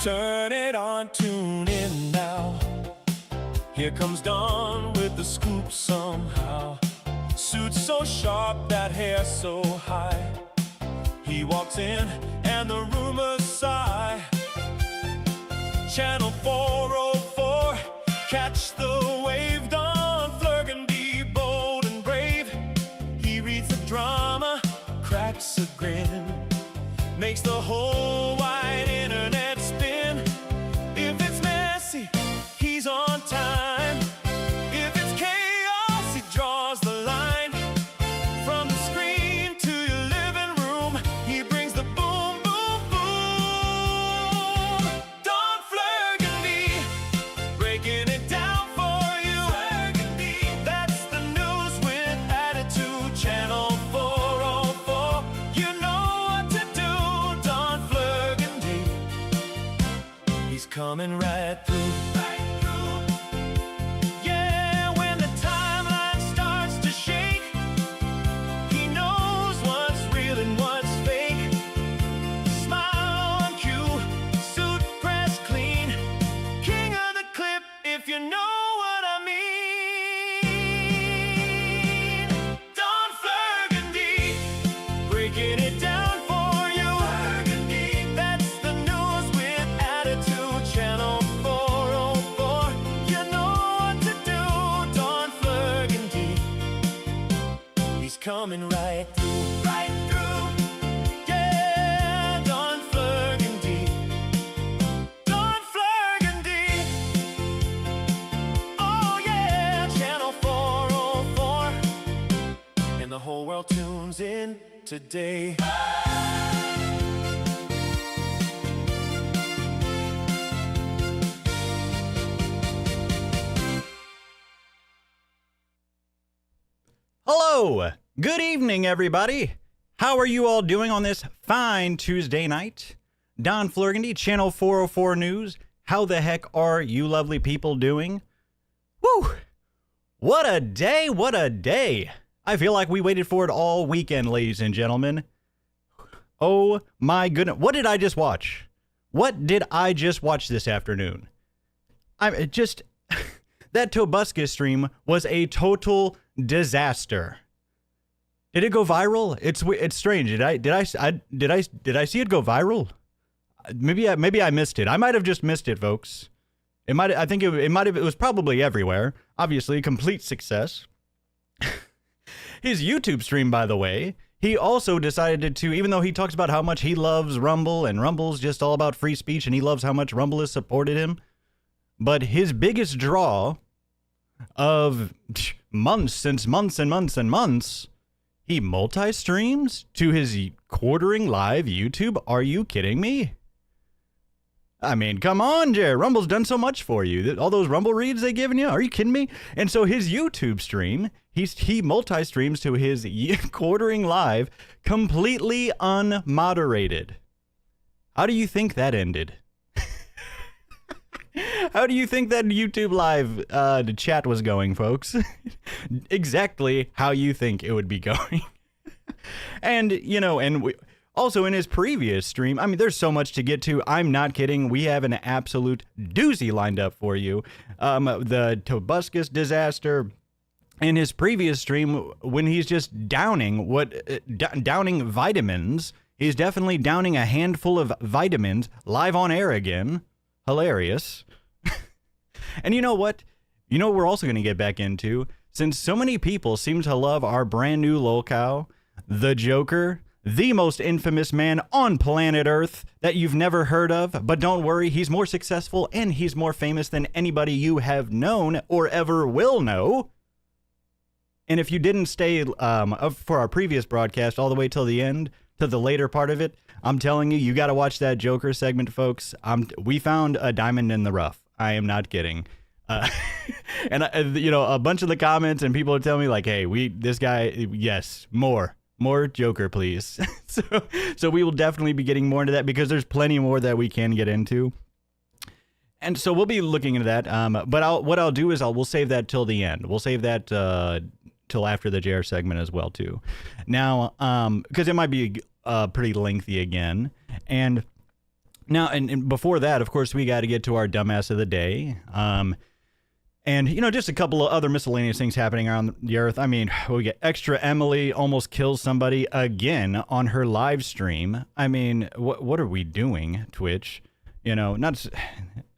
Turn it on, tune in now. Here comes Don with the scoop somehow. Suit so sharp, that hair so high. He walks in and the rumors sigh. Channel 404, catch the wave. Don Frogan, be bold and brave. He reads the drama, cracks a grin, makes the whole wide internet spin. If it's messy, he's on time. If it's chaos, he draws the line. From the screen to your living room, he brings the boom, boom, boom. Don Flurgandy, breaking it down for you. Flurgandy, that's the news with attitude. Channel 404, you know what to do. Don Flurgandy, he's coming right through. Yeah, when the timeline starts to shake, he knows what's real and what's fake. Smile on cue, suit pressed clean, king of the clip, if you know what I mean. Don Flurgandy, breaking it down for you. Flurgandy, that's the news with attitude. Channel 404, you know what to do. Don Flurgandy, he's coming right through. Right through. Yeah, Don Flurgandy. Don Flurgandy. Oh yeah, Channel 404. And the whole world tunes in today. Hello! Good evening, everybody! How are you all doing on this fine Tuesday night? Don Flurgandy, Channel 404 News. How the heck are you lovely people doing? Woo! What a day, what a day! I feel like we waited for it all weekend, ladies and gentlemen. Oh my goodness, what did I just watch? What did I just watch this afternoon? I'm just... that Tobuscus stream was a total disaster. Did it go viral? It's strange. Did I see it go viral? Maybe I missed it. I might have just missed it, folks. It was probably everywhere. Obviously, complete success. His YouTube stream, by the way, he also decided to, even though he talks about how much he loves Rumble and Rumble's just all about free speech and he loves how much Rumble has supported him, but his biggest draw of months and months, he multi-streams to his quartering live YouTube. Are you kidding me? I mean, come on, Jared. Rumble's done so much for you. All those Rumble reads they given you. Are you kidding me? And so his YouTube stream, he multi-streams to his quartering live completely unmoderated. How do you think that ended? How do you think that YouTube live the chat was going, folks? Exactly how you think it would be going. And, you know, also in his previous stream, I mean, there's so much to get to. I'm not kidding. We have an absolute doozy lined up for you. The Tobuscus disaster. In his previous stream, when he's just downing downing vitamins, he's definitely downing a handful of vitamins live on air again. Hilarious. And you know what? You know what we're also going to get back into? Since so many people seem to love our brand new LOLCOW, The Joker, the most infamous man on planet Earth that you've never heard of, but don't worry, he's more successful and he's more famous than anybody you have known or ever will know. And if you didn't stay up for our previous broadcast all the way till the end, to the later part of it, I'm telling you, you got to watch that Joker segment, folks. We found a diamond in the rough. I am not kidding. And you know, a bunch of the comments and people are telling me like, hey, this guy, yes, more Joker, please. so we will definitely be getting more into that because there's plenty more that we can get into. And so we'll be looking into that. But what I'll do is we'll save that till the end. We'll save that till after the JR segment as well too. Now, because it might be pretty lengthy again, and Now, and before that, of course, we got to get to our dumbass of the day. And, you know, just a couple of other miscellaneous things happening around the earth. I mean, we get ExtraEmily almost kills somebody again on her live stream. I mean, what are we doing, Twitch? You know, not...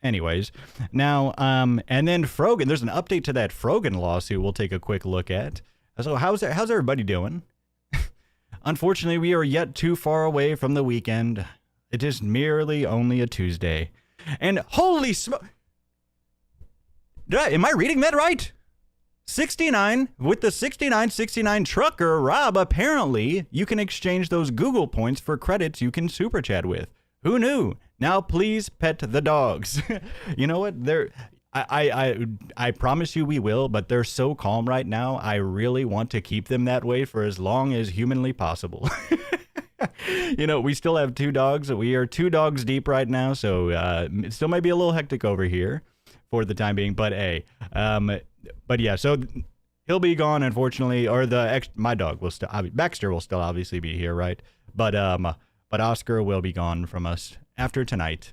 Anyways. Now, and then Frogan, there's an update to that Frogan lawsuit we'll take a quick look at. So how's everybody doing? Unfortunately, we are yet too far away from the weekend. It is merely only a Tuesday. And holy smoke... Am I reading that right? 69 with the 6969 trucker Rob. Apparently, you can exchange those Google points for credits you can super chat with. Who knew? Now please pet the dogs. You know what? I promise you we will, but they're so calm right now. I really want to keep them that way for as long as humanly possible. You know, we still have 2 dogs. We are 2 dogs deep right now, so it still might be a little hectic over here for the time being, but hey, but yeah, so he'll be gone, unfortunately, or my dog will still, Baxter will still obviously be here, right? But Oscar will be gone from us after tonight.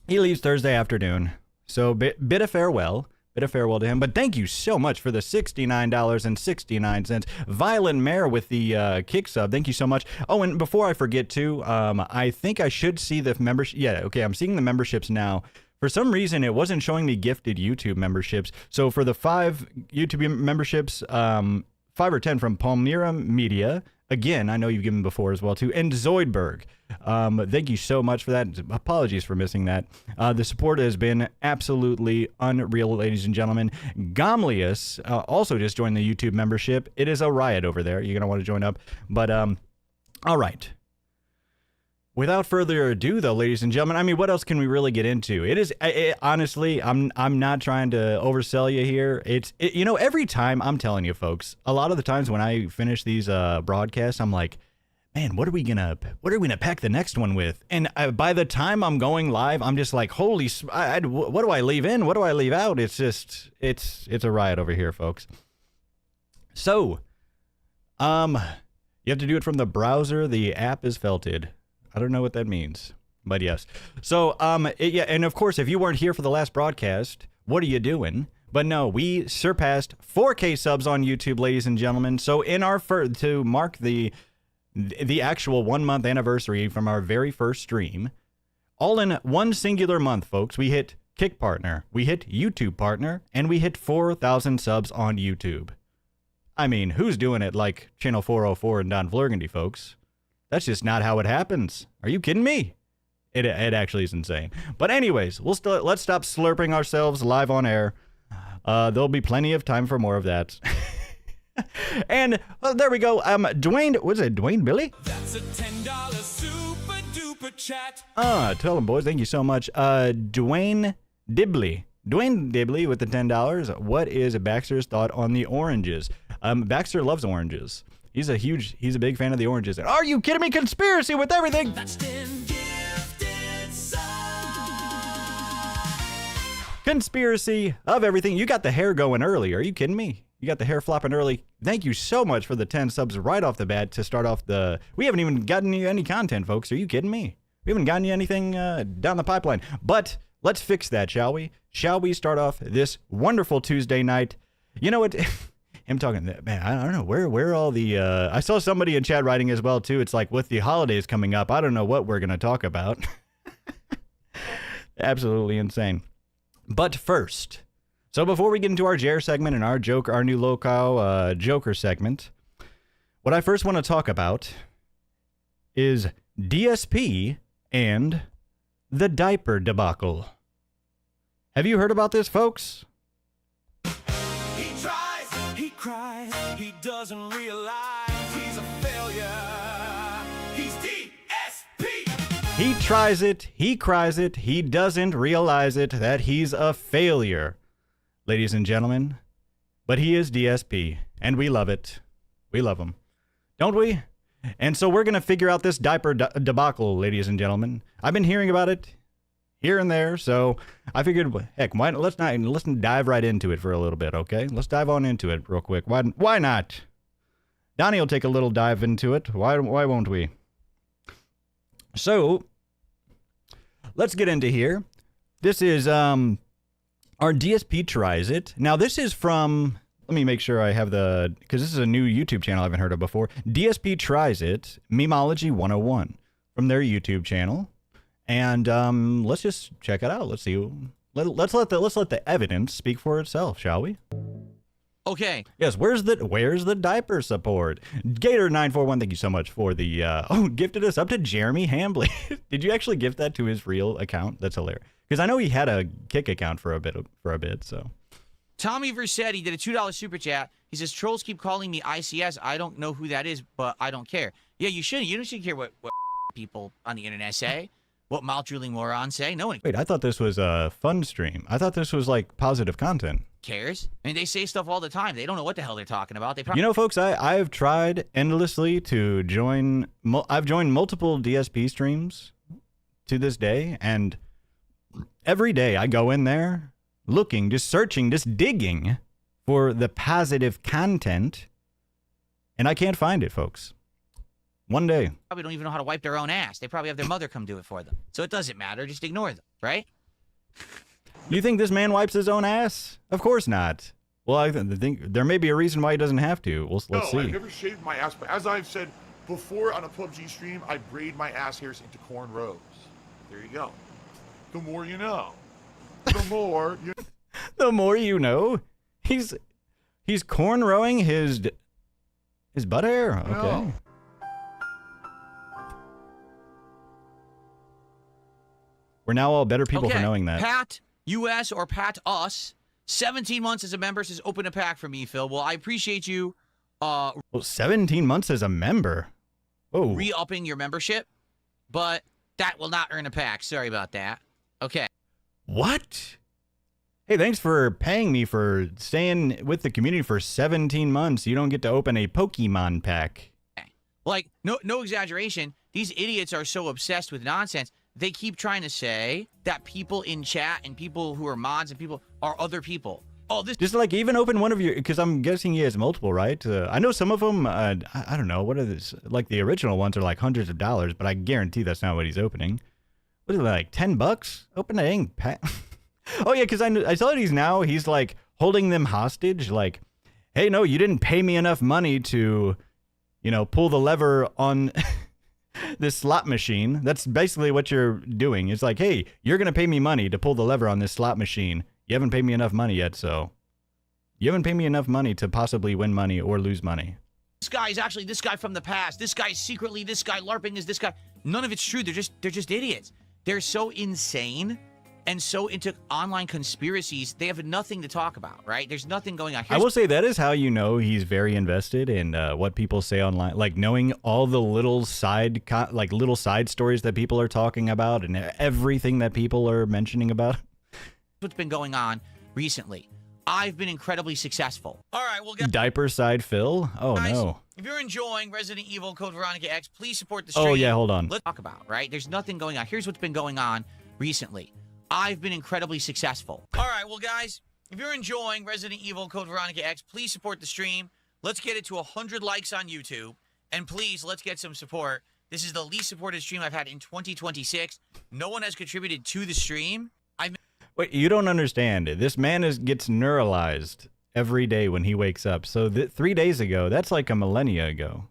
He leaves Thursday afternoon, so bit of farewell to him, but thank you so much for the $69.69. Violent Mare with the kick sub, thank you so much. Oh, and before I forget too, I think I should see the membership. Yeah, okay, I'm seeing the memberships now. For some reason, it wasn't showing me gifted YouTube memberships. So for the 5 YouTube memberships, 5 or 10 from Palmyra Media, again, I know you've given before as well too, and Zoidberg. Thank you so much for that. Apologies for missing that. The support has been absolutely unreal, ladies and gentlemen. Gomlius also just joined the YouTube membership. It is a riot over there. You're going to want to join up. But all right. Without further ado, though, ladies and gentlemen, I mean, what else can we really get into? Honestly, I'm not trying to oversell you here. You know, every time, I'm telling you, folks, a lot of the times when I finish these broadcasts, I'm like, man, what are we gonna pack the next one with? And by the time I'm going live, I'm just like, holy, what do I leave in? What do I leave out? It's just, it's a riot over here, folks. So, you have to do it from the browser. The app is felted. I don't know what that means, but yes. So, yeah, and of course, if you weren't here for the last broadcast, what are you doing? But no, we surpassed 4K subs on YouTube, ladies and gentlemen. So in our to mark the actual 1-month anniversary from our very first stream, all in one singular month, folks, we hit Kick Partner, we hit YouTube Partner, and we hit 4,000 subs on YouTube. I mean, who's doing it like Channel 404 and Don Flurgandy, folks? That's just not how it happens. Are you kidding me? It actually is insane. But anyways, let's stop slurping ourselves live on air. There'll be plenty of time for more of that. And there we go. Dwayne, what's it? Dwayne Billy? That's a $10 super duper chat. Tell him, boys. Thank you so much. Dwayne Dibley. Dwayne Dibley with the $10. What is Baxter's thought on the oranges? Baxter loves oranges. He's a big fan of the oranges. Are you kidding me? Conspiracy with everything. That's 10 gifted subs. Conspiracy of everything. You got the hair going early. Are you kidding me? You got the hair flopping early. Thank you so much for the 10 subs right off the bat to start off the... We haven't even gotten you any content, folks. Are you kidding me? We haven't gotten you anything down the pipeline. But let's fix that, shall we? Shall we start off this wonderful Tuesday night? You know what... I'm talking, man, I don't know, where are all the, I saw somebody in chat writing as well, too. It's like, with the holidays coming up, I don't know what we're going to talk about. Absolutely insane. But first, so before we get into our Jer segment and our new LOLCOW Joker segment, what I first want to talk about is DSP and the diaper debacle. Have you heard about this, folks? Cries, he doesn't realize he's a failure. He's DSP. He tries it, he cries it, he doesn't realize it that he's a failure, ladies and gentlemen. But he is DSP, and we love it. We love him, don't we? And so we're gonna figure out this diaper debacle, ladies and gentlemen. I've been hearing about it here and there, so I figured, heck, let's dive right into it for a little bit, okay? Let's dive on into it real quick. Why not? Donnie will take a little dive into it. Why won't we? So, Let's get into here. This is our DSP tries it. Now this is from, let me make sure I have the, because this is a new YouTube channel I haven't heard of before. DSP tries it, Memology 101 from their YouTube channel. And let's just check it out. Let's see. Let's let the evidence speak for itself, shall we? Okay. Yes, where's the diaper support? Gator941, thank you so much for the gifted us up to Jeremy Hambley. Did you actually gift that to his real account? That's hilarious. Because I know he had a Kick account for a bit, so. Tommy Versetti did a $2 super chat. He says, trolls keep calling me ICS. I don't know who that is, but I don't care. Yeah, you shouldn't. You shouldn't care what people on the internet say. What mouth-drooling morons say. No one Wait, I thought this was a fun stream. I thought this was like positive content. cares. I mean, they say stuff all the time. They don't know what the hell they're talking about. They probably, You know, folks, I have tried endlessly to join. I've joined multiple DSP streams to this day, and every day I go in there looking, just searching, just digging for the positive content, and I can't find it, folks. One day. probably don't even know how to wipe their own ass. They probably have their mother come do it for them. So it doesn't matter. Just ignore them, right? You think this man wipes his own ass? Of course not. Well, I think there may be a reason why he doesn't have to. Let's No, see. I've never shaved my ass, but as I've said before on a PUBG stream, I braid my ass hairs into cornrows. There you go. The more you know. The more you The more you know. He's cornrowing his butt hair. Okay. know. We're now all better people okay. for knowing that. Pat US or Pat Us, 17 months as a member says open a pack for me, Phil. Well, I appreciate you Well, 17 months as a member. Oh, re-upping your membership, but that will not earn a pack. Sorry about that. Okay. what? Hey, thanks for paying me for staying with the community for 17 months. You don't get to open a Pokemon pack. Like, no exaggeration. These idiots are so obsessed with nonsense. They keep trying to say that people in chat and people who are mods and people are other people. Oh, this Just like even open one of your, because I'm guessing he has multiple, right? I know some of them, I don't know, what are this? Like the original ones are like hundreds of dollars, but I guarantee that's not what he's opening. What is it, like $10? Open a dang pack. Oh yeah, because I saw that he's like holding them hostage. Like, hey, no, you didn't pay me enough money to, pull the lever on this slot machine. That's basically what you're doing. It's like, hey, you're going to pay me money to pull the lever on this slot machine. You haven't paid me enough money yet, so you haven't paid me enough money to possibly win money or lose money. guy is actually this guy from the past. This guy is secretly this guy. LARPing is this guy. None of it's true. They're just idiots. They're so insane and so into online conspiracies. They have nothing to talk about, right? There's nothing going on. I will say that is how you know he's very invested in what people say online, like knowing all the little side stories that people are talking about and everything that people are mentioning about. What's been going on recently. I've been incredibly successful. All right, well, guys, Diaper side Phil? Oh no. if you're enjoying Resident Evil Code Veronica X, please support the stream. Oh yeah, hold on. Let's talk about, right? There's nothing going on. Here's what's been going on recently. I've been incredibly successful. All right, well, guys, if you're enjoying Resident Evil Code Veronica X, please support the stream. Let's get it to 100 likes on YouTube. And please, let's get some support. This is the least supported stream I've had in 2026. No one has contributed to the stream. Wait, you don't understand. This man gets neuralized every day when he wakes up. So 3 days ago, that's like a millennia ago,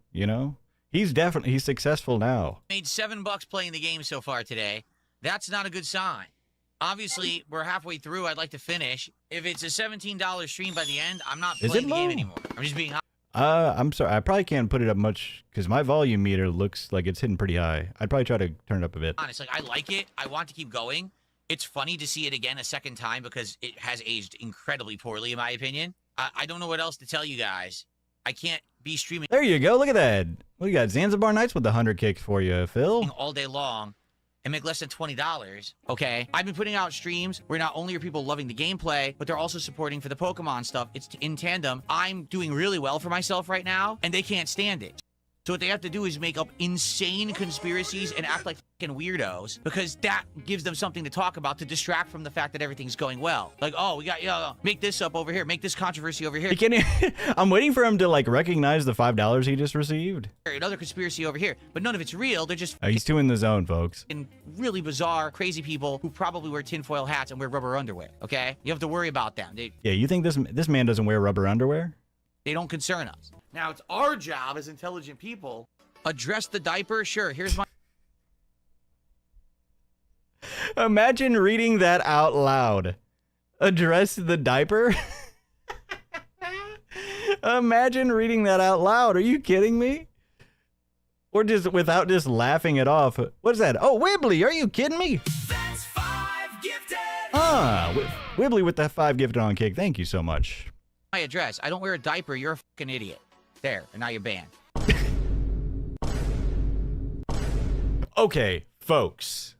He's successful now. Made $7 playing the game so far today. That's not a good sign. Obviously, we're halfway through. I'd like to finish. If it's a $17 stream by the end, I'm not playing the game anymore. I'm just being honest. I'm sorry. I probably can't put it up much because my volume meter looks like it's hitting pretty high. I'd probably try to turn it up a bit. Like, I like it. I want to keep going. It's funny to see it again a second time because it has aged incredibly poorly, in my opinion. I don't know what else to tell you guys. I can't be streaming There you go. Look at that. We got Zanzibar Nights with the 100 kicks for you, Phil. all day long and make less than $20, okay? I've been putting out streams where not only are people loving the gameplay, but they're also supporting for the Pokemon stuff. It's in tandem. I'm doing really well for myself right now, and they can't stand it. So what they have to do is make up insane conspiracies and act like fucking weirdos because that gives them something to talk about to distract from the fact that everything's going well. Like, oh, we got, make this up over here. Make this controversy over here. I'm waiting for him to, like, recognize the $5 he just received. Another conspiracy over here. But none of it's real. They're just He's too in the zone, folks. really bizarre, crazy people who probably wear tinfoil hats and wear rubber underwear, okay? You have to worry about them. Yeah, you think this man doesn't wear rubber underwear? They don't concern us. Now, it's our job as intelligent people. Address the diaper? Sure, here's my... Imagine reading that out loud. Address the diaper? Imagine reading that out loud. Are you kidding me? Or just without just laughing it off. What is that? Oh, Wibbly, are you kidding me? That's 5 gifted. Wibbly with that 5 gifted on kick. Thank you so much. my address. I don't wear a diaper. You're a fucking idiot. There, and now you're banned. Okay, folks.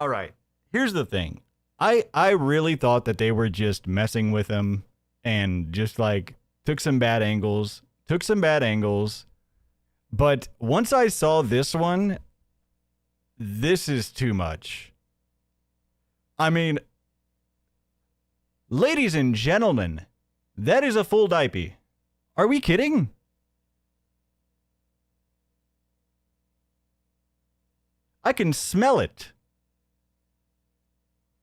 All right. Here's the thing. I really thought that they were just messing with him and just like took some bad angles. But once I saw this one, this is too much. I mean, ladies and gentlemen, that is a full diaper. Are we kidding? I can smell it.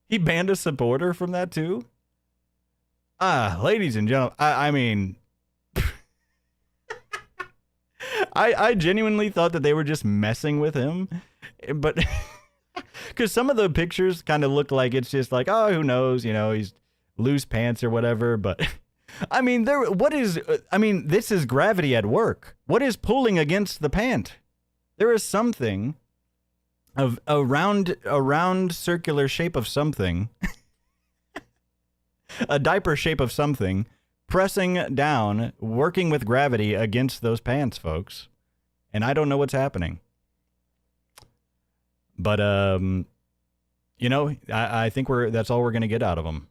He banned a supporter from that too? Ladies and gentlemen, I mean... I genuinely thought that they were just messing with him. But... Because some of the pictures kind of look like it's just like, oh, who knows? You know, he's loose pants or whatever. But... I mean, this is gravity at work. What is pulling against the pant? There is something... of a round circular shape of something, a diaper shape of something, pressing down, working with gravity against those pants, folks. And I don't know what's happening. But, you know, I think that's all we're going to get out of them.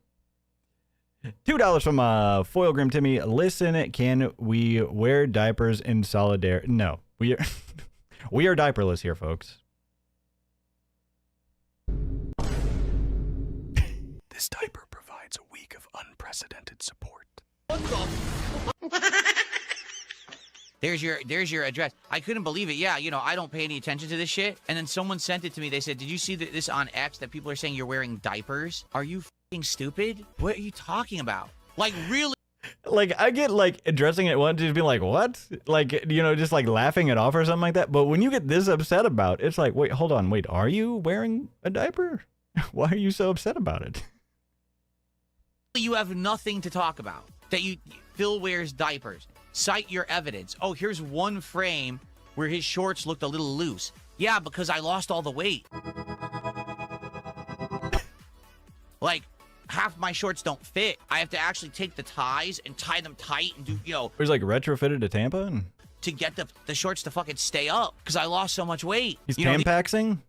$2 from Foil Grim Timmy. Listen, can we wear diapers in solidarity? No, we are diaperless here, folks. This diaper provides a week of unprecedented support. There's your address. I couldn't believe it. Yeah, you know, I don't pay any attention to this shit. And then someone sent it to me. They said, did you see this on X that people are saying you're wearing diapers? Are you f***ing stupid? What are you talking about? Like, really? Like, I get, like, addressing it once, just be like, what? Like, you know, just, like, laughing it off or something like that. But when you get this upset about it, it's like, wait, hold on. Wait, are you wearing a diaper? Why are you so upset about it? You have nothing to talk about. That Phil wears diapers. Cite your evidence. Oh, here's one frame where his shorts looked a little loose. Yeah, because I lost all the weight. Like, half my shorts don't fit. I have to actually take the ties and tie them tight and do, you know. He's like retrofitted a tampon? To get the shorts to fucking stay up because I lost so much weight. He's tampaxing?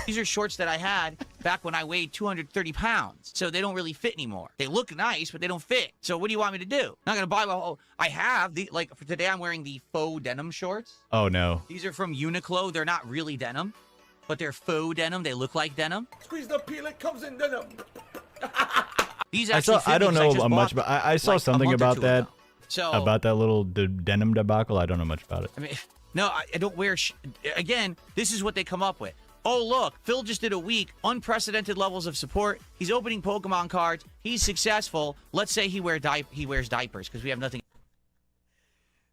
These are shorts that I had back when I weighed 230 pounds. So they don't really fit anymore. They look nice, but they don't fit. So what do you want me to do? Not going to buy, I have like for today, I'm wearing the faux denim shorts. Oh, no. These are from Uniqlo. They're not really denim, but they're faux denim. They look like denim. Squeeze the peel, it comes in denim. These actually I don't know much, but I saw like something about that. Ago. So about that little denim debacle. I don't know much about it. I mean, no, I don't wear. Again, this is what they come up with. Oh, look, Phil just did a week, unprecedented levels of support. He's opening Pokemon cards. He's successful. Let's say he wears diapers because we have nothing.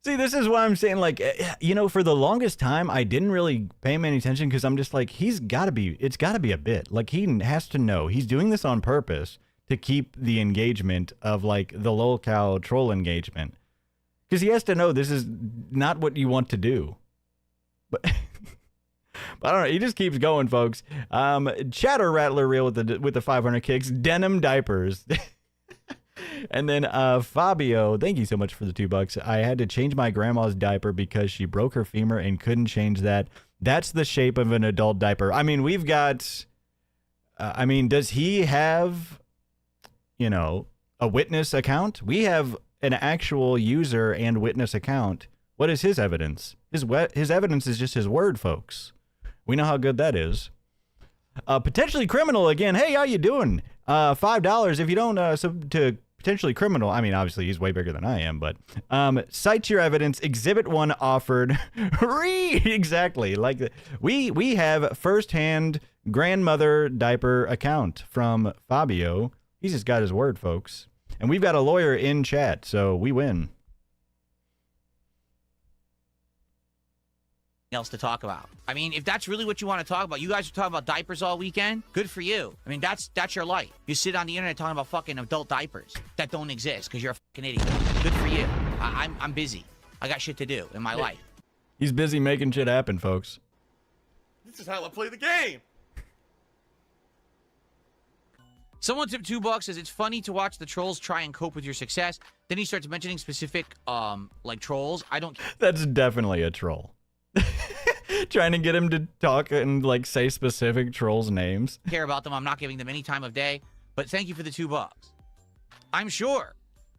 See, this is why I'm saying, like, you know, for the longest time, I didn't really pay him any attention because I'm just like, it's got to be a bit. Like, he has to know. He's doing this on purpose to keep the engagement of, like, the LOLCOW troll engagement. Because he has to know this is not what you want to do. But... I don't know. He just keeps going, folks. Chatter Rattler Reel with the 500 kicks. Denim diapers. And then Fabio, thank you so much for the $2. I had to change my grandma's diaper because she broke her femur and couldn't change that. That's the shape of an adult diaper. I mean, we've got... I mean, does he have, you know, a witness account? We have an actual user and witness account What is his evidence? His evidence is just his word, folks. We know how good that is. Potentially criminal again. Hey, how you doing? $5 if you don't to potentially criminal. I mean, obviously he's way bigger than I am, but cite your evidence. Exhibit 1 offered. Read exactly like we have firsthand grandmother diaper account from Fabio. He's just got his word, folks, and we've got a lawyer in chat, so we win. Else to talk about. I mean, if that's really what you want to talk about, you guys are talking about diapers all weekend. Good for you. I mean, that's your life. You sit on the internet talking about fucking adult diapers that don't exist because you're a fucking idiot. Good for you. I'm busy. I got shit to do in my life. He's busy making shit happen, folks. This is how I play the game. Someone tipped $2, says it's funny to watch the trolls try and cope with your success. Then he starts mentioning specific like trolls. I don't. That's definitely a troll. Trying to get him to talk and like say specific trolls' names. Care about them. I'm not giving them any time of day. But thank you for the $2. I'm sure.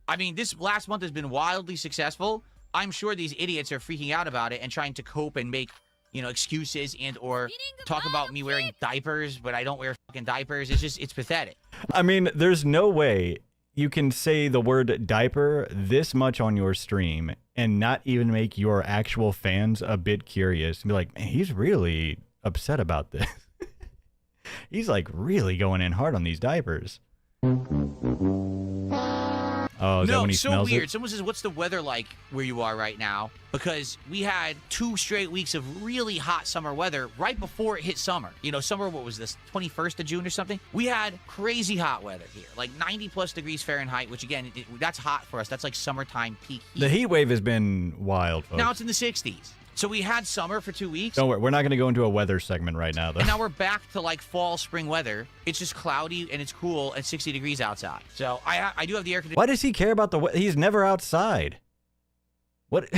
I mean, this last month has been wildly successful. I'm sure these idiots are freaking out about it and trying to cope and make, you know, excuses and or talk about me wearing diapers, but I don't wear fucking diapers. It's pathetic. I mean, there's no way you can say the word diaper this much on your stream and not even make your actual fans a bit curious and be like, man, he's really upset about this. He's like really going in hard on these diapers. Oh, is that when he so smells weird. it? Someone says, what's the weather like where you are right now? Because we had 2 straight weeks of really hot summer weather right before it hit summer. You know, summer, what was this, 21st of June or something? We had crazy hot weather here, like 90+ degrees Fahrenheit, which again, that's hot for us. That's like summertime peak heat. The heat wave has been wild, folks. Now it's in the 60s. So we had summer for 2 weeks. Don't worry, we're not going to go into a weather segment right now, though. And now we're back to like fall, spring weather. It's just cloudy and it's cool and 60 degrees outside. So I do have the air conditioning. Why does he care about the weather? He's never outside. What?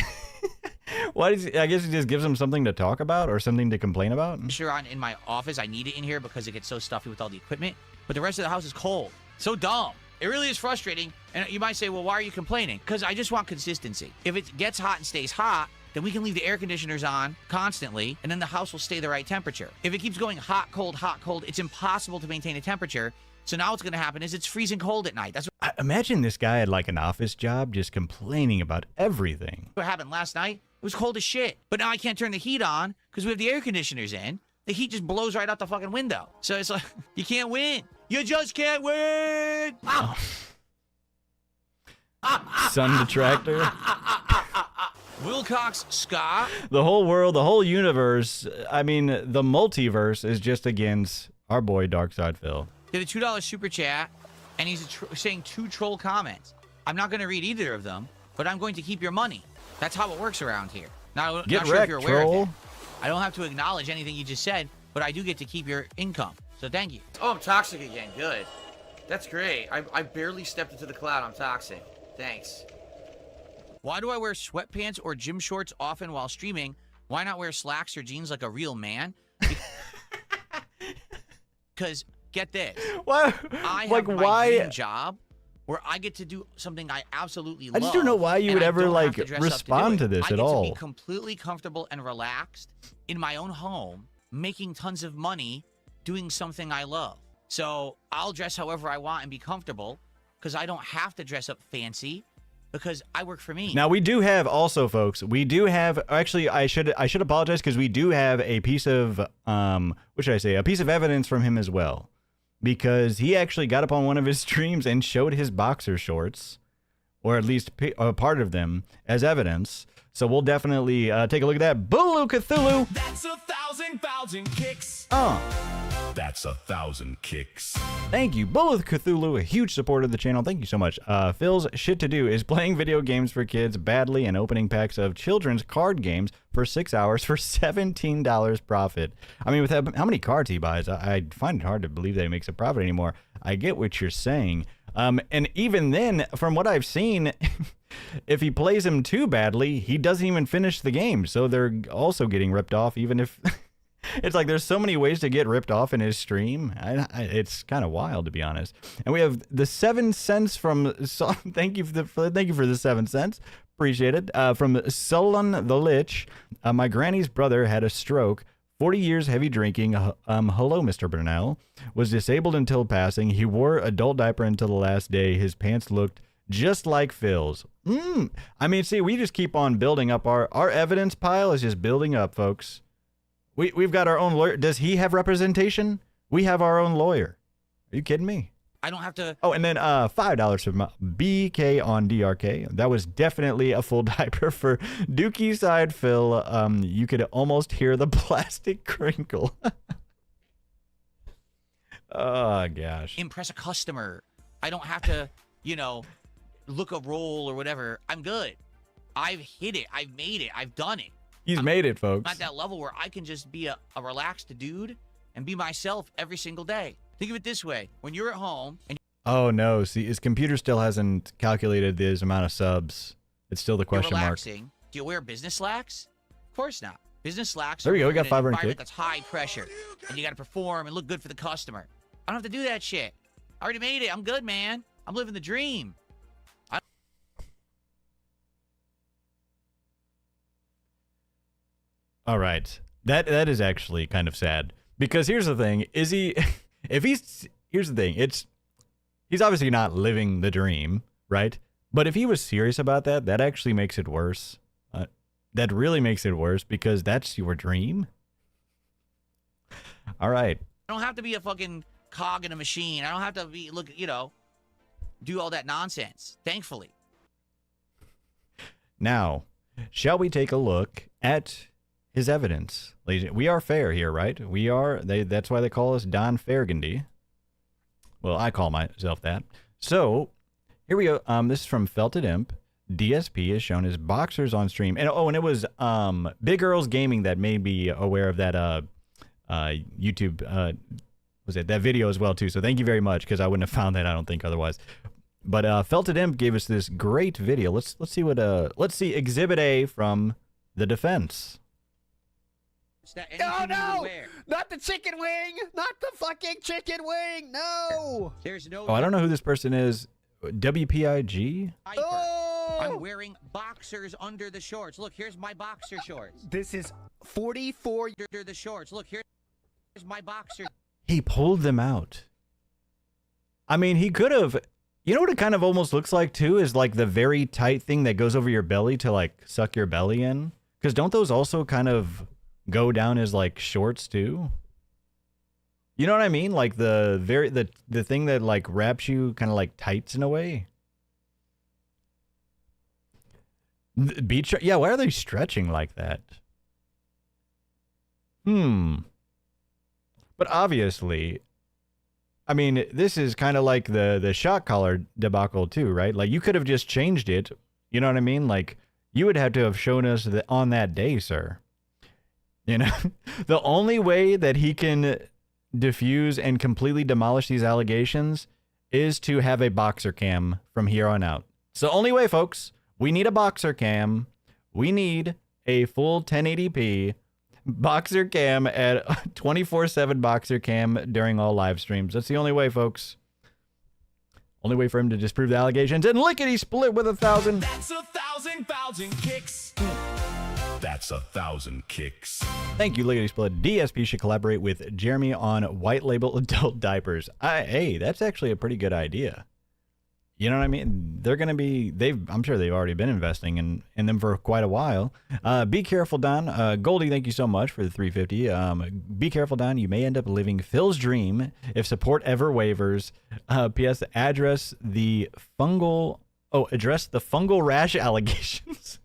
Why does he, I guess it just gives him something to talk about or something to complain about? Sure, in my office, I need it in here because it gets so stuffy with all the equipment. But the rest of the house is cold. So dumb. It really is frustrating. And you might say, well, why are you complaining? Because I just want consistency. If it gets hot and stays hot, then we can leave the air conditioners on constantly, and then the house will stay the right temperature. If it keeps going hot, cold, it's impossible to maintain a temperature. So now what's going to happen is it's freezing cold at night. That's Imagine this guy had like an office job just complaining about everything. what happened last night. It was cold as shit. But now I can't turn the heat on because we have the air conditioners in. The heat just blows right out the fucking window. So it's like, you can't win. You just can't win. Sun detractor. Wilcox Scott. The whole world, the whole universe, I mean, the multiverse is just against our boy Darkside Phil. Did a $2 super chat, and he's saying 2 troll comments. I'm not going to read either of them, but I'm going to keep your money. That's how it works around here. Now, Get not sure wrecked, if you're aware troll. of it. I don't have to acknowledge anything you just said, but I do get to keep your income. So thank you. Oh, I'm toxic again. Good. That's great. I barely stepped into the cloud. I'm toxic. Thanks. Why do I wear sweatpants or gym shorts often while streaming? Why not wear slacks or jeans like a real man? Because, get this. Why? I have Like, my why? dream job where I get to do something I absolutely love. I just don't know why you and would I ever, don't like, have to dress up respond do to it. this I at get all. to be completely comfortable and relaxed in my own home, making tons of money, doing something I love. So I'll dress however I want and be comfortable because I don't have to dress up fancy because I work for me. Now we do have also, folks. We do have actually. I should apologize because we do have a piece of what should I say? A piece of evidence from him as well, because he actually got up on one of his streams and showed his boxer shorts, or at least a part of them, as evidence. So we'll definitely take a look at that. Bulu Cthulhu. That's 1,000 kicks. That's 1,000 kicks. Thank you, Bulu Cthulhu, a huge supporter of the channel. Thank you so much. Phil's shit to do is playing video games for kids badly and opening packs of children's card games for 6 hours for $17 profit. I mean, with how many cards he buys, I find it hard to believe that he makes a profit anymore. I get what you're saying. And even then, from what I've seen, if he plays them too badly, he doesn't even finish the game. So they're also getting ripped off, even if... It's like there's so many ways to get ripped off in his stream. It's kind of wild, to be honest. And we have the 7 cents from... Thank you for the 7 cents. Appreciate it. From Sullen the Lich, my granny's brother had a stroke. 40 years heavy drinking. Hello, Mr. Burnell. Was disabled until passing. He wore adult diaper until the last day. His pants looked just like Phil's. I mean, see, we just keep on building up. Our evidence pile is just building up, folks. We've got our own lawyer. Does he have representation? We have our own lawyer. Are you kidding me? I don't have to. Oh, and then $5 from BK on DRK. That was definitely a full diaper for Dookie side Phil. You could almost hear the plastic crinkle. Oh, gosh. Impress a customer. I don't have to, look a roll or whatever. I'm good. I've hit it. I've made it. I've done it. He's made it, folks. I'm at that level where I can just be a relaxed dude and be myself every single day. Think of it this way. When you're at home and oh, no. See, his computer still hasn't calculated this amount of subs. It's still the question you're mark. relaxing, do you wear business slacks? Of course not. Business slacks There we go. We in got an 500 environment kick. that's high pressure, and you got to perform and look good for the customer. I don't have to do that shit. I already made it. I'm good, man. I'm living the dream. All right. That is actually kind of sad. Because here's the thing. Is he... Here's the thing. He's obviously not living the dream, right? But if he was serious about that, that actually makes it worse. That really makes it worse because that's your dream. All right. I don't have to be a fucking cog in a machine. I don't have to be do all that nonsense. Thankfully. Now, shall we take a look at his evidence? We are fair here, right? We are. That's why they call us Don Fairgandy. Well, I call myself that. So, here we go. This is from Felted Imp. DSP is shown as boxers on stream. And it was Big Earls Gaming that made me aware of that YouTube that video as well too. So thank you very much, because I wouldn't have found that, I don't think, otherwise. But Felted Imp gave us this great video. Let's see what let's see Exhibit A from the defense. Oh no! Not the chicken wing! Not the fucking chicken wing! No! There's no. Oh, I don't know who this person is. WPIG? diaper. Oh! I'm wearing boxers under the shorts. Look, here's my boxer shorts. This is 44. Under the shorts. Look, here's my boxer. He pulled them out. I mean, he could have. You know what it kind of almost looks like too is like the very tight thing that goes over your belly to like suck your belly in. Because don't those also kind of go down as like shorts too? You know what I mean? Like the thing that like wraps you kind of like tights in a way. Beach, yeah. Why are they stretching like that? But obviously, I mean, this is kind of like the shock collar debacle too, right? Like you could have just changed it. You know what I mean? Like you would have to have shown us that on that day, sir. You know, the only way that he can diffuse and completely demolish these allegations is to have a boxer cam from here on out. It's the only way, folks. We need a boxer cam. We need a full 1080p boxer cam at 24/7 boxer cam during all live streams. That's the only way, folks. Only way for him to disprove the allegations. And lickety split with 1,000. That's 1,000 kicks. That's 1,000 kicks. Thank you, Lickety Split. DSP should collaborate with Jeremy on white label adult diapers. Hey, that's actually a pretty good idea. You know what I mean? They're going to be, I'm sure they've already been investing in them for quite a while. Be careful, Don. Goldie, thank you so much for the 350. Be careful, Don. You may end up living Phil's dream if support ever wavers. P.S. Address the fungal rash allegations.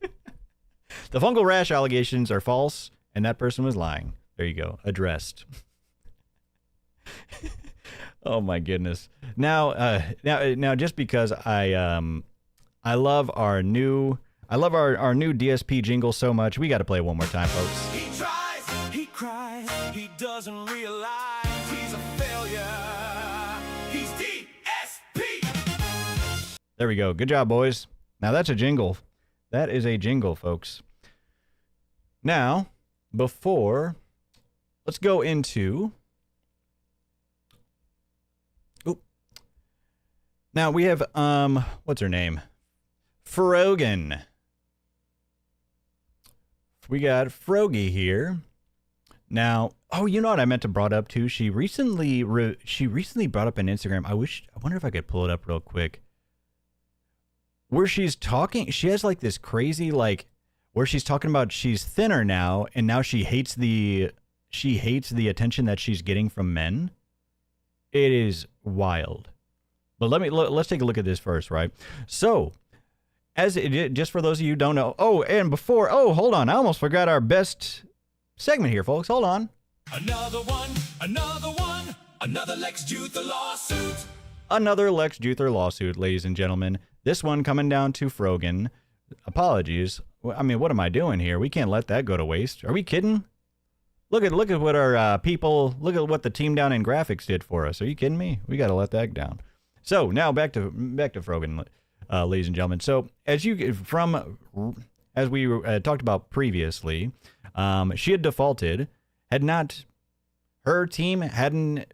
The fungal rash allegations are false, and that person was lying. There you go. Addressed. Oh my goodness. Now, just because I love our new DSP jingle so much, we got to play it one more time, folks. He tries, he cries, he doesn't realize he's a failure. He's DSP. There we go. Good job, boys. Now that's a jingle. That is a jingle, folks. Now, let's go into. Now we have what's her name? Frogan. we got Frogy here. Now, oh, you know what I meant to brought up too? She recently brought up an Instagram. I wonder if I could pull it up real quick. Where she's talking, she has like this crazy like where she's talking about she's thinner now, and now she hates the attention that she's getting from men. It is wild. But let's take a look at this first, right? So, just for those of you who don't know, hold on, I almost forgot our best segment here, folks. Hold on. Another Lex Luthor lawsuit. Another Lex Luthor lawsuit, ladies and gentlemen. This one coming down to Frogan. Apologies. I mean, what am I doing here? We can't let that go to waste. Are we kidding? Look at what our people, look at what the team down in graphics did for us. Are you kidding me? We got to let that down. So now back to Frogan, ladies and gentlemen. So as we talked about previously, she had defaulted, her team hadn't,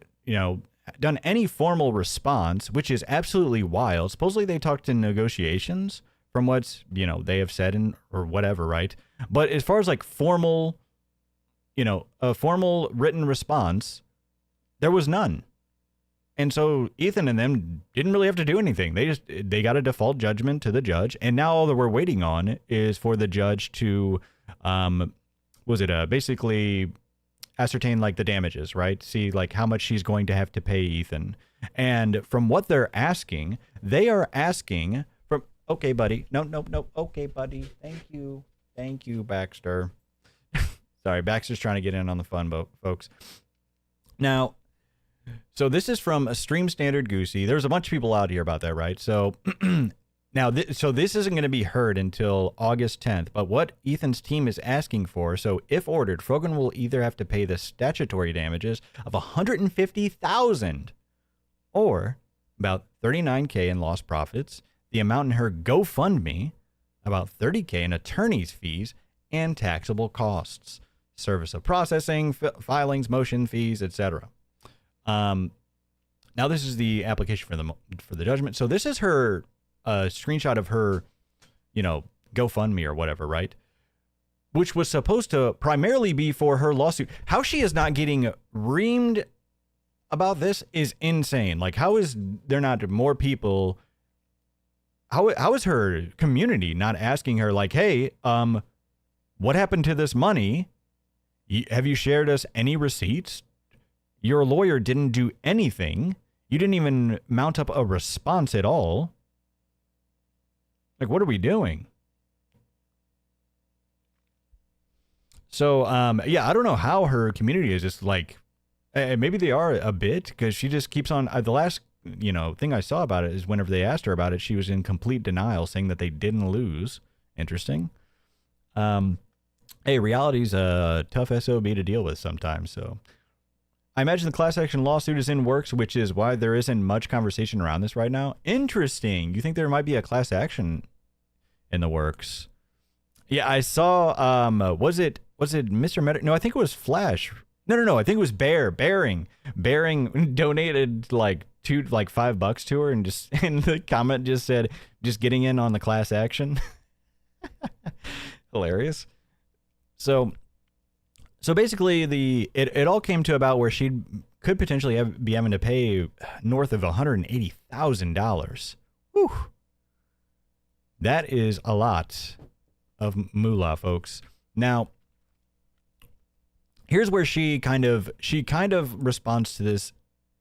done any formal response, which is absolutely wild. Supposedly they talked in negotiations from what, they have said or whatever, right? But as far as like formal, a formal written response, there was none. And so Ethan and them didn't really have to do anything. They got a default judgment to the judge, and now all that we're waiting on is for the judge to, basically ascertain like the damages, right? See like how much she's going to have to pay Ethan. And from what they're asking, they are asking from, okay, buddy. No. Okay, buddy. Thank you, Baxter. Sorry, Baxter's trying to get in on the fun, folks. Now, so this is from a Stream Standard Goosey. There's a bunch of people out here about that, right? So now, so this isn't going to be heard until August 10th. But what Ethan's team is asking for, so if ordered, Frogan will either have to pay the statutory damages of $150,000 or about $39K in lost profits, the amount in her GoFundMe, about $30K in attorney's fees, and taxable costs, service of processing, filings, motion fees, etc. Now this is the application for the judgment. So this is her screenshot of her, GoFundMe or whatever, right? Which was supposed to primarily be for her lawsuit. How she is not getting reamed about this is insane. Like, how is there not more people? How is her community not asking her like, hey, what happened to this money? Have you shared us any receipts? Your lawyer didn't do anything. You didn't even mount up a response at all. Like, what are we doing? So, yeah, I don't know how her community is just like, maybe they are a bit, because she just keeps on, the last, thing I saw about it is whenever they asked her about it, she was in complete denial, saying that they didn't lose. Interesting. Hey, reality's a tough SOB to deal with sometimes, so. I imagine the class action lawsuit is in works, which is why there isn't much conversation around this right now. Interesting. You think there might be a class action in the works? Yeah, I saw, was it Mr. Medic? No, I think it was Flash. No, I think it was Bearing donated like $5 to her, and the comment just said, just getting in on the class action. Hilarious. So basically, it all came to about where she could potentially be having to pay north of $180,000. Whew. That is a lot of moolah, folks. Now, here's where she kind of responds to this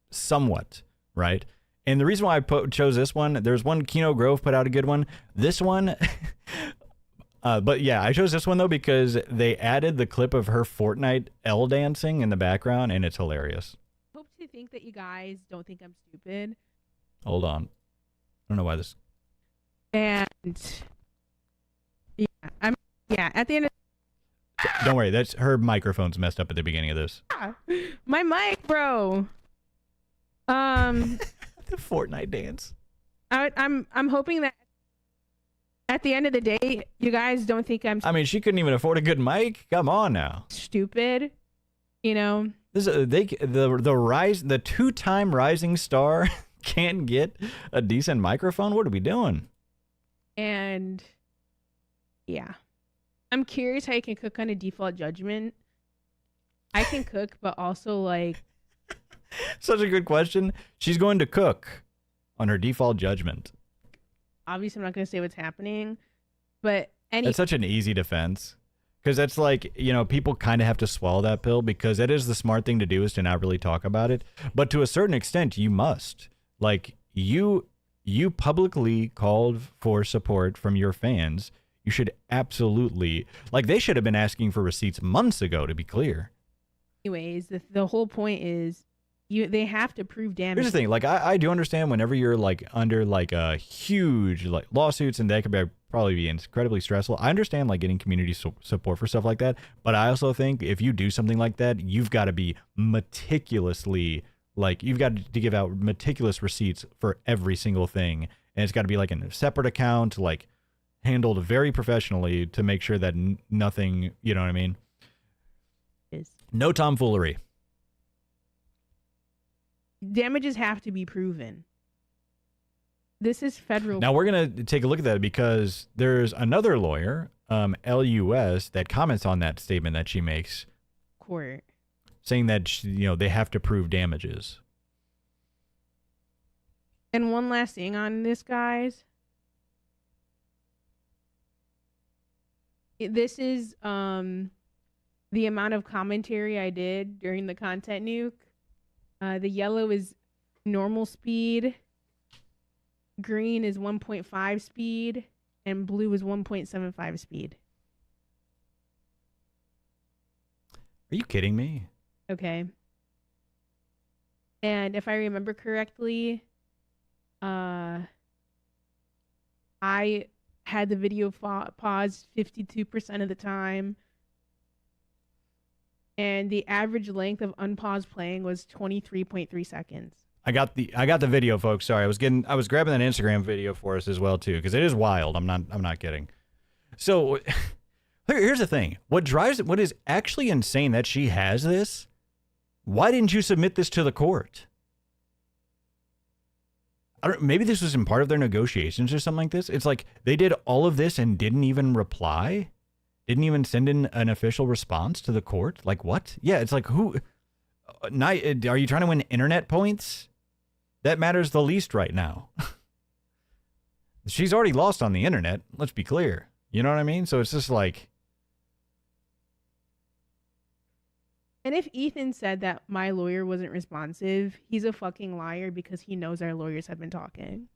somewhat, right? And the reason why I chose this one, there's one, Kino Grove put out a good one. This one... but yeah, I chose this one though because they added the clip of her Fortnite L dancing in the background, and it's hilarious. Hope to think that you guys don't think I'm stupid. Hold on, I don't know why this. And yeah, at the end of. Don't worry, that's her microphone's messed up at the beginning of this. My mic, bro. The Fortnite dance. I'm hoping that. At the end of the day, you guys don't think I'm. I mean, she couldn't even afford a good mic. Come on now. Stupid, This the two-time rising star can't get a decent microphone. What are we doing? And yeah, I'm curious how you can cook on a default judgment. I can cook, but also like. Such a good question. She's going to cook on her default judgment. Obviously, I'm not going to say what's happening, but That's such an easy defense. Because that's like, you know, people kind of have to swallow that pill because it is the smart thing to do is to not really talk about it. But to a certain extent, you must. Like, you publicly called for support from your fans. You should absolutely, like, they should have been asking for receipts months ago, to be clear. Anyways, the whole point is they have to prove damage. Here's the thing, like, I do understand whenever you're like under like a huge like lawsuits and that could probably be incredibly stressful. I understand like getting community support for stuff like that, but I also think if you do something like that, you've got to be meticulously, like, you've got to give out meticulous receipts for every single thing, and it's got to be like in a separate account, like handled very professionally to make sure that nothing, you know what I mean? No tomfoolery. Damages have to be proven. This is federal. Now we're going to take a look at that because there's another lawyer, LUS, that comments on that statement that she makes. Court. Saying that, you know, they have to prove damages. And one last thing on this, guys. This is the amount of commentary I did during the content nuke. The yellow is normal speed, green is 1.5 speed, and blue is 1.75 speed. Are you kidding me? Okay. And if I remember correctly, I had the video paused 52% of the time. And the average length of unpaused playing was 23.3 seconds. I got the video, folks. Sorry, I was grabbing that Instagram video for us as well too, because it is wild. I'm not kidding. So here's the thing. What is actually insane that she has this. Why didn't you submit this to the court? Maybe this was in part of their negotiations or something like this. It's like they did all of this and didn't even reply. Didn't even send in an official response to the court? Like, what? Yeah, it's like, who? Are you trying to win internet points? That matters the least right now. She's already lost on the internet. Let's be clear. You know what I mean? So it's just like. And if Ethan said that my lawyer wasn't responsive, he's a fucking liar because he knows our lawyers have been talking.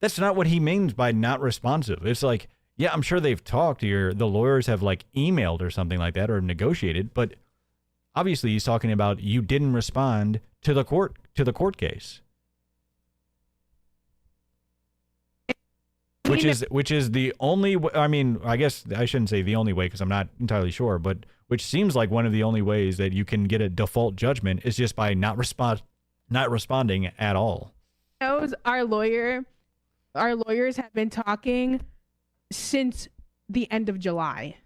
That's not what he means by not responsive. It's like, yeah, I'm sure they've talked to the lawyers have like emailed or something like that or negotiated, but obviously he's talking about you didn't respond to the court case. Which is the only I mean, I guess I shouldn't say the only way because I'm not entirely sure, but which seems like one of the only ways that you can get a default judgment is just by not responding at all. Knows our lawyers have been talking since the end of July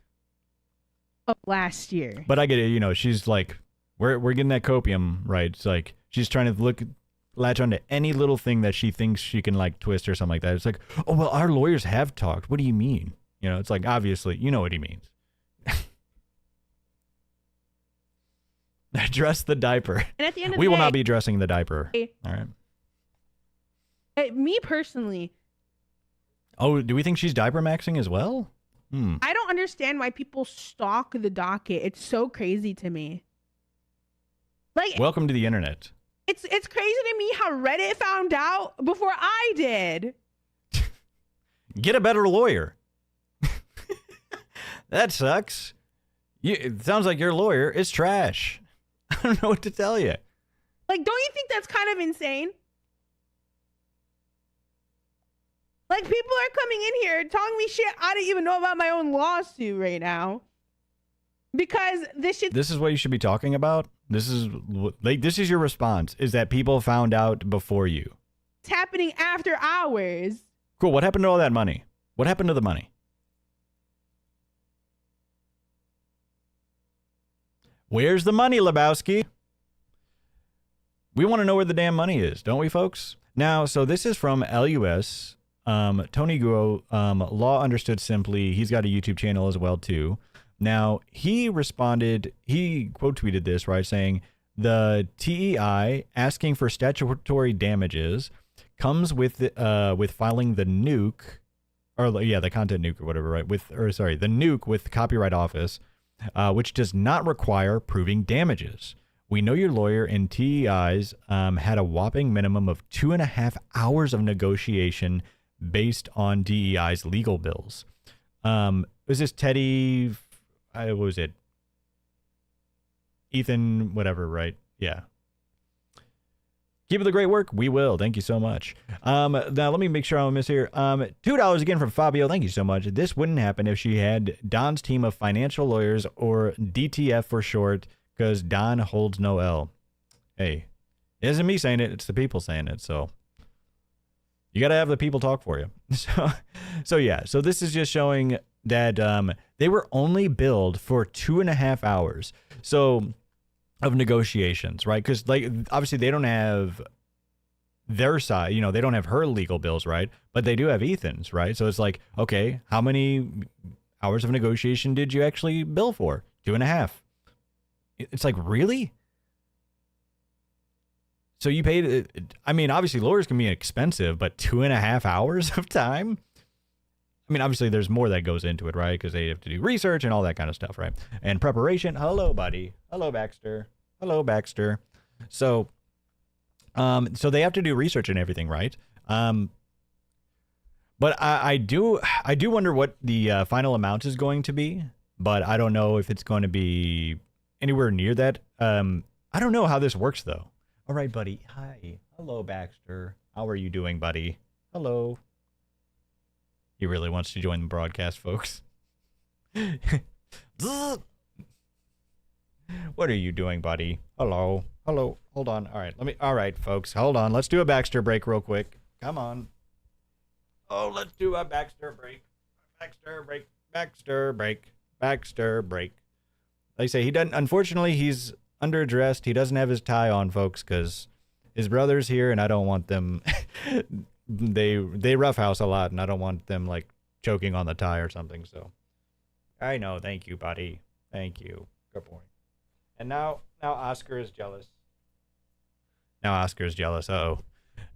of last year. But I get it, you know, she's like, we're getting that copium, right? It's like she's trying to latch onto any little thing that she thinks she can like twist or something like that. It's like, oh well, our lawyers have talked. What do you mean? You know, it's like obviously you know what he means. Address the diaper. And at the end of the day, we will not be addressing the diaper. All right. Me personally. Oh, do we think she's diaper maxing as well? I don't understand why people stalk the docket. It's so crazy to me. Like, welcome to the internet. It's crazy to me how Reddit found out before I did. Get a better lawyer. That sucks. It sounds like your lawyer is trash. I don't know what to tell you. Like, don't you think that's kind of insane? Like, people are coming in here telling me shit I didn't even know about my own lawsuit right now. Because this shit. This is what you should be talking about. This is your response, is that people found out before you. It's happening after hours. Cool. What happened to all that money? What happened to the money? Where's the money, Lebowski? We want to know where the damn money is, don't we, folks? Now, so this is from LUS. Tony Guo, Law Understood Simply, he's got a YouTube channel as well too. Now, he responded, he quote tweeted this, right, saying, the TEI asking for statutory damages comes with filing the nuke, or yeah, the content nuke or whatever, right? The nuke with Copyright Office, which does not require proving damages. We know your lawyer and TEIs had a whopping minimum of 2.5 hours of negotiation based on DEI's legal bills. Was this Teddy? What was it? Ethan, whatever, right? Yeah. Keep up the great work. We will. Thank you so much. Now, let me make sure I don't miss here. $2 again from Fabio. Thank you so much. This wouldn't happen if she had Don's team of financial lawyers, or DTF for short, because Don holds no L. Hey, it isn't me saying it. It's the people saying it. So you got to have the people talk for you. So yeah. So this is just showing that they were only billed for 2.5 hours. So of negotiations, right? Because like obviously they don't have their side, you know, they don't have her legal bills, right? But they do have Ethan's, right? So it's like, okay, how many hours of negotiation did you actually bill for? 2.5. It's like, really? So you paid, I mean, obviously lawyers can be expensive, but 2.5 hours of time? I mean, obviously there's more that goes into it, right? Because they have to do research and all that kind of stuff, right? And preparation. Hello, buddy. Hello, Baxter. Hello, Baxter. So, so they have to do research and everything, right? But I do wonder what the final amount is going to be, but I don't know if it's going to be anywhere near that. I don't know how this works though. All right, buddy. Hi. Hello, Baxter. How are you doing, buddy? Hello. He really wants to join the broadcast, folks. What are you doing, buddy? Hello. Hello. Hold on. All right. All right, folks. Hold on. Let's do a Baxter break real quick. Come on. Oh, let's do a Baxter break. Baxter break. Baxter break. Baxter break. Like I say, he doesn't, unfortunately, he's underdressed. He doesn't have his tie on, folks, because his brother's here and I don't want them. They roughhouse a lot, and I don't want them like choking on the tie or something. So, I know. Thank you, buddy. Thank you. Good point. And now Oscar is jealous. Now Oscar is jealous. Uh-oh.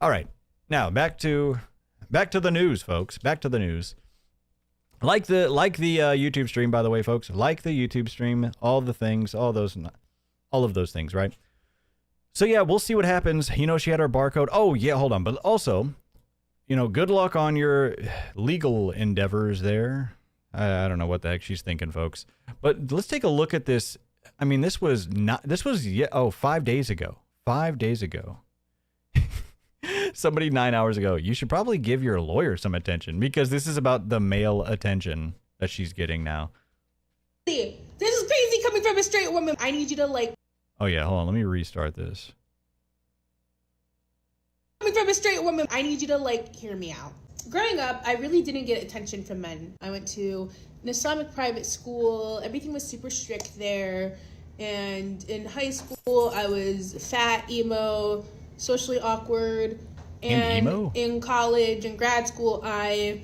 All right. Now back to the news, folks. Back to the news. Like the YouTube stream, by the way, folks. Like the YouTube stream. All of those things, right? So yeah, we'll see what happens. You know, she had her barcode. Oh yeah, hold on. But also, you know, good luck on your legal endeavors there. I don't know what the heck she's thinking, folks. But let's take a look at this. I mean, this was 5 days ago. 5 days ago. Somebody 9 hours ago. You should probably give your lawyer some attention, because this is about the male attention that she's getting now. This is crazy coming from a straight woman. I need you to like. Oh yeah, hold on. Let me restart this. Coming from a straight woman, I need you to like hear me out. Growing up, I really didn't get attention from men. I went to an Islamic private school. Everything was super strict there. And in high school, I was fat, emo, socially awkward. And emo? In college and grad school, I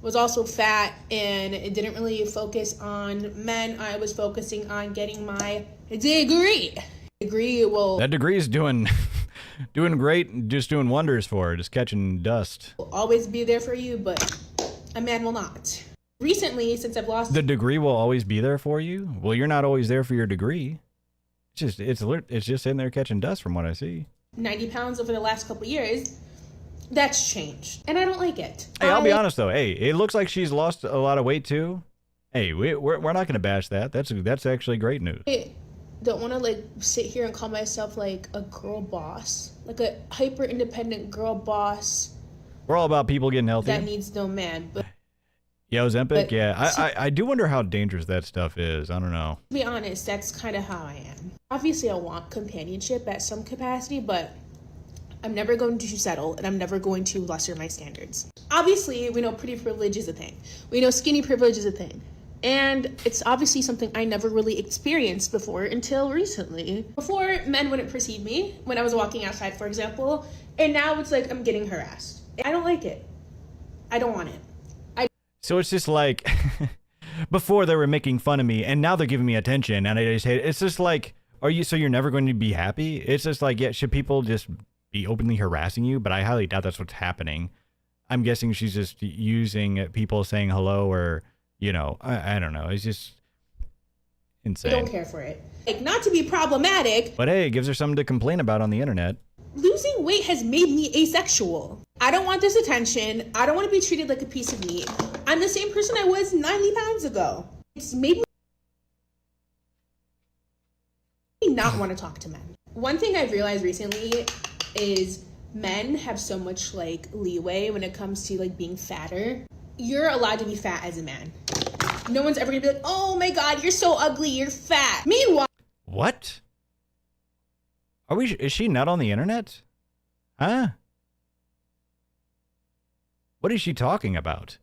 was also fat and it didn't really focus on men. I was focusing on getting my degree. That degree is doing great, just doing wonders for her, just catching dust. Will always be there for you, but a man will not. Recently, since I've lost... The degree will always be there for you? Well, you're not always there for your degree. It's just sitting there catching dust from what I see. 90 pounds over the last couple years. That's changed, and I don't like it. Hey, I'll be honest though. Hey, it looks like she's lost a lot of weight too. Hey, we're not going to bash that. That's actually great news. I don't want to like sit here and call myself like a girl boss, like a hyper independent girl boss. We're all about people getting healthy. That needs no man, but. Yeah, Ozempic. Yeah, I do wonder how dangerous that stuff is. I don't know. To be honest, that's kind of how I am. Obviously, I want companionship at some capacity, but I'm never going to settle, and I'm never going to lesser my standards. Obviously, we know pretty privilege is a thing. We know skinny privilege is a thing. And it's obviously something I never really experienced before until recently. Before, men wouldn't perceive me when I was walking outside, for example, and now it's like I'm getting harassed. I don't like it. I don't want it. So it's just like, before they were making fun of me and now they're giving me attention and I just hate it. It's just like, so you're never going to be happy? It's just like, yeah, should people just be openly harassing you? But I highly doubt that's what's happening. I'm guessing she's just using people saying hello or, you know, I don't know. It's just insane. I don't care for it. Like, not to be problematic. But hey, it gives her something to complain about on the internet. Losing weight has made me asexual. I don't want this attention. I don't want to be treated like a piece of meat. I'm the same person I was 90 pounds ago. It's made me not want to talk to men. One thing I've realized recently is men have so much like leeway when it comes to like being fatter. You're allowed to be fat as a man. No one's ever gonna be like, oh my God, you're so ugly, you're fat. Meanwhile, what? Is she not on the internet? Huh? What is she talking about?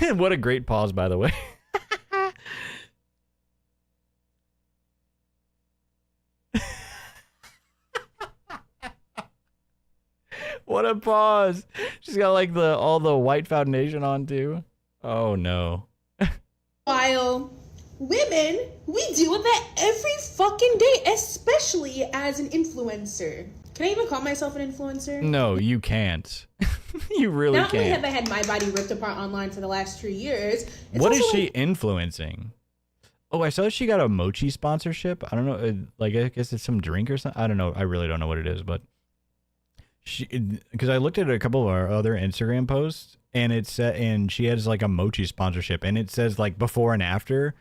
What a great pause, by the way. What a pause. She's got like all the white foundation on too. Oh no. while women, we deal with that every fucking day, especially as an influencer. Can I even call myself an influencer? No, you can't. You really Not can't. only have I had my body ripped apart online for the last 3 years. What is she influencing? Oh, I saw she got a mochi sponsorship. I don't know. Like, I guess it's some drink or something. I don't know. I really don't know what it is, but because I looked at a couple of our other Instagram posts and and she has like a mochi sponsorship and it says like before and after.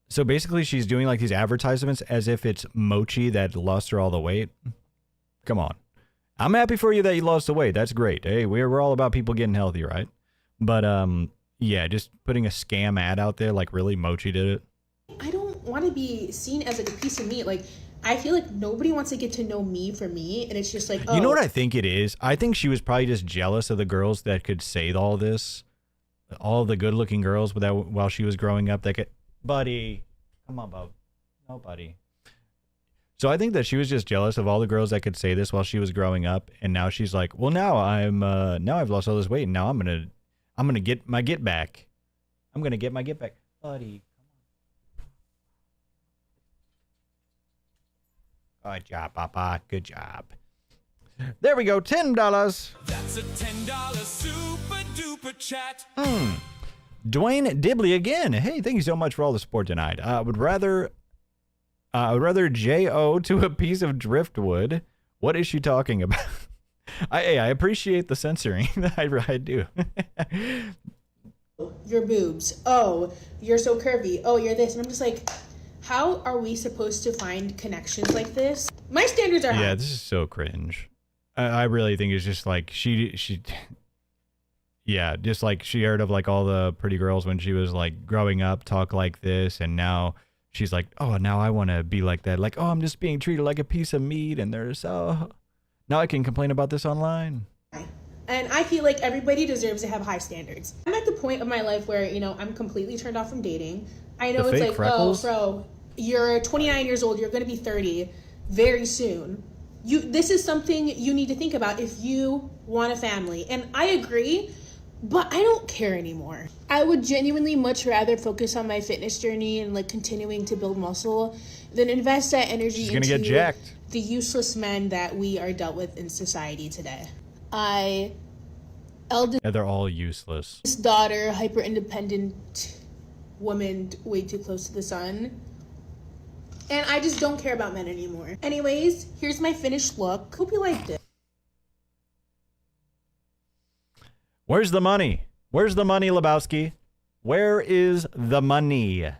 So basically she's doing like these advertisements as if it's mochi that lost her all the weight. Come on. I'm happy for you that you lost the weight. That's great. Hey, we're all about people getting healthy, right? But yeah, just putting a scam ad out there like really Mochi did it. I don't want to be seen as like a piece of meat. Like, I feel like nobody wants to get to know me for me, and it's just like, oh. You know what I think it is? I think she was probably just jealous of the girls that could say all this. All the good-looking girls while she was growing up that could... Buddy. Come on, bub. No, buddy. So I think that she was just jealous of all the girls that could say this while she was growing up, and now she's like, well, now I've lost all this weight, and now I'm gonna get my get back. I'm gonna get my get back, buddy. Good job, Papa. Good job. There we go. $10. That's a $10 super duper chat. Dwayne Dibley again. Hey, thank you so much for all the support tonight. I would rather J.O. to a piece of driftwood. What is she talking about? I appreciate the censoring. I do. Your boobs. Oh, you're so curvy. Oh, you're this. And I'm just like, how are we supposed to find connections like this? My standards are high. Yeah, this is so cringe. I really think it's just like yeah, just like she heard of like all the pretty girls when she was like growing up talk like this, and now she's like, oh, now I want to be like that. Like, oh, I'm just being treated like a piece of meat, and there's now I can complain about this online. And I feel like everybody deserves to have high standards. I'm at the point of my life where, you know, I'm completely turned off from dating. I know it's like, freckles? Oh, bro, you're 29 years old, you're going to be 30 very soon. This is something you need to think about if you want a family. And I agree, but I don't care anymore. I would genuinely much rather focus on my fitness journey and like continuing to build muscle than invest that energy into get jacked. The useless men that we are dealt with in society today. Yeah, they're all useless. Daughter, hyper independent woman, way too close to the sun. And I just don't care about men anymore. Anyways, here's my finished look. Hope you liked it. Where's the money? Where's the money, Lebowski? Where is the money?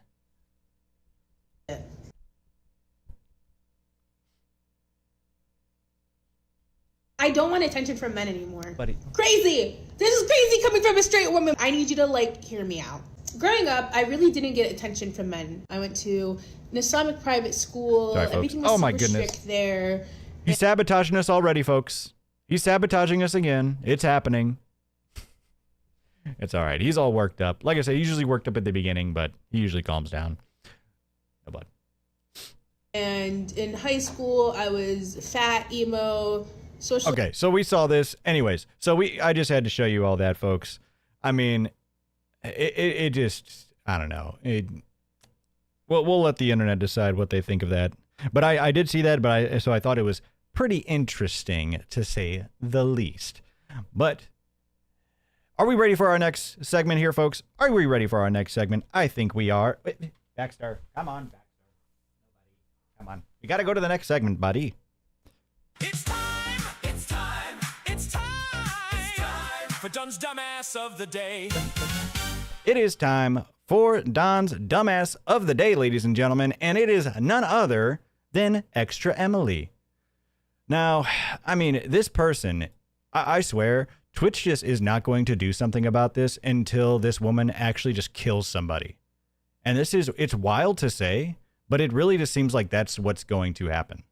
I don't want attention from men anymore. Buddy. Crazy! This is crazy coming from a straight woman. I need you to, like, hear me out. Growing up, I really didn't get attention from men. I went to an Islamic private school. Sorry, folks. Everything was Oh my super goodness. strict there. He's sabotaging us already, folks. He's sabotaging us again. It's happening. It's all right. He's all worked up. Like I said, he's usually worked up at the beginning, but he usually calms down. No, bud. And in high school, I was fat, emo, social. Okay, so we saw this. Anyways, so I just had to show you all that, folks. I mean, it just, I don't know. We'll let the internet decide what they think of that. But I did see that, so I thought it was pretty interesting, to say the least. But are we ready for our next segment here, folks? Are we ready for our next segment? I think we are. Wait, Baxter, come on, Baxter. Come on. We got to go to the next segment, buddy. It's time! It's time! It's time! It's time for Don's Dumbass of the Day. It is time for Don's Dumbass of the Day, ladies and gentlemen, and it is none other than ExtraEmily. Now, I mean, this person, I swear, Twitch just is not going to do something about this until this woman actually just kills somebody. And it's wild to say, but it really just seems like that's what's going to happen.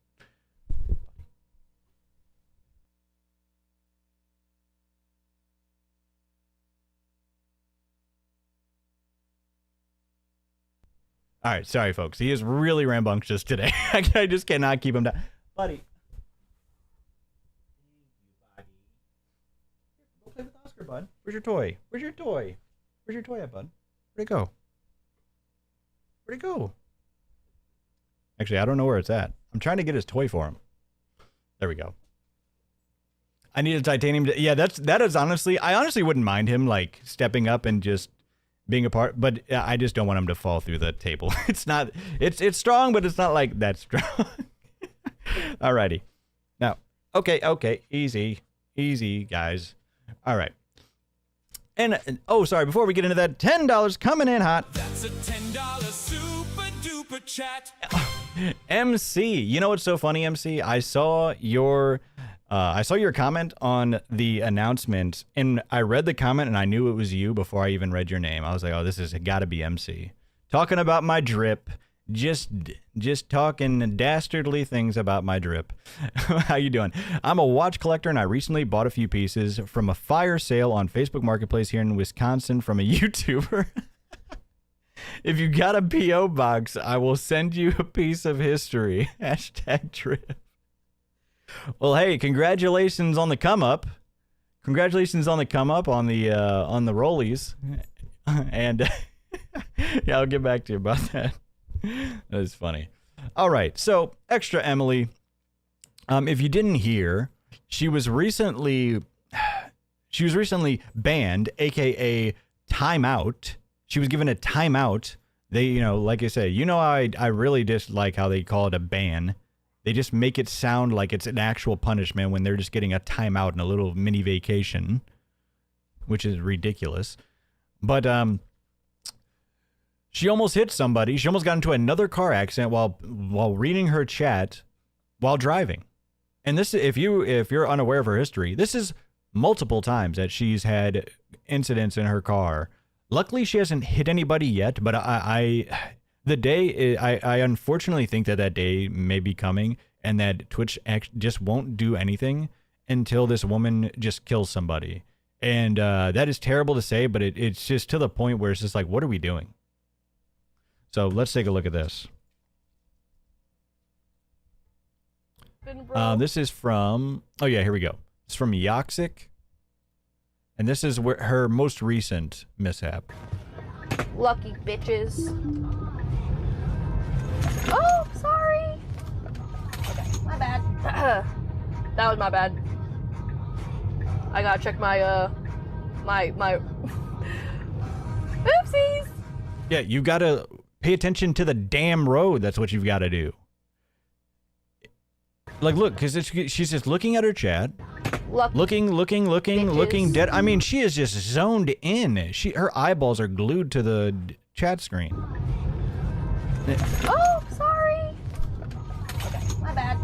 All right, sorry, folks. He is really rambunctious today. I just cannot keep him down. Buddy. Go play with Oscar, bud. Where's your toy? Where's your toy? Where's your toy at, bud? Where'd it go? Where'd it go? Actually, I don't know where it's at. I'm trying to get his toy for him. There we go. I need a titanium. Yeah, that is honestly, I honestly wouldn't mind him like stepping up and just being a part, but I just don't want him to fall through the table. It's not, it's strong, but it's not like that strong. Alrighty. Now, okay, easy, guys. All right. And oh, sorry, before we get into that, $10 coming in hot. That's a $10 super duper chat. MC, you know what's so funny, MC? I saw your comment on the announcement, and I read the comment, and I knew it was you before I even read your name. I was like, oh, this has got to be MC. Talking about my drip. Just talking dastardly things about my drip. How you doing? I'm a watch collector, and I recently bought a few pieces from a fire sale on Facebook Marketplace here in Wisconsin from a YouTuber. If you got a P.O. box, I will send you a piece of history. #drip. Well, hey, congratulations on the come up. Congratulations on the come up on the rollies. And yeah, I'll get back to you about that. That is funny. All right, so ExtraEmily. If you didn't hear, she was recently banned, aka timeout. She was given a timeout. They, like I said, I really dislike how they call it a ban. They just make it sound like it's an actual punishment when they're just getting a timeout and a little mini vacation, which is ridiculous. But she almost hit somebody. She almost got into another car accident while reading her chat while driving. And this, if you're unaware of her history, this is multiple times that she's had incidents in her car. Luckily, she hasn't hit anybody yet, but I unfortunately think that day may be coming, and that Twitch just won't do anything until this woman just kills somebody. And that is terrible to say, but it's just to the point where it's just like, what are we doing? So let's take a look at this. This is from, oh yeah, here we go. It's from Yoxic. And this is her most recent mishap. Lucky bitches. Oh, sorry. Okay, my bad. That was my bad. I gotta check my my oopsies. Yeah, you gotta pay attention to the damn road. That's what you've got to do. Like, look, because she's just looking at her chat. Looking dead. I mean, she is just zoned in. Her eyeballs are glued to the chat screen. Oh, sorry. Okay, my bad.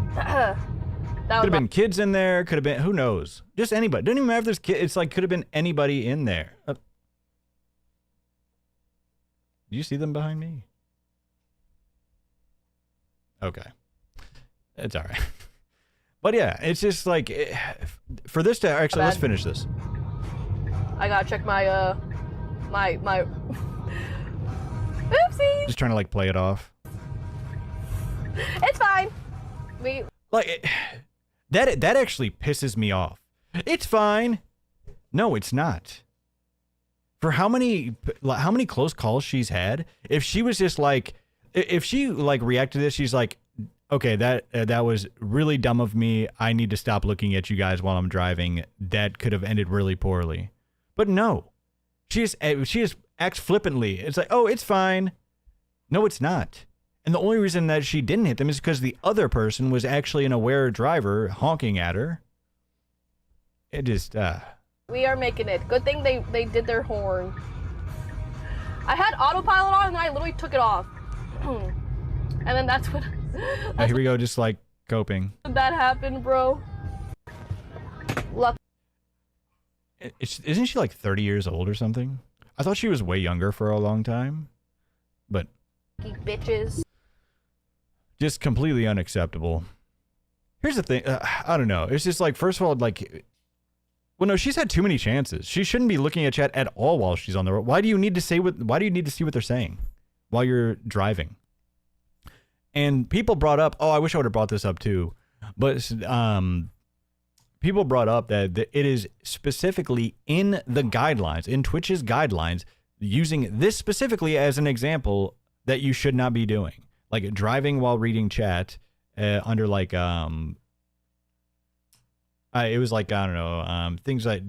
Could have been kids in there. Could have been, who knows? Just anybody. Doesn't even matter if there's kids. It's like, could have been anybody in there. Do you see them behind me? Okay. It's all right. But yeah, it's just like, for this to actually, let's finish this. I gotta check my my oopsies. Just trying to like play it off. It's fine. That actually pisses me off. It's fine. No, it's not. For how many close calls she's had, if she was just like, if she like reacted to this, she's like, okay, that was really dumb of me. I need to stop looking at you guys while I'm driving. That could have ended really poorly. But no, she just acts flippantly. It's like, oh, it's fine. No, it's not. And the only reason that she didn't hit them is because the other person was actually an aware driver honking at her. It just, We are making it. Good thing they did their horn. I had autopilot on and I literally took it off. And then that's what... here we go, just like coping. That happened, bro. Luck. Isn't she like 30 years old or something? I thought she was way younger for a long time. But... bitches. Just completely unacceptable. Here's the thing. I don't know. It's just like, first of all, like... Well, no, she's had too many chances. She shouldn't be looking at chat at all while she's on the road. Why do you need to see what they're saying while you're driving? And people brought up, oh, I wish I would have brought this up too, but people brought up that it is specifically in the guidelines, in Twitch's guidelines, using this specifically as an example that you should not be doing, like driving while reading chat under like it was like, I don't know, things like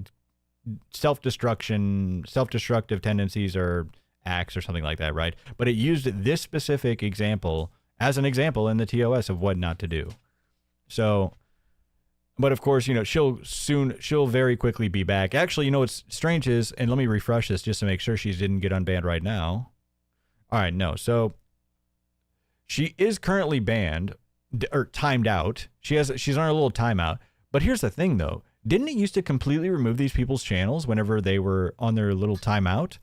self-destructive tendencies or acts or something like that, right? But it used this specific example as an example in the TOS of what not to do. So, but of course, you know, she'll very quickly be back. Actually, you know what's strange is, and let me refresh this just to make sure she didn't get unbanned right now. All right, no. So she is currently banned or timed out. She's on a little timeout. But here's the thing, though. Didn't it used to completely remove these people's channels whenever they were on their little timeout?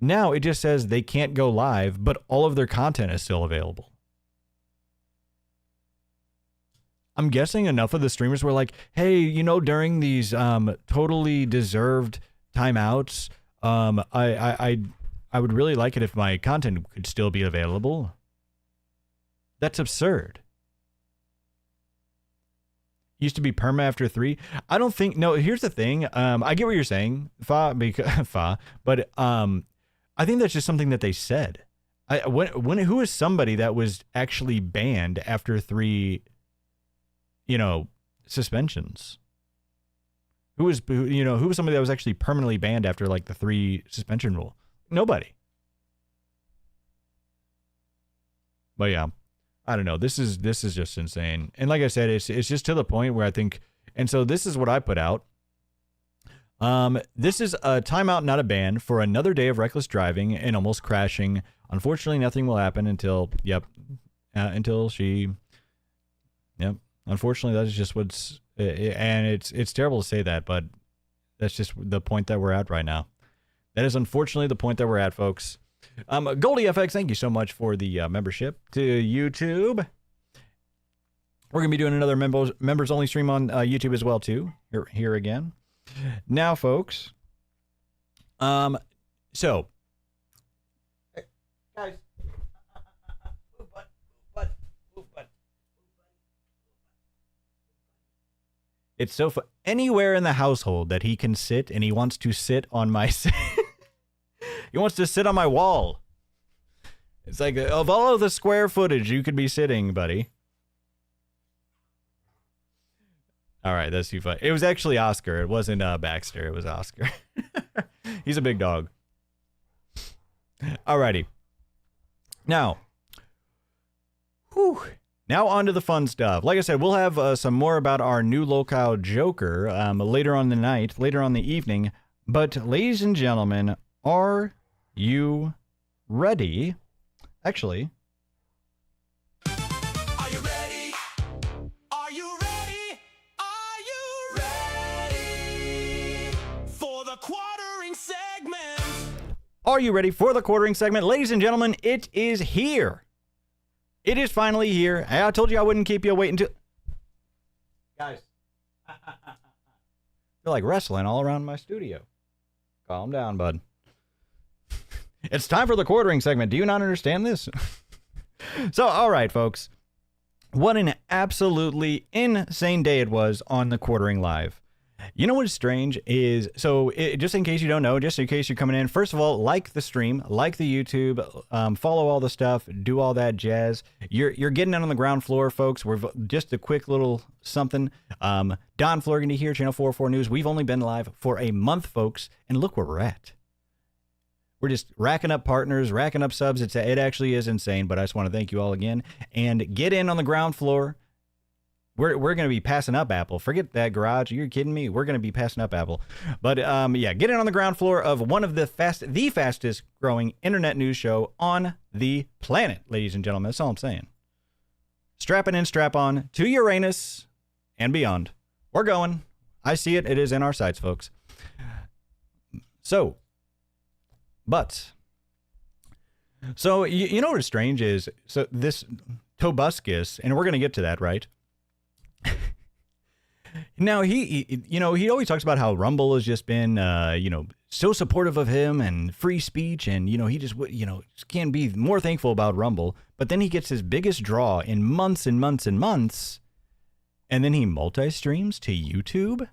Now it just says they can't go live, but all of their content is still available. I'm guessing enough of the streamers were like, hey, you know, during these totally deserved timeouts, I would really like it if my content could still be available. That's absurd. Used to be perma after 3. I don't think. No, here's the thing. I get what you're saying, but I think that's just something that they said. Who is somebody that was actually banned after 3, you know, suspensions? Who was somebody that was actually permanently banned after like the 3 suspension rule? Nobody. But yeah. I don't know. This is just insane. And like I said, it's just to the point where I think, and so this is what I put out. This is a timeout, not a ban, for another day of reckless driving and almost crashing. Unfortunately, nothing will happen until she, unfortunately, that's just what's, and it's terrible to say that, but that's just the point that we're at right now. That is unfortunately the point that we're at, folks. GoldieFX, thank you so much for the membership to YouTube. We're going to be doing another members only stream on YouTube as well, too. Here again. Now, folks. So. Guys. It's so fun. Anywhere in the household that he can sit, and he wants to sit on my... He wants to sit on my wall. It's like, of all of the square footage you could be sitting, buddy. All right, that's too funny. It was actually Oscar. It wasn't Baxter. It was Oscar. He's a big dog. Alrighty. Now, now on to the fun stuff. Like I said, we'll have some more about our new LOLCOW Joker later on the night, later on the evening. But, ladies and gentlemen, are you ready? Actually. Are you ready? Are you ready? Are you ready for the quartering segment? Are you ready for the quartering segment? Ladies and gentlemen, it is here. It is finally here. I told you I wouldn't keep you waiting until... Guys. They're like wrestling all around my studio. Calm down, bud. It's time for the quartering segment. Do you not understand this? So, all right, folks. What an absolutely insane day it was on TheQuartering Live. You know what's strange is, just in case you don't know, just in case you're coming in, first of all, like the stream, like the YouTube, follow all the stuff, do all that jazz. You're getting in on the ground floor, folks. We're just a quick little something. Don Florgandy here, Channel 404 News. We've only been live for a month, folks, and look where we're at. We're just racking up partners, racking up subs. It actually is insane, but I just want to thank you all again. And get in on the ground floor. We're going to be passing up Apple. Forget that garage. You're kidding me? We're going to be passing up Apple. But yeah, get in on the ground floor of one of the fastest growing internet news show on the planet, ladies and gentlemen. That's all I'm saying. Strap in and strap on to Uranus and beyond. We're going. I see it. It is in our sights, folks. So you know what's strange is, so this Tobuscus, and we're going to get to that, right? Now, he always talks about how Rumble has just been, so supportive of him and free speech. And, he just can't be more thankful about Rumble. But then he gets his biggest draw in months and months and months. And then he multi-streams to YouTube.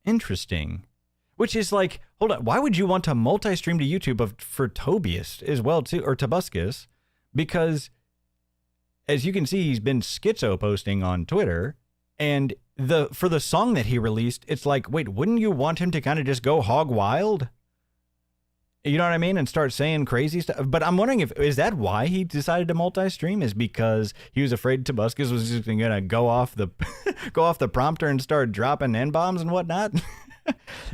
Interesting. Which is like, hold on, why would you want to multi-stream to YouTube for Tobias as well, too, or Tobuscus? Because, as you can see, he's been schizo posting on Twitter. And for the song that he released, it's like, wait, wouldn't you want him to kind of just go hog wild? You know what I mean? And start saying crazy stuff. But I'm wondering is that why he decided to multi-stream? Is because he was afraid Tobuscus was just going to go off the prompter and start dropping N-bombs and whatnot?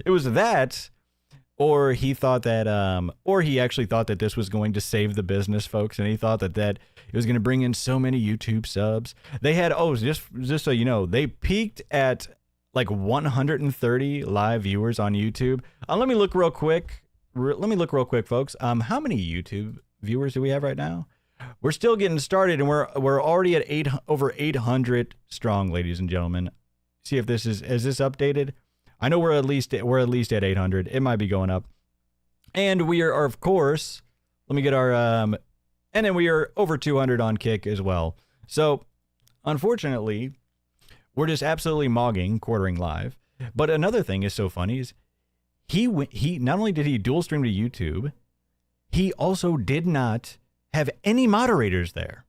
It was that, or he thought that, or he actually thought that this was going to save the business, folks, and he thought that it was going to bring in so many YouTube subs. They had, just so you know, they peaked at like 130 live viewers on YouTube. Let me look real quick. Folks. How many YouTube viewers do we have right now? We're still getting started, and we're already at over 800 strong, ladies and gentlemen. See if is this updated? I know we're at least at 800. It might be going up. And we are, of course, let me get our, and then we are over 200 on Kick as well. So, unfortunately, we're just absolutely mogging Quartering Live. But another thing is so funny is he not only did he dual stream to YouTube, he also did not have any moderators there.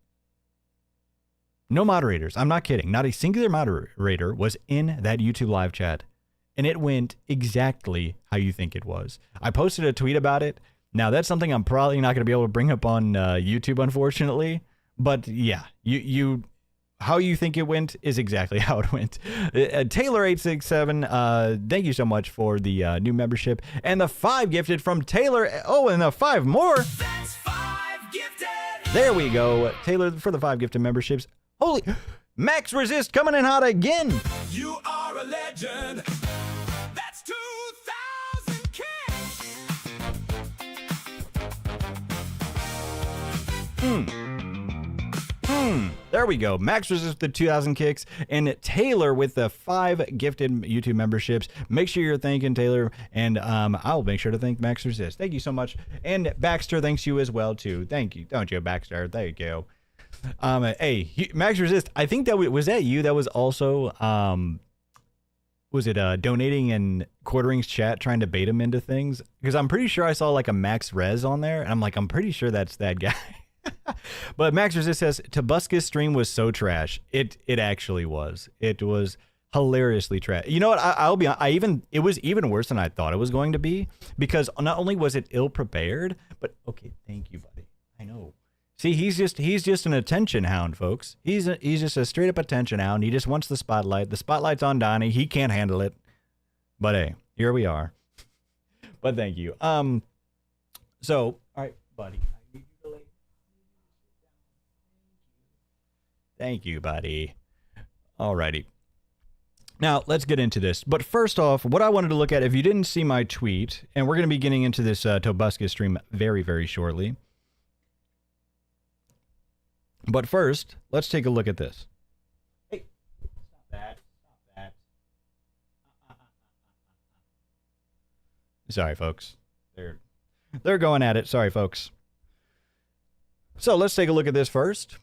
No moderators. I'm not kidding. Not a singular moderator was in that YouTube live chat. And it went exactly how you think it was. I posted a tweet about it. Now, that's something I'm probably not going to be able to bring up on YouTube, unfortunately. But yeah, how you think it went is exactly how it went. Taylor867, thank you so much for the new membership. And the 5 gifted from Taylor. Oh, and the 5 more. That's 5 gifted. There we go. Taylor for the 5 gifted memberships. Holy, Max Resist coming in hot again. You are a legend. That's 2,000 kicks. There we go. Max Resist the 2,000 kicks, and Taylor with the 5 gifted YouTube memberships. Make sure you're thanking Taylor, and I'll make sure to thank Max Resist. Thank you so much. And Baxter thanks you as well, too. Thank you. Don't you, Baxter? Thank you. Hey, Max Resist, I think was that you that was also, was it donating in Quartering's chat trying to bait him into things? Because I'm pretty sure I saw like a Max Res on there, and I'm pretty sure that's that guy. But Max Resist says, Tobuscus stream was so trash. It actually was. It was hilariously trash. You know what? It was even worse than I thought it was going to be, because not only was it ill prepared, but okay, thank you, buddy. I know. See, he's just an attention hound, folks. He's just a straight up attention hound. He just wants the spotlight. The spotlight's on Donnie. He can't handle it. But hey, here we are. But thank you. So, all right, buddy. Thank you, buddy. Alrighty. Now, let's get into this. But first off, what I wanted to look at, if you didn't see my tweet, and we're going to be getting into this Tobuscus stream very, very shortly. But first, let's take a look at this. Hey, stop that. Stop that. Sorry, folks. They're going at it. Sorry, folks. So let's take a look at this first.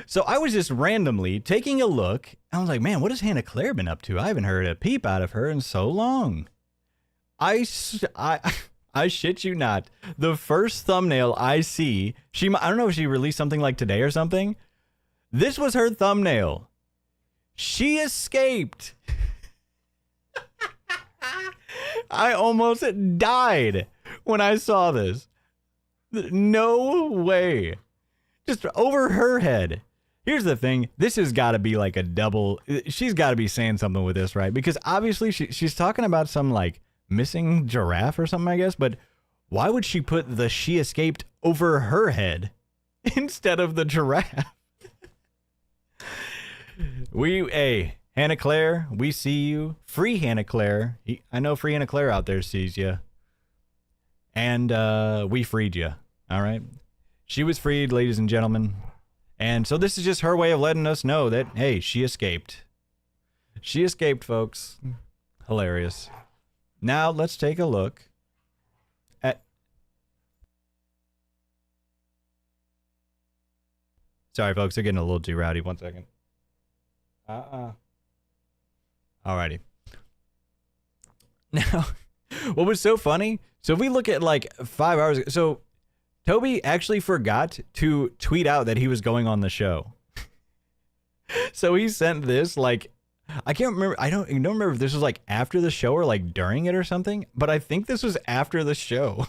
So I was just randomly taking a look. I was like, man, what has Hannah Claire been up to? I haven't heard a peep out of her in so long. I shit you not. The first thumbnail I see, I don't know if she released something like today or something. This was her thumbnail. She escaped. I almost died when I saw this. No way. Just over her head. Here's the thing. This has got to be like a double. She's got to be saying something with this, right? Because obviously she's talking about some like missing giraffe or something, I guess. But why would she put the she escaped over her head instead of the giraffe? Hey, Hannah Claire, we see you. Free Hannah Claire. I know Free Hannah Claire out there sees you. And we freed you. All right. She was freed, ladies and gentlemen. And so this is just her way of letting us know that, hey, she escaped. She escaped, folks. Hilarious. Now let's take a look at... Sorry, folks. They're getting a little too rowdy. 1 second. Alrighty. Now, what was so funny? So if we look at like 5 hours ago, so Toby actually forgot to tweet out that he was going on the show. So he sent this like, I can't remember. I don't remember if this was like after the show or like during it or something, but I think this was after the show.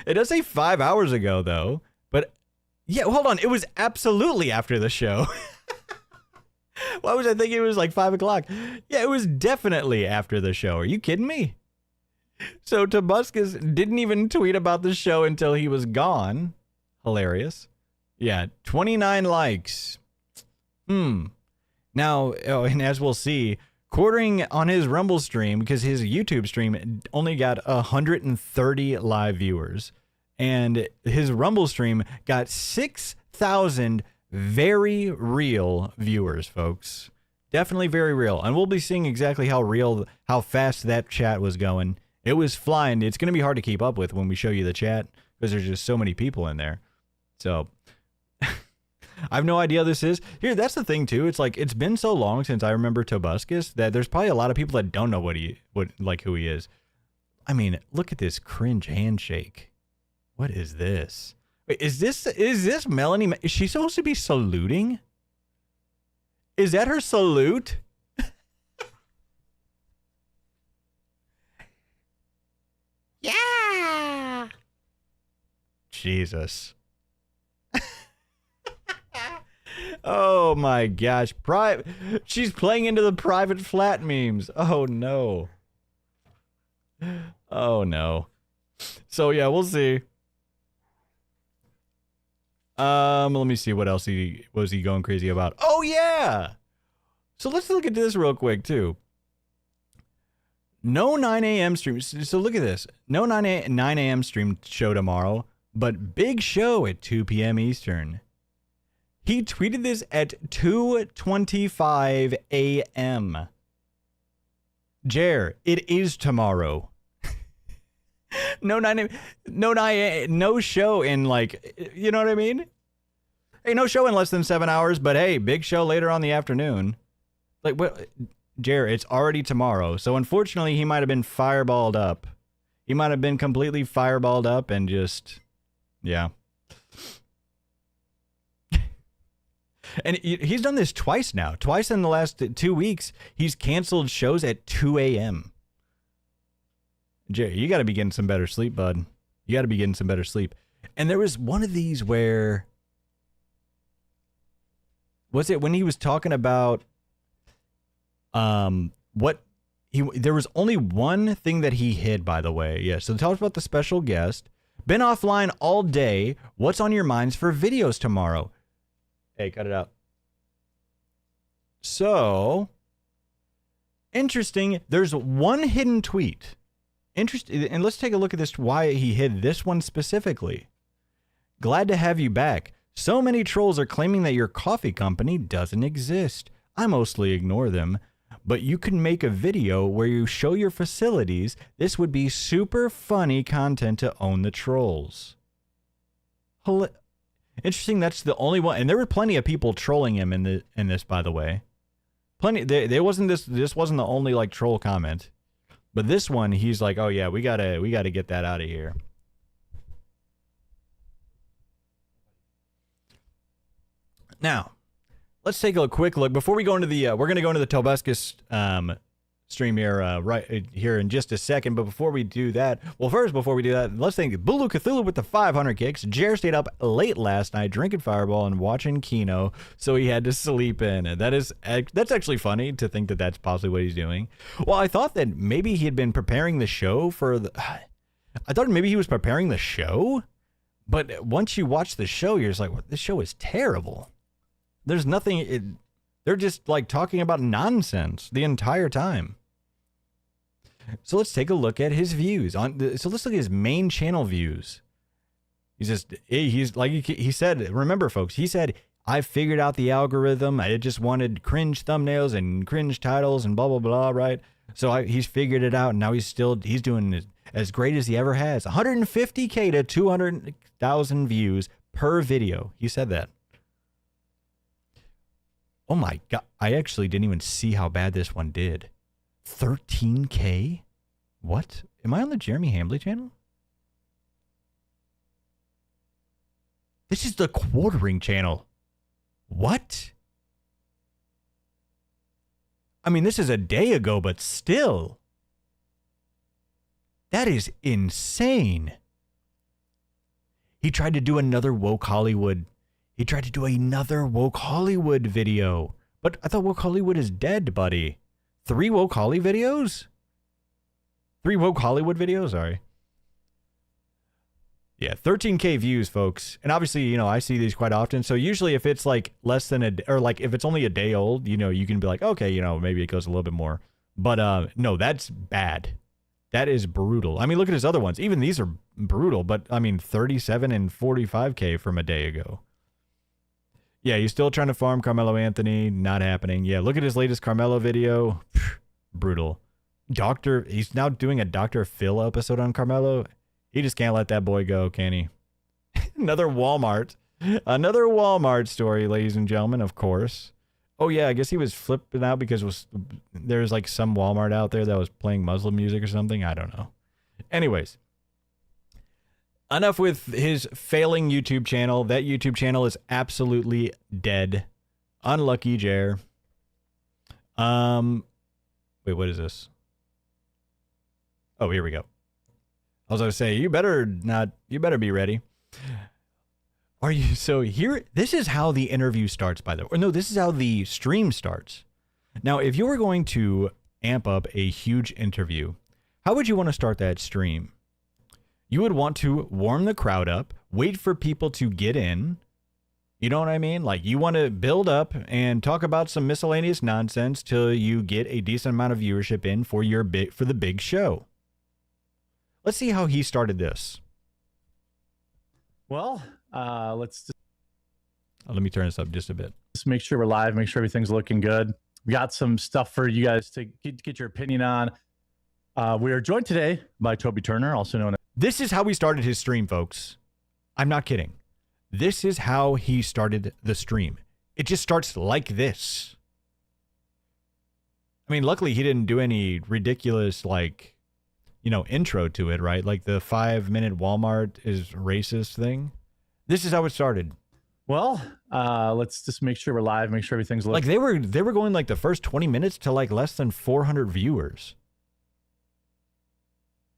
It does say 5 hours ago though, but yeah, hold on. It was absolutely after the show. Why was I thinking it was like 5 o'clock? Yeah, it was definitely after the show. Are you kidding me? So Tobuscus didn't even tweet about the show until he was gone. Hilarious. Yeah, 29 likes. Now, and as we'll see, Quartering on his Rumble stream, because his YouTube stream only got 130 live viewers. And his Rumble stream got 6,000 very real viewers, folks. Definitely very real. And we'll be seeing exactly how fast that chat was going. It was flying. It's going to be hard to keep up with when we show you the chat because there's just so many people in there. So I have no idea this is. Here, that's the thing too. It's like it's been so long since I remember Tobuscus that there's probably a lot of people that don't know who he is. I mean, look at this cringe handshake. What is this? Wait, is this Melanie? Is she supposed to be saluting? Is that her salute? Yeah. Jesus. Oh my gosh. She's playing into the private flat memes. Oh no. Oh no. So yeah, we'll see. Let me see what else was he going crazy about. Oh yeah. So let's look at this real quick too. No 9 a.m. stream. So look at this. No 9 a.m. stream show tomorrow, but big show at 2 p.m. Eastern. He tweeted this at 2:25 a.m. Jer, it is tomorrow. No show in like, you know what I mean? Hey, no show in less than 7 hours, but hey, big show later on the afternoon. Like, what? Jer, it's already tomorrow. So unfortunately, he might have been fireballed up. He might have been completely fireballed up and just, yeah. And he's done this twice now. Twice in the last 2 weeks, he's canceled shows at 2 a.m. Jerry, you got to be getting some better sleep, bud. You got to be getting some better sleep. And there was one of these where... Was it when he was talking about... there was only one thing that he hid, by the way. Yeah, so talks about the special guest. Been offline all day. What's on your minds for videos tomorrow? Hey, cut it out. So, interesting. There's one hidden tweet. Interesting. And let's take a look at this, why he hid this one specifically. Glad to have you back. So many trolls are claiming that your coffee company doesn't exist. I mostly ignore them. But you can make a video where you show your facilities. This would be super funny content to own the trolls. Interesting. That's the only one, and there were plenty of people trolling him in this, by the way. Plenty. There wasn't this. This wasn't the only like troll comment, but this one, he's like, oh yeah, we gotta get that out of here. Now, let's take a quick look before we go into the. We're gonna go into the Tobuscus stream here right here in just a second, but before we do that, well, first before we do that, let's thank Bulu Cthulhu with the 500 kicks. Jer stayed up late last night drinking Fireball and watching Kino, so he had to sleep in. And that's actually funny to think that that's possibly what he's doing. Well, I thought that maybe he had been preparing the show for the. I thought maybe he was preparing the show, but once you watch the show, you're just like, well, this show is terrible. There's nothing. They're just like talking about nonsense the entire time. So let's take a look at his views so let's look at his main channel views. He's like he said, remember folks, he said, I figured out the algorithm. I just wanted cringe thumbnails and cringe titles and blah, blah, blah. Right. So he's figured it out. And now he's doing as great as he ever has. 150K to 200,000 views per video. He said that. Oh my God. I actually didn't even see how bad this one did. 13K? What? Am I on the Jeremy Hambley channel? This is the TheQuartering channel. What? I mean, this is a day ago, but still. That is insane. He tried to do another Woke Hollywood. He tried to do another Woke Hollywood video. But I thought Woke Hollywood is dead, buddy. 3 Woke Holly videos? 3 Woke Hollywood videos? Sorry. Yeah, 13K views, folks. And obviously, you know, I see these quite often. So usually if it's like less than or like if it's only a day old, you know, you can be like, okay, you know, maybe it goes a little bit more. But no, that's bad. That is brutal. I mean, look at his other ones. Even these are brutal, but I mean, 37 and 45K from a day ago. Yeah, he's still trying to farm Carmelo Anthony. Not happening. Yeah, look at his latest Carmelo video. Brutal. He's now doing a Dr. Phil episode on Carmelo. He just can't let that boy go, can he? Another Walmart story, ladies and gentlemen, of course. Oh yeah, I guess he was flipping out because there's like some Walmart out there that was playing Muslim music or something. I don't know. Anyways. Enough with his failing YouTube channel. That YouTube channel is absolutely dead. Unlucky Jer. Wait, what is this? Oh, here we go. I was going to say, you better be ready. Are you? So here, this is how the interview starts, by the way. Or no, this is how the stream starts. Now, if you were going to amp up a huge interview, how would you want to start that stream? You would want to warm the crowd up, wait for people to get in. You know what I mean? Like you want to build up and talk about some miscellaneous nonsense till you get a decent amount of viewership in for the big show. Let's see how he started this. Well, let me turn this up just a bit. Just make sure we're live, make sure everything's looking good. We got some stuff for you guys to get your opinion on. We are joined today by Toby Turner, also known as... This is how he started his stream, folks. I'm not kidding. This is how he started the stream. It just starts like this. I mean, luckily he didn't do any ridiculous, like, you know, intro to it, right? Like the 5-minute Walmart is racist thing. This is how it started. Well, let's just make sure we're live, make sure everything's like they were going like the first 20 minutes to like less than 400 viewers.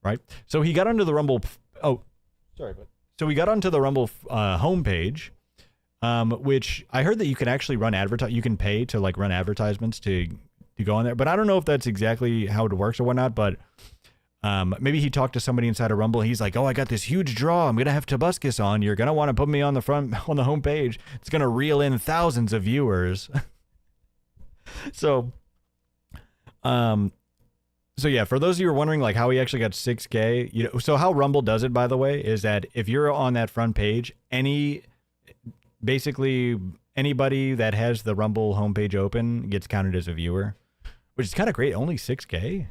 Right? So he got onto the Rumble. Oh, sorry, but so we got onto the Rumble homepage, which I heard that you can actually run you can pay to like run advertisements to go on there. But I don't know if that's exactly how it works or whatnot. But maybe he talked to somebody inside of Rumble. He's like, "Oh, I got this huge draw. I'm gonna have Tobuscus on. You're gonna want to put me on the homepage. It's gonna reel in thousands of viewers." So yeah, for those of you who are wondering like how he actually got 6K, you know, so how Rumble does it, by the way, is that if you're on that front page, basically anybody that has the Rumble homepage open gets counted as a viewer, which is kind of great. Only 6K.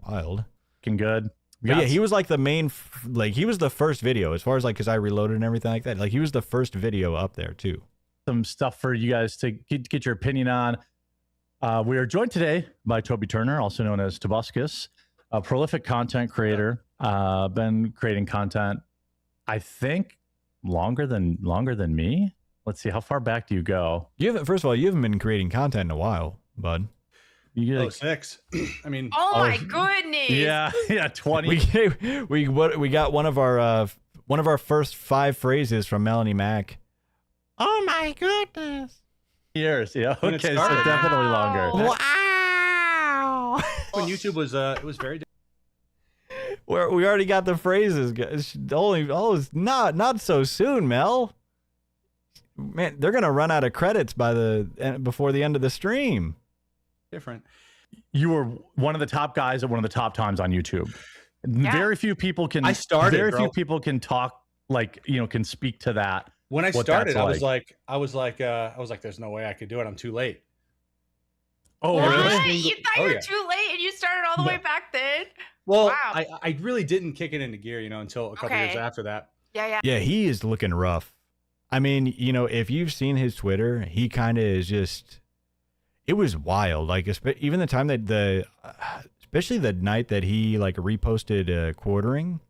Wild. Looking good. But yeah, he was like the main, like he was the first video as far as like, cause I reloaded and everything like that. Like he was the first video up there too. Some stuff for you guys to get your opinion on. We are joined today by Toby Turner, also known as Tobuscus, a prolific content creator. Been creating content, I think, longer than me. Let's see, how far back do you go? You haven't. First of all, you haven't been creating content in a while, bud. You 06. I mean, oh my goodness. Yeah, 20. We got one of our first 5 phrases from Melanie Mack. Oh my goodness. Years, yeah. Okay, so definitely longer. Wow. When YouTube was it was very We already got the phrases, guys. Not so soon, Mel. Man, they're gonna run out of credits before the end of the stream. different. You were one of the top guys at one of the top times on YouTube. Yeah. Very few people can. Few people can talk can speak to that. When I started, I was like, there's no way I could do it. I'm too late. Oh, what? really? You thought you were too late and you started all the way back then? Well, wow. I really didn't kick it into gear, until a couple years after that. Yeah. Yeah, he is looking rough. I mean, if you've seen his Twitter, he kind of is just. It was wild. Like even the time that especially the night that he like reposted TheQuartering,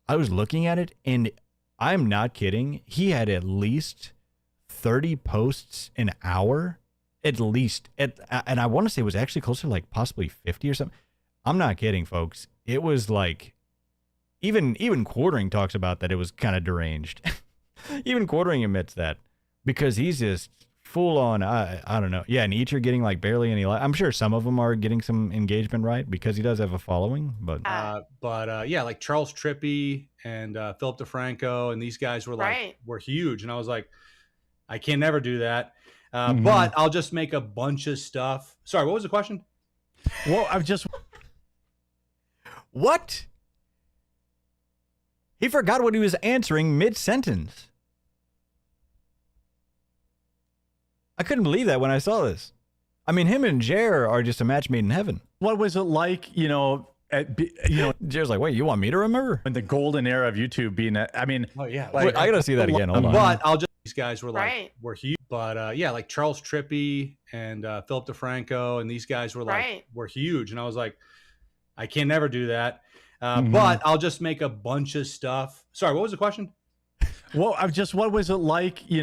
I was looking at it and I'm not kidding. He had at least 30 posts an hour, at least. And I want to say it was actually closer to like possibly 50 or something. I'm not kidding, folks. It was like even TheQuartering talks about that it was kind of deranged. Even TheQuartering admits that because he's just full on. I don't know. Yeah, and each are getting like barely any. I'm sure some of them are getting some engagement right because he does have a following. But yeah, like Charles Trippy and Philip DeFranco and these guys were like were huge, and I was like, I can never do that. But I'll just make a bunch of stuff. Sorry, what was the question? Well, I've just. What? He forgot what he was answering mid-sentence. I couldn't believe that when I saw this. I mean, him and Jer are just a match made in heaven. What was it like, Jer's like, wait, you want me to remember? In the golden era of YouTube being, oh yeah. Wait, I gotta see that again. Hold on. But I'll just, these guys were like, were huge. But yeah, like Charles Trippy and Philip DeFranco and these guys were like, were huge. And I was like, I can never do that. But I'll just make a bunch of stuff. Sorry, what was the question? Well, what was it like, in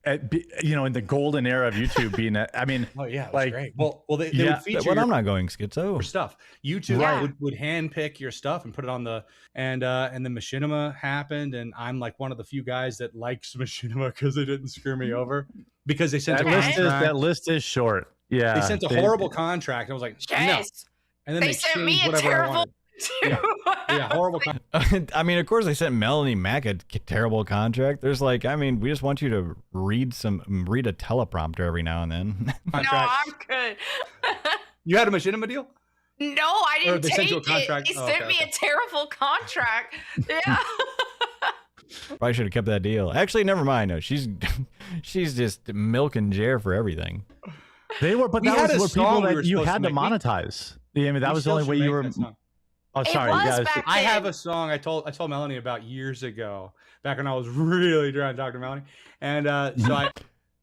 the golden era of YouTube being, oh yeah, it was great. Well, they would feature. But I'm not going schizo. Stuff. YouTube would handpick your stuff and put it on the, and then Machinima happened, and I'm like one of the few guys that likes Machinima because they didn't screw me over because they sent that list is short. Yeah, they sent a horrible contract. I was like, no, and then they sent me a whatever terrible. Yeah, horrible. I mean, of course, they sent Melanie Mack a terrible contract. There's like, I mean, we just want you to read a teleprompter every now and then. No, I'm good. You had a Machinima deal? No, I didn't take it. They Oh, sent me a terrible contract. Yeah. Probably should have kept that deal. Actually, never mind. No, she's just milking Jer for everything. They were, but that was people that you had to monetize. Yeah, I mean, that was the only way you were. Oh, sorry, guys. I have a song I told Melanie about years ago, back when I was really trying to talk to Melanie, and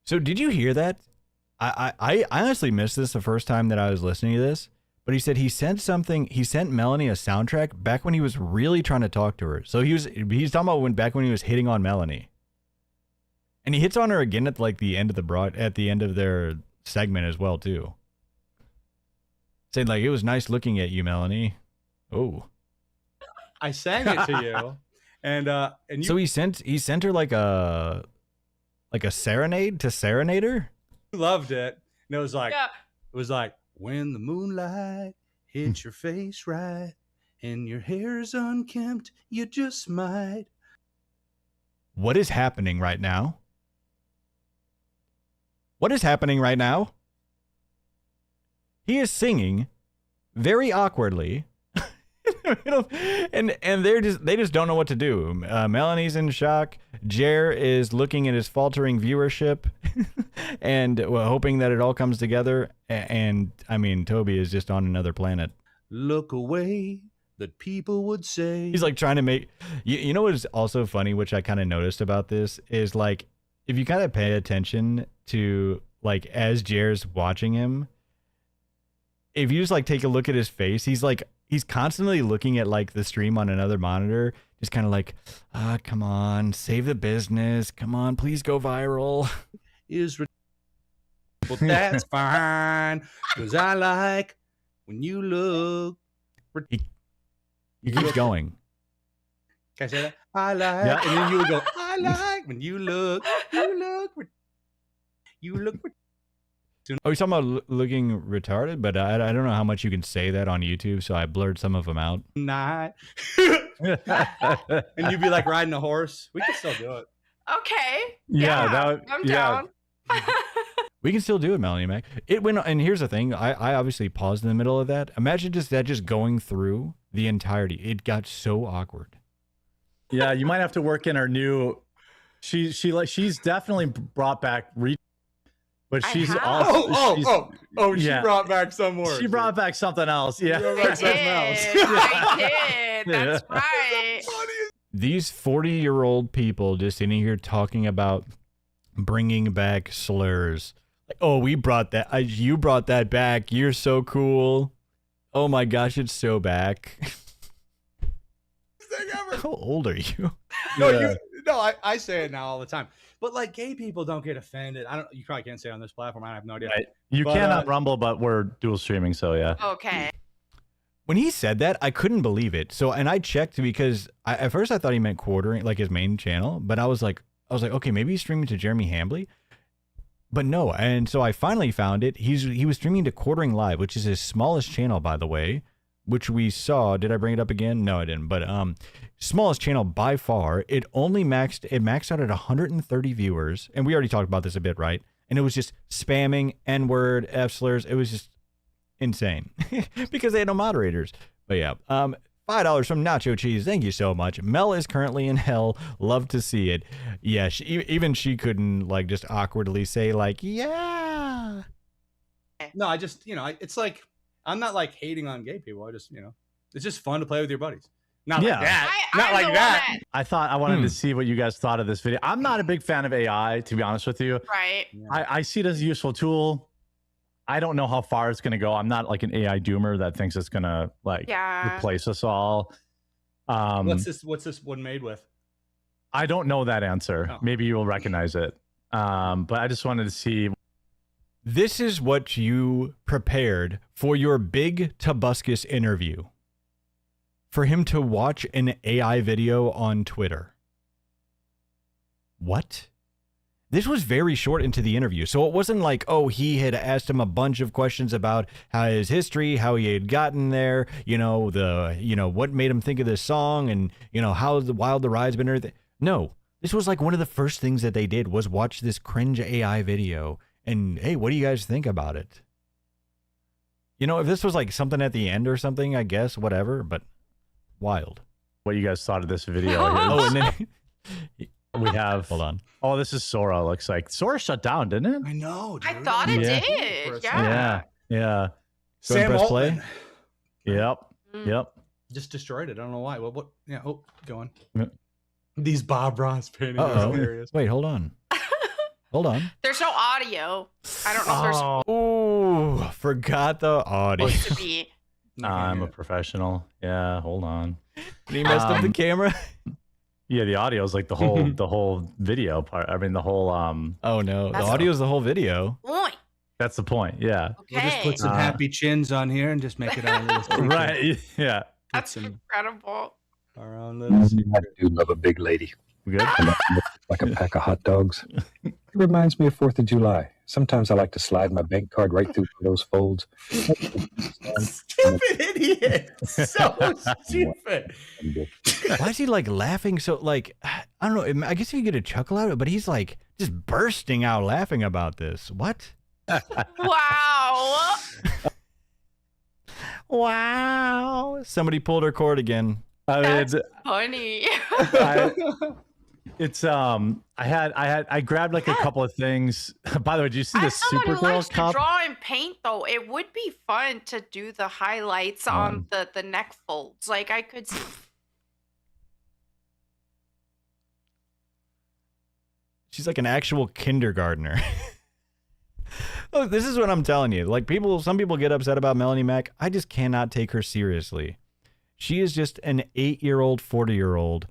So did you hear that? I honestly missed this the first time that I was listening to this, but he said he sent Melanie a soundtrack back when he was really trying to talk to her. So he's talking about back when he was hitting on Melanie, and he hits on her again at like the end of their segment as well too. Saying like, it was nice looking at you, Melanie. Oh, I sang it to you, and you. So he sent her like a serenade to serenade her. You loved it, and it was like when the moonlight hits your face right, and your hair's unkempt, you just might. What is happening right now? What is happening right now? He is singing very awkwardly. and they just don't know what to do. Melanie's in shock. Jer is looking at his faltering viewership and hoping that it all comes together. And I mean, Toby is just on another planet. Look away, that people would say. He's like trying to make, you know what is also funny, which I kind of noticed about this, is like, if you kind of pay attention to, like, as Jer's watching him, if you just like take a look at his face, he's constantly looking at like the stream on another monitor, just kind of like, come on, save the business. Come on, please go viral. Well, that's fine, because I like when you look. He keeps going. Can I say that? I like, yeah. And then you would go, I like when you look. Oh, you're talking about looking retarded, but I don't know how much you can say that on YouTube, so I blurred some of them out. Not. And you'd be like riding a horse. We can still do it. Okay. Yeah, I'm down. We can still do it, Melanie Mac. It went, and here's the thing. I obviously paused in the middle of that. Imagine just going through the entirety. It got so awkward. Yeah, you might have to work in her new. She's definitely brought back. But she's also. She brought back some more. She brought back something else. Yeah. She brought back something else. I did. That's right. These 40-year-old people just sitting here talking about bringing back slurs. Like, oh, we brought that. You brought that back. You're so cool. Oh my gosh, it's so back. How old are you? I say it now all the time. But like gay people don't get offended. You probably can't say it on this platform. I have no idea. Right. You can on Rumble, but we're dual streaming, so yeah. Okay. When he said that, I couldn't believe it. So, and I checked because at first I thought he meant quartering, like his main channel. But I was like, okay, maybe he's streaming to Jeremy Hambley. But no, and so I finally found it. He was streaming to Quartering Live, which is his smallest channel, by the way, which we saw. Did I bring it up again? No, I didn't. But smallest channel by far. It maxed out at 130 viewers, and we already talked about this a bit, right? And it was just spamming N-word, F-slurs. It was just insane because they had no moderators. But yeah, $5 from Nacho Cheese. Thank you so much. Mel is currently in hell. Love to see it. Yeah, even she couldn't like just awkwardly say like, yeah. No, I just, it's like, I'm not like hating on gay people. I just, it's just fun to play with your buddies. Not like that. Not like that. I wanted to see what you guys thought of this video. I'm not a big fan of AI, to be honest with you. Right. I see it as a useful tool. I don't know how far it's going to go. I'm not like an AI doomer that thinks it's going to replace us all. What's this one made with? I don't know that answer. Oh. Maybe you will recognize it. But I just wanted to see. This is what you prepared for your big Tobuscus interview. For him to watch an AI video on Twitter. What? This was very short into the interview. So it wasn't like, oh, he had asked him a bunch of questions about how his history, how he had gotten there, what made him think of this song and, how wild the ride's been and everything. No, this was like one of the first things that they did was watch this cringe AI video and, hey, what do you guys think about it? If this was like something at the end or something, I guess, whatever, but wild. What you guys thought of this video? Oh, and then we have, hold on. Oh, this is Sora. Looks like Sora shut down, didn't it? I know, dude. I thought it did. Yeah. Sam press play. Yep. Just destroyed it. I don't know why. What? Yeah. Oh, go on. These Bob Ross paintings are hilarious. Wait, hold on. Hold on. There's no audio. I don't know if there's. Oh, forgot the audio. Supposed to be. I'm a professional. Yeah, hold on. He messed up the camera. Yeah, the audio is like the whole video part. I mean, the whole Oh no, the audio is the whole video. Boy. That's the point. Yeah. Okay. We'll just put some happy chins on here and just make it our little secret. Right. Yeah. That's incredible. Our own little secret. I do love a big lady. We good? Like a pack of hot dogs. It reminds me of 4th of July. Sometimes I like to slide my bank card right through those folds. Stupid idiot. So stupid. Why is he like laughing so like, I don't know, I guess if you get a chuckle out of it, but he's like just bursting out laughing about this. What? Wow. Wow. Somebody pulled her cord again. That's funny. It's I grabbed like a couple of things. By the way, did you see the Someone who likes Supergirl to cup? draw and paint, though, it would be fun to do the highlights on the neck folds. Like I could. She's like an actual kindergartner. Oh, this is what I'm telling you. Like some people get upset about Melanie Mac. I just cannot take her seriously. She is just an 8-year-old, 40-year-old,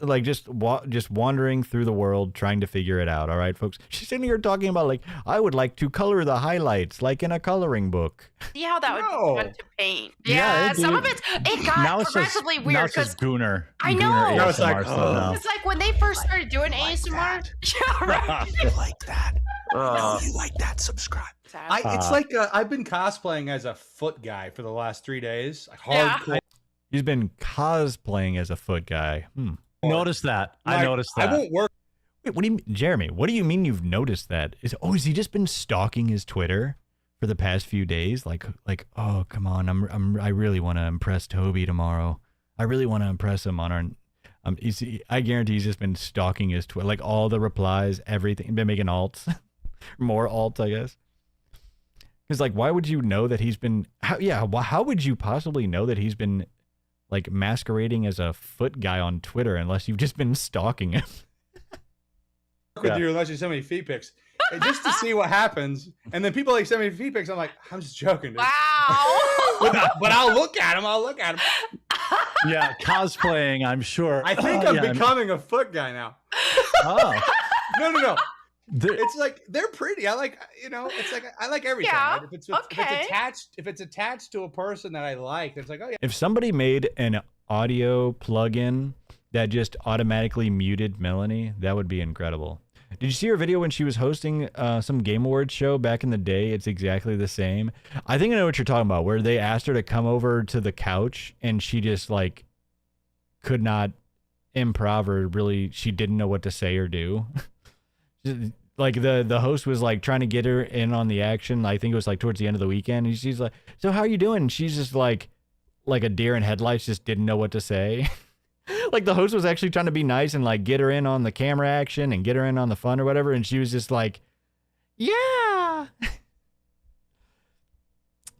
like just wandering through the world trying to figure it out. All right, folks. She's sitting here talking about like, I would like to color the highlights like in a coloring book. See how that would be fun to paint. Yeah, Yeah, some of it got progressively weird because Gooner. I know. Gooner It's like, ASMR stuff now. It's like when they first started doing ASMR. Yeah, right. You like that? No, you like that? Subscribe. It's like I've been cosplaying as a foot guy for the last 3 days. Like hardcore. He's been cosplaying as a foot guy. Noticed that. I noticed that. I won't work. Wait, what do you mean, Jeremy? What do you mean you've noticed that? Has he just been stalking his Twitter for the past few days? Like, oh, come on, I really want to impress Toby tomorrow. I really want to impress him on our. I guarantee he's just been stalking his Twitter, like all the replies, everything. Been making alts, more alts, I guess. Because like, why would you know that he's been? How would you possibly know that he's been like masquerading as a foot guy on Twitter unless you've just been stalking him? With you unless you send me feet pics. And just to see what happens. And then people like send me feet pics. I'm like, I'm just joking, dude. Wow. but I'll look at him. Yeah, cosplaying, I'm sure. I think I'm becoming a foot guy now. Oh. No. It's like they're pretty. I like, it's like I like everything. Yeah. Right? If it's attached to a person that I like, it's like, oh yeah. If somebody made an audio plugin that just automatically muted Melanie, that would be incredible. Did you see her video when she was hosting some Game Awards show back in the day? It's exactly the same. I think I know what you're talking about, where they asked her to come over to the couch and she just like could not improv, or really she didn't know what to say or do. Like the host was like trying to get her in on the action. I think it was like towards the end of the weekend. And she's like, so how are you doing? And she's just like a deer in headlights, just didn't know what to say. Like the host was actually trying to be nice and like get her in on the camera action and get her in on the fun or whatever. And she was just like, yeah.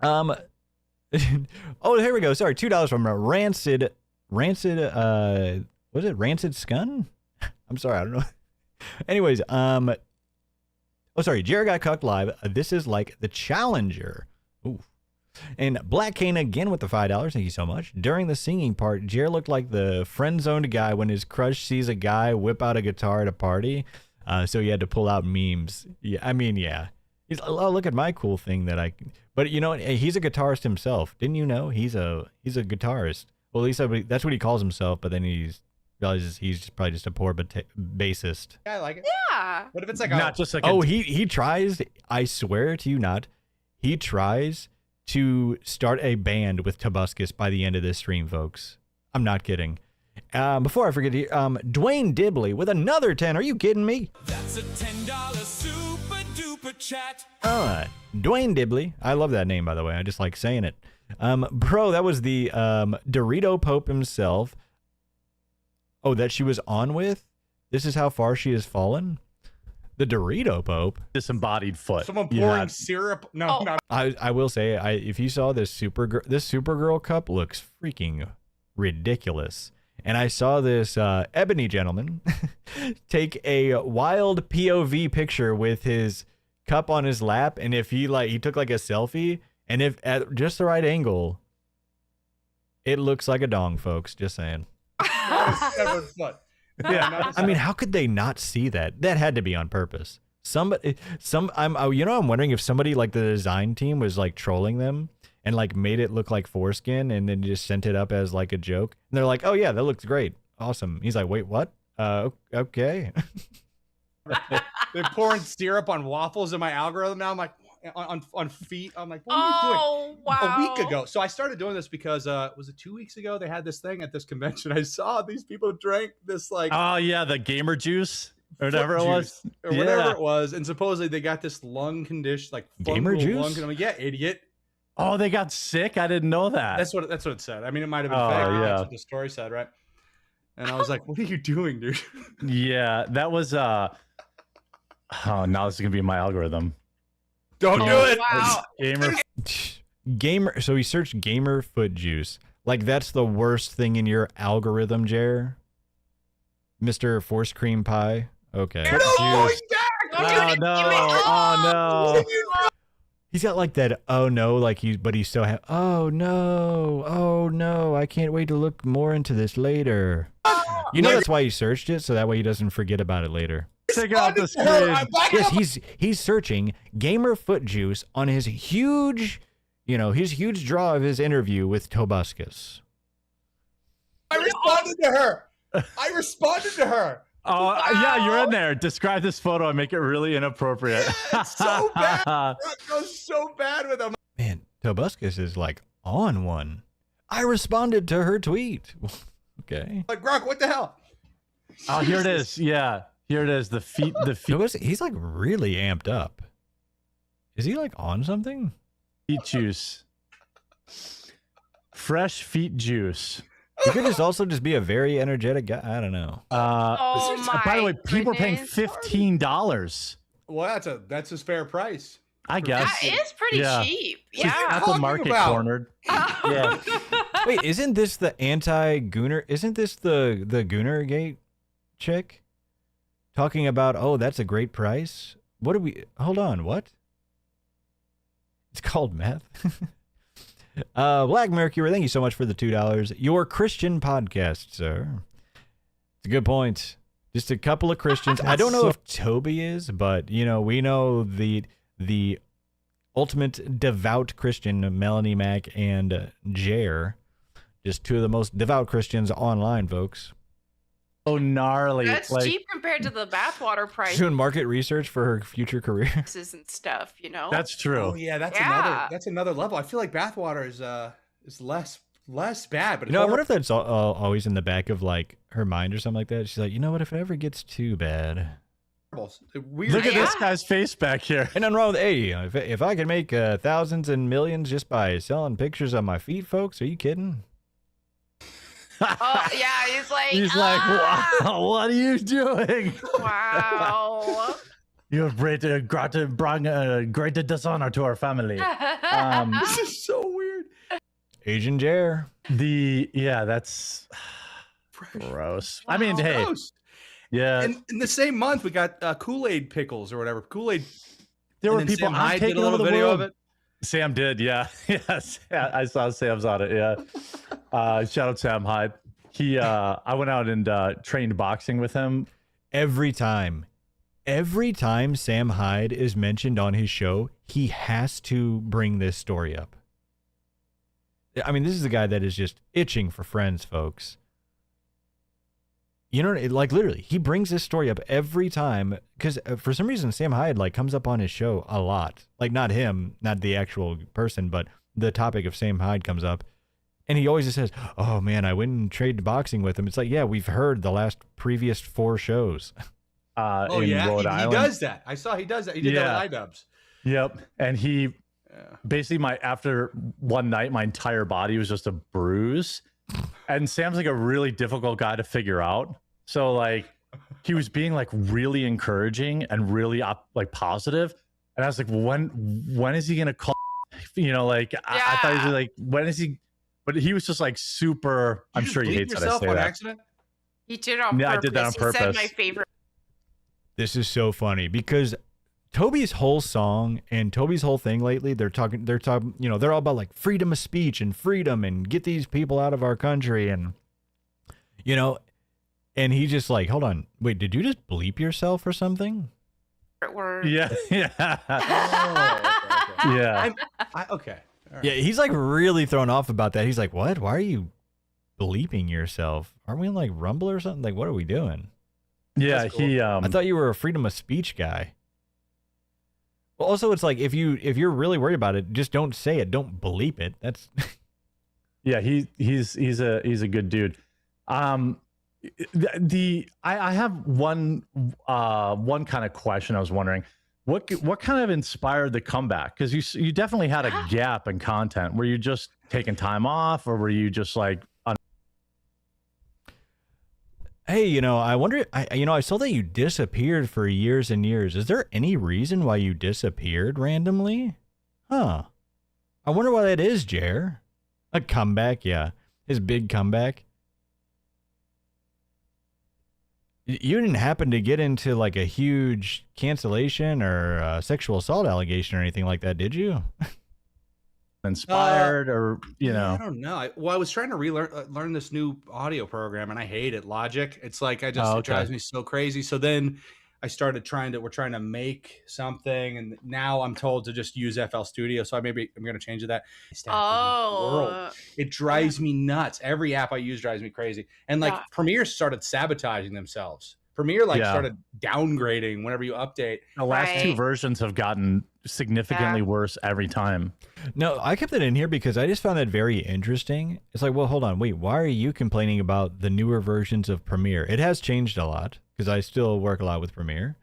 Oh, here we go. Sorry. $2 from Rancid. Was it Rancid Scun? I'm sorry. I don't know. Anyways, oh, sorry. Jared got cucked live. This is like the challenger. Ooh. And Black Cane again with the $5. Thank you so much. During the singing part, Jared looked like the friend-zoned guy when his crush sees a guy whip out a guitar at a party. So he had to pull out memes. Yeah, I mean, yeah. He's, oh, look at my cool thing that I. But you know, he's a guitarist himself. Didn't you know? He's a guitarist. Well, at least that's what he calls himself. But then he realizes he's probably just a poor bassist. Yeah, I like it. Yeah. What if it's like not just like he tries. I swear to you, not. He tries to start a band with Tobuscus by the end of this stream, folks. I'm not kidding. Before I forget, Dwayne Dibley with another 10. Are you kidding me? That's a $10 super duper chat. Dwayne Dibley. I love that name, by the way. I just like saying it. Bro, that was the Dorito Pope himself. Oh, that she was on with? This is how far she has fallen? The Dorito Pope. Disembodied foot. Someone pouring syrup. No, not. I will say, if you saw this Supergirl cup looks freaking ridiculous. And I saw this ebony gentleman take a wild POV picture with his cup on his lap, and if he took like a selfie, and if at just the right angle, it looks like a dong, folks. Just saying. Yeah, I mean, how could they not see that? That had to be on purpose. I'm wondering if somebody like the design team was like trolling them and like made it look like foreskin and then just sent it up as like a joke. And they're like, "Oh yeah, that looks great, awesome." He's like, "Wait, what? Okay." They're pouring syrup on waffles in my algorithm now. I'm like, on feet. I'm like, what are you doing? Wow. A week ago. So I started doing this because was it 2 weeks ago? They had this thing at this convention. I saw these people drank this like the gamer juice or whatever it was. Or whatever it was. And supposedly they got this lung condition, like gamer juice. Lung, I'm like, yeah, idiot. Oh, they got sick? I didn't know that. That's what it said. I mean, it might have been fake. Yeah. That's what the story said, right? And I was like, what are you doing, dude? Yeah, that was oh, now this is gonna be my algorithm. Don't do it. Wow. Gamer. So he searched gamer foot juice. Like that's the worst thing in your algorithm, Jer. Mr. Force Cream Pie. Okay. No, Juice. Oh no! Oh no! He's got like that. Oh no! Like but he's so. Oh no! Oh no! I can't wait to look more into this later. You know that's why he searched it, so that way he doesn't forget about it later. Take out the screen. Yes, he's searching gamer foot juice on his huge, his huge draw of his interview with Tobuscus. I responded to her. Oh yeah, you're in there. Describe this photo and make it really inappropriate. Yeah, it's so bad. That goes so bad with him. Man, Tobuscus is like on one. I responded to her tweet. Okay. Like Grok, what the hell? Oh, here it is. Yeah, here it is. The feet. He's like really amped up. Is he like on something? Feet juice. Fresh feet juice. He could just be a very energetic guy. I don't know. By the way, people are paying $15. Well, that's his fair price. I guess. That is pretty cheap. Yeah. At the market cornered. Yeah. Wait, isn't this the anti-Gooner? Isn't this the Gooner Gate chick? Talking about, oh, that's a great price? What do we... Hold on, what? It's called meth? Black Mercury, thank you so much for the $2. Your Christian podcast, sir. It's a good point. Just a couple of Christians. I don't know if Toby is, but, we know the ultimate devout Christian, Melanie Mack and Jer. Just two of the most devout Christians online, folks. Oh, gnarly. That's cheap compared to the bathwater price. Doing market research for her future career. And stuff, That's true. Oh yeah, that's another level. I feel like bathwater is less bad, but I wonder if that's always in the back of like her mind or something like that. She's like, you know what? If it ever gets too bad, weird. Look at this guy's face back here. And nothing wrong with if I could make thousands and millions just by selling pictures of my feet, folks. Are you kidding? Oh yeah, he's like, wow, what are you doing? Wow. You have brought great dishonor to our family. This is so weird. Asian Jer. That's gross. Wow. I mean, hey, gross. Yeah. And in the same month, we got Kool-Aid pickles or whatever. Kool-Aid. There were people. I did a little video of it. Sam did, yeah. Yes, yeah, I saw Sam's on it, yeah. Shout out Sam Hyde. I went out and trained boxing with him. Every time Sam Hyde is mentioned on his show, he has to bring this story up. I mean, this is a guy that is just itching for friends, folks. Like literally, he brings this story up every time because for some reason Sam Hyde like comes up on his show a lot. Like not him, not the actual person, but the topic of Sam Hyde comes up, and he always just says, "Oh man, I went and traded boxing with him." It's like, yeah, we've heard the previous 4 shows. Oh in yeah, Rhode he Island. does that. I saw he does that. He did that with iDubbbz. Yep, and he basically after one night, my entire body was just a bruise. And Sam's like a really difficult guy to figure out. So like he was being like really encouraging and really positive. And I was like, when is he going to call? I thought he was like, when is he? But he was just like super. I'm sure he hates that I say that. Accident? He did it on purpose. I did that on purpose. He said my favorite. This is so funny because Toby's whole song and Toby's whole thing lately, they're talking, they're all about like freedom of speech and freedom and get these people out of our country. And, and he just like, hold on, wait, did you just bleep yourself or something? Word. Yeah. Yeah. Okay. Yeah. Okay. All right. Yeah. He's like really thrown off about that. He's like, what? Why are you bleeping yourself? Aren't we in like Rumble or something? Like, what are we doing? Yeah. Cool. I thought you were a freedom of speech guy. Well, also, it's like if you're really worried about it, just don't say it. Don't bleep it. That's yeah. He's a good dude. I have one kind of question. I was wondering what kind of inspired the comeback, because you definitely had a gap in content. Were you just taking time off, or were you just like Hey, I wonder. I saw that you disappeared for years and years. Is there any reason why you disappeared randomly? Huh. I wonder why that is, Jer. A comeback, yeah. His big comeback. You didn't happen to get into like a huge cancellation or sexual assault allegation or anything like that, did you? Inspired or I don't know. I was trying to learn this new audio program, and I hate it. Logic. It's like it drives me so crazy. So then I started we're trying to make something, and now I'm told to just use FL Studio. So I'm going to change to that. It drives me nuts. Every app I use drives me crazy. And like Premiere started sabotaging themselves. Premiere started downgrading whenever you update. The last two versions have gotten significantly worse every time. No, I kept it in here because I just found that very interesting. It's like, well, hold on, wait, why are you complaining about the newer versions of Premiere? It has changed a lot because I still work a lot with Premiere,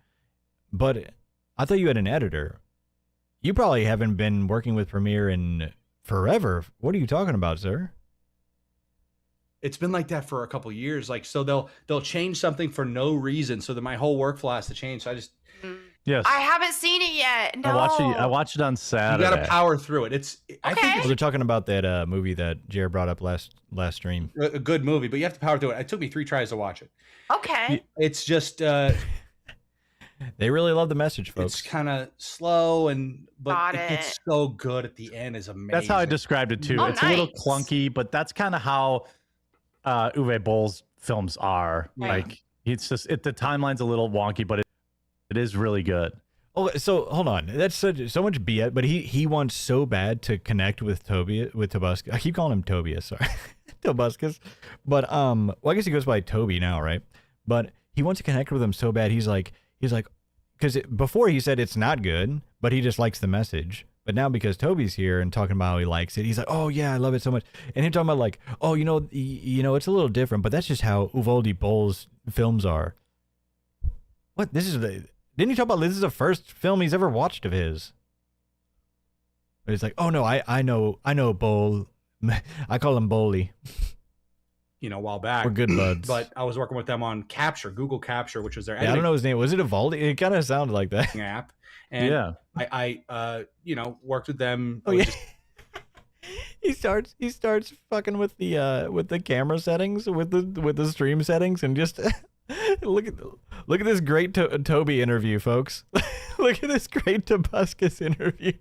but I thought you had an editor. You probably haven't been working with Premiere in forever. What are you talking about, sir? It's been like that for a couple years. Like, so they'll change something for no reason, so that my whole workflow has to change. So I just I haven't seen it yet. No. I watched it on Saturday. You got to power through it. I think they're talking about that movie that Jared brought up last stream. A good movie, but you have to power through it. It took me 3 tries to watch it. Okay. It's just they really love the message, folks. It's kind of slow, but it gets so good at the end. Is amazing. That's how I described it too. It's a little clunky, but that's kind of how Uwe Boll's films are. Right. Like it's just the timeline's a little wonky, but it is really good. Oh, so hold on. That's so much BS, but he wants so bad to connect with Tobuscus. I keep calling him Tobias, sorry. Tobuscus. But well, I guess he goes by Toby now, right? But he wants to connect with him so bad. He's like, because before he said it's not good, but he just likes the message. But now because Toby's here and talking about how he likes it, he's like, oh yeah, I love it so much. And him talking about like, oh, it's a little different, but that's just how Uwe Boll's films are. What? Didn't you talk about this is the first film he's ever watched of his? But he's like, oh no, I know Boll. I call him Bolly. A while back. We're good buds. But I was working with them on Capture, Google Capture, which was their I don't know his name. Was it Evaldi? It kind of sounded like that. App. And I worked with them. Oh yeah. He starts fucking with the camera settings, with the stream settings, and just look at this great Toby interview, folks. Look at this great Tobuscus interview.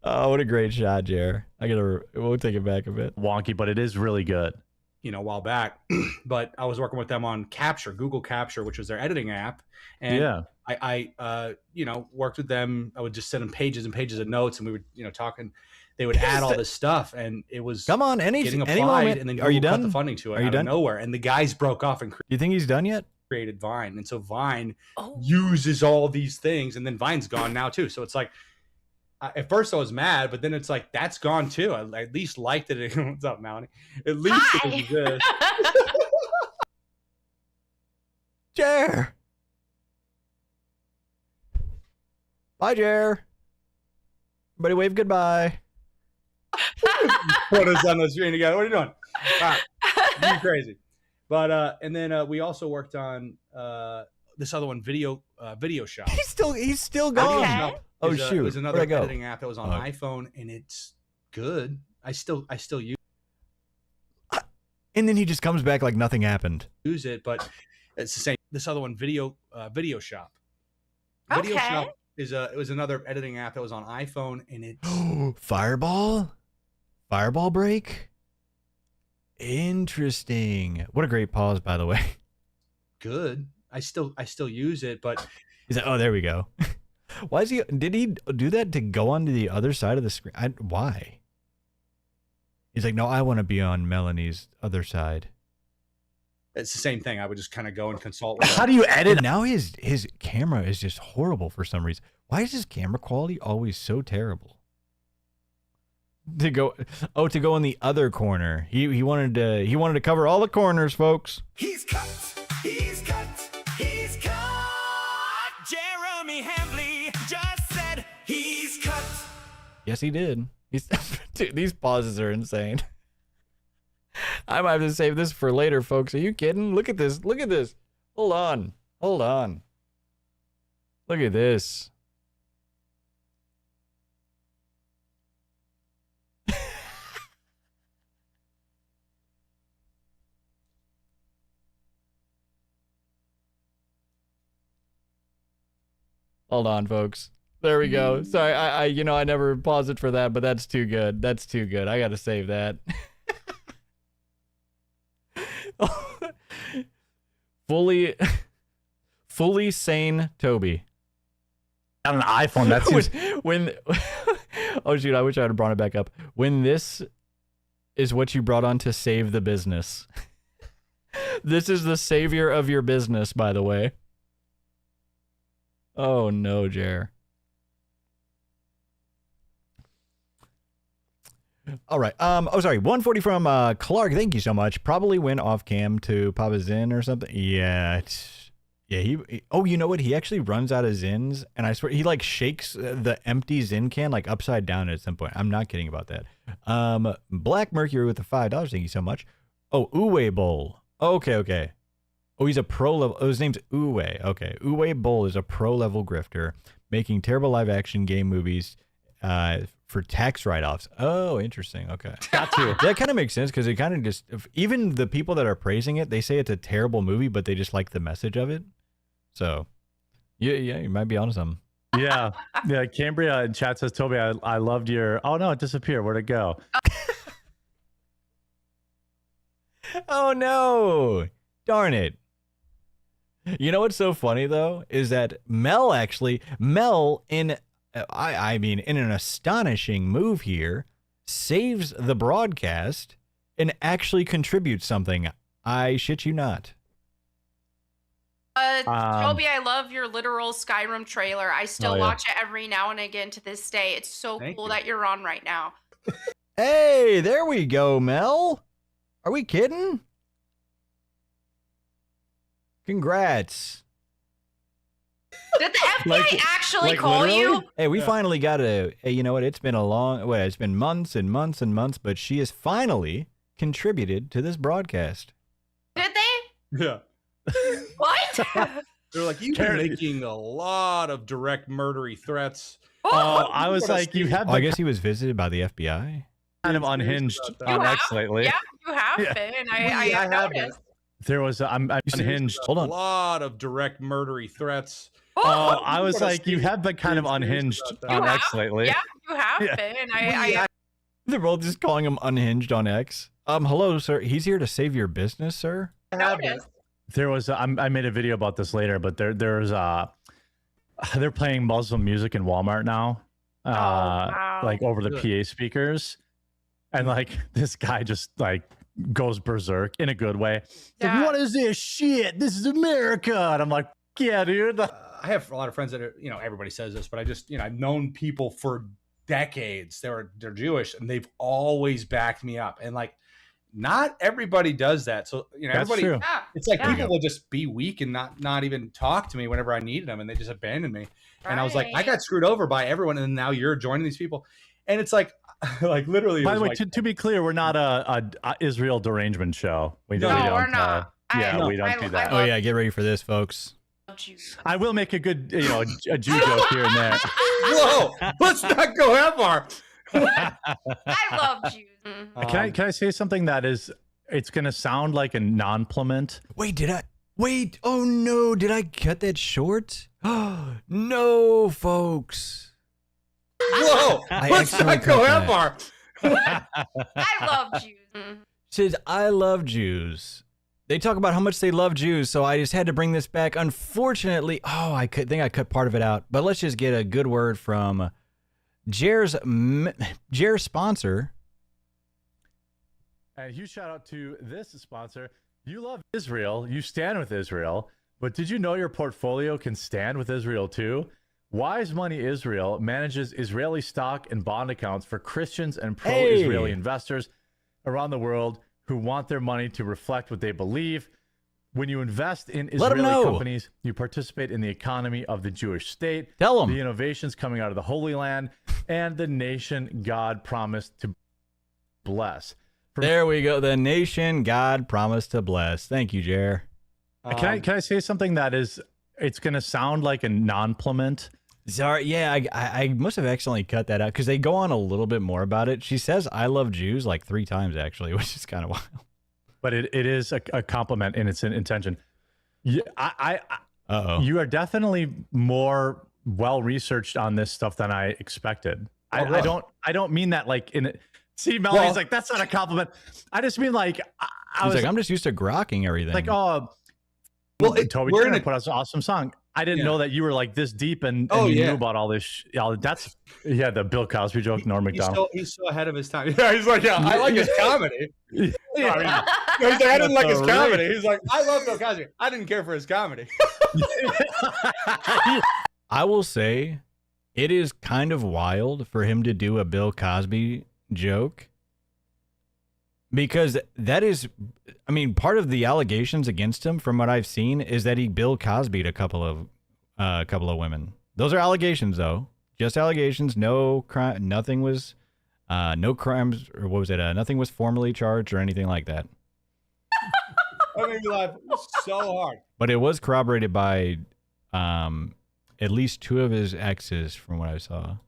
Oh, what a great shot, Jer. We'll take it back a bit. Wonky, but it is really good. A while back, but I was working with them on Capture, Google Capture, which was their editing app. And I worked with them. I would just send them pages and pages of notes, and we would, talk, and they would add all this stuff, and it was come on, getting applied, moment. and then Are you cut done? the funding to it Are you out done? of nowhere, and the guys broke off and You think he's done yet? created Vine, and so Vine uses all these things, and then Vine's gone now too. So it's like, at first I was mad, but then it's like that's gone too. I at least liked it. What's up, Melanie? At least it exists. Jer. Bye, Jer. Everybody wave goodbye. Put us on the screen together. What are you doing? Wow. You're crazy. But and then we also worked on this other one, Video Shop. He's still going. Okay. Oh shoot! It was another Where'd I go? editing app that was on iPhone, and it's good. I still And then he just comes back like nothing happened. use it, but it's the same. This other one, Video Shop. Okay. Video Shop it was another editing app that was on iPhone, and it's Fireball break. Interesting. What a great pause, by the way. good. I still use it, but He's like, oh, there we go. Did he do that to go onto the other side of the screen? Why? He's like, no, I want to be on Melanie's other side. it's the same thing. I would just kind of go and consult with How do you edit? Now his camera is just horrible for some reason. Why is his camera quality always so terrible? To go in the other corner. He wanted to cover all the corners, folks. He's cut. He's cut. He's cut. Jeremy Hambley just said he's cut. Yes, he did. Dude, these pauses are insane. I might have to save this for later, folks. Are you kidding? Look at this. Look at this. Hold on. Hold on. Look at this. Hold on, folks. There we go. Sorry, I never paused it for that, but that's too good. That's too good. I gotta save that. fully sane Toby. On an iPhone, that's when oh shoot, I wish I would have brought it back up. When this is what you brought on to save the business. This is the savior of your business, by the way. Oh no, Jer. All right. Oh, sorry. 140 from Clark. Thank you so much. Probably went off cam to pop a Zin or something. Yeah. Yeah. He. Oh, you know what? He actually runs out of Zins, and I swear he like shakes the empty Zin can like upside down at some point. I'm not kidding about that. Black Mercury with the $5. Thank you so much. Oh, Uwe Bowl. Okay. Okay. Oh, he's a pro level. Oh, his name's Uwe. Okay. Uwe Boll is a pro level grifter making terrible live action game movies for tax write-offs. Oh, interesting. Okay. Got to. That kind of makes sense because it kind of just, even the people that are praising it, they say it's a terrible movie, but they just like the message of it. So, yeah, you might be onto something. Yeah. Yeah. Cambria in chat says, Toby, I loved your. Oh, no, it disappeared. Where'd it go? Oh, no. Darn it. You know what's so funny though is that Mel in I mean in an astonishing move here saves the broadcast and actually contributes something. I shit you not. Toby, I love your literal Skyrim trailer. I still yeah. watch it every now and again to this day. It's so cool that you're on right now. Hey, there we go, Mel. Are we kidding? Congrats. Did the FBI actually call literally? you? Hey, we finally got hey, you know what? It's been it's been months and months and months, but she has finally contributed to this broadcast. Did they? Yeah. What? They're like, you've been making a lot of direct murdery threats. I was like, you have. I guess he was visited by the FBI. Kind of unhinged on X lately. Yeah, you have been. I have noticed. There was I'm unhinged. Hold on. A lot of direct murdery threats. I was like, you have been kind of unhinged on X lately. Yeah, you have been. They're both just calling him unhinged on X. Hello, sir. He's here to save your business, sir. There was I made a video about this later, but there's they're playing Muslim music in Walmart now, like over the PA speakers, and like this guy just like goes berserk in a good way. Yeah. Like, what is this shit? This is America, and I'm like, yeah, dude. I have a lot of friends that are, everybody says this, but I just, I've known people for decades. They're Jewish, and they've always backed me up, and like, not everybody does that. So, everybody, true. It's like people will just be weak and not even talk to me whenever I needed them, and they just abandon me. Right. And I was like, I got screwed over by everyone, and now you're joining these people, and it's like literally. By the way, to be clear, we're not a Israel derangement show. We don't. We're not. We don't do that. Oh yeah, get ready for this, folks. I will make a good, a Jew joke here and there. Whoa, let's not go that far. I love Jews. Can I say something that is? It's gonna sound like a non-pliment. Wait, Wait, oh no, did I cut that short? Oh no, folks. Whoa, let's not go that far. I love Jews. Says I love Jews. They talk about how much they love Jews, so I just had to bring this back. Unfortunately, I think I cut part of it out. But let's just get a good word from Jer's sponsor. And a huge shout out to this sponsor. You love Israel, you stand with Israel, but did you know your portfolio can stand with Israel too? Wise Money Israel manages Israeli stock and bond accounts for Christians and pro-Israeli investors around the world who want their money to reflect what they believe. When you invest in Israeli companies, you participate in the economy of the Jewish state, Tell them. the innovations coming out of the Holy Land, and the nation God promised to bless. There we go. The nation God promised to bless. Thank you, Jer. Can I say something that is? It's going to sound like a non-pliment. Sorry, yeah, I must have accidentally cut that out because they go on a little bit more about it. She says "I love Jews" like 3 times actually, which is kind of wild. But it is a compliment in its intention. You are definitely more well researched on this stuff than I expected. I don't mean that like in it. See, Melody's like, that's not a compliment. I just mean like I was like, I'm just used to grokking everything. Like, Toby Turner put out an awesome song. I didn't know that you were like this deep and you knew about all this. That's the Bill Cosby joke, Norm Macdonald. He's so ahead of his time. Yeah, he's like, I like his comedy. He's like, I didn't like his comedy. He's like, I love Bill Cosby. I didn't care for his comedy. I will say, it is kind of wild for him to do a Bill Cosby joke. Because that is, I mean, part of the allegations against him, from what I've seen, is that he Bill Cosby'd a couple of women. Those are allegations, though, just allegations. No crime, nothing was, no crimes, or what was it? Nothing was formally charged or anything like that. That made me laugh so hard. But it was corroborated by, at least 2 of his exes, from what I saw.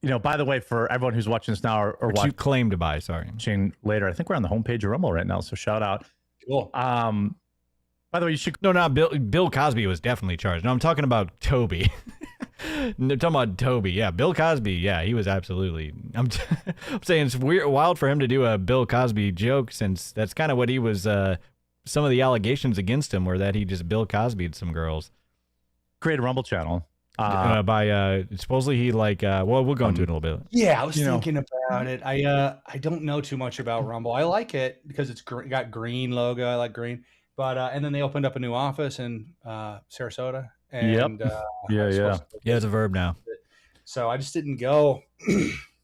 You know, by the way, for everyone who's watching this now or you claim to buy, sorry. Watching later, I think we're on the homepage of Rumble right now, so shout out. Cool. By the way, you should... No, not Bill Cosby was definitely charged. No, I'm talking about Toby. They're talking about Toby. Yeah, Bill Cosby. Yeah, he was absolutely... I'm saying it's wild for him to do a Bill Cosby joke, since that's kind of what he was... some of the allegations against him were that he just Bill Cosby'd some girls. Create a Rumble channel. Supposedly he like well, we'll go into it a little bit. Yeah, I was thinking about it. I don't know too much about Rumble. I like it because it's got green logo. I like green, but and then they opened up a new office in Sarasota. And it's a verb now. So I just didn't go.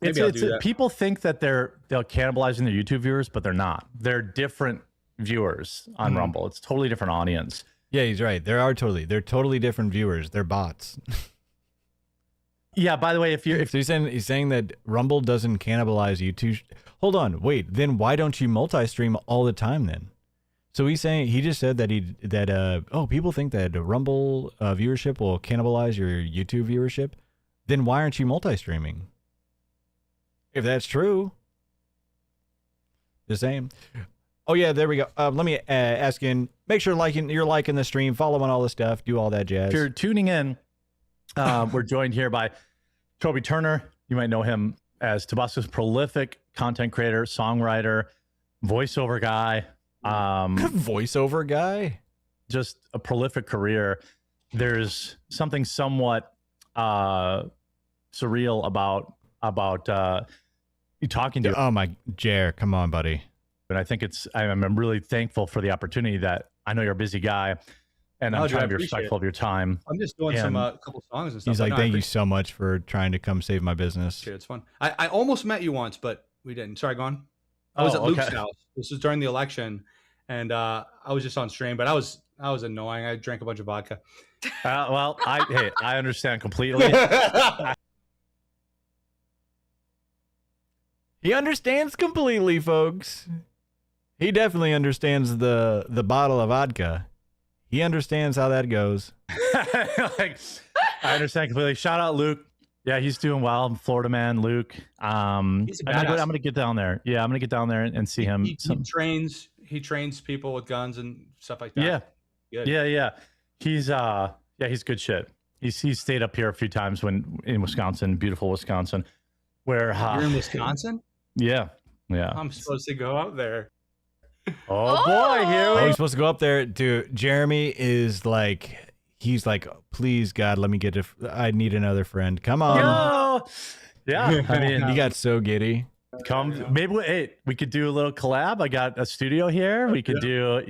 Maybe I'll do that. People think that they're cannibalizing their YouTube viewers, but they're not. They're different viewers on Rumble. It's a totally different audience. Yeah, he's right. They're totally different viewers. They're bots. Yeah. By the way, if he's saying that Rumble doesn't cannibalize YouTube, hold on, wait. Then why don't you multi-stream all the time then? So he just said that people think that Rumble viewership will cannibalize your YouTube viewership. Then why aren't you multi-streaming? If that's true, the same. Oh yeah, there we go. Let me ask in. Make sure you're liking the stream, following all the stuff, do all that jazz. If you're tuning in, we're joined here by Toby Turner. You might know him as Tobuscus, prolific content creator, songwriter, voiceover guy. Voiceover guy, just a prolific career. There's something somewhat surreal about you talking to. Oh my, Jer, come on, buddy. And I think I'm really thankful for the opportunity that I know you're a busy guy, and I'm trying to be respectful of your time. I'm just doing some couple songs and stuff. He's like, thank you so much for trying to come save my business. Dude, it's fun. I almost met you once, but we didn't. Sorry, go on. I was at Luke's house. This was during the election, and I was just on stream, but I was annoying. I drank a bunch of vodka. Well, I understand completely. He understands completely, folks. He definitely understands the bottle of vodka. He understands how that goes. I understand completely. Shout out Luke. Yeah, he's doing well. I'm Florida man, Luke. I'm gonna get down there. Yeah, I'm gonna get down there and see him. He trains people with guns and stuff like that. Yeah. Good. Yeah. He's good shit. He's stayed up here a few times when in Wisconsin, beautiful Wisconsin. Where you're in Wisconsin? Yeah. I'm supposed to go up there. Oh boy, here he's supposed to go up there. Dude, Jeremy is like, he's like, please God, let me I need another friend. Come on. No. Yeah, I mean, he got so giddy. Come, maybe we could do a little collab. I got a studio here. We could do,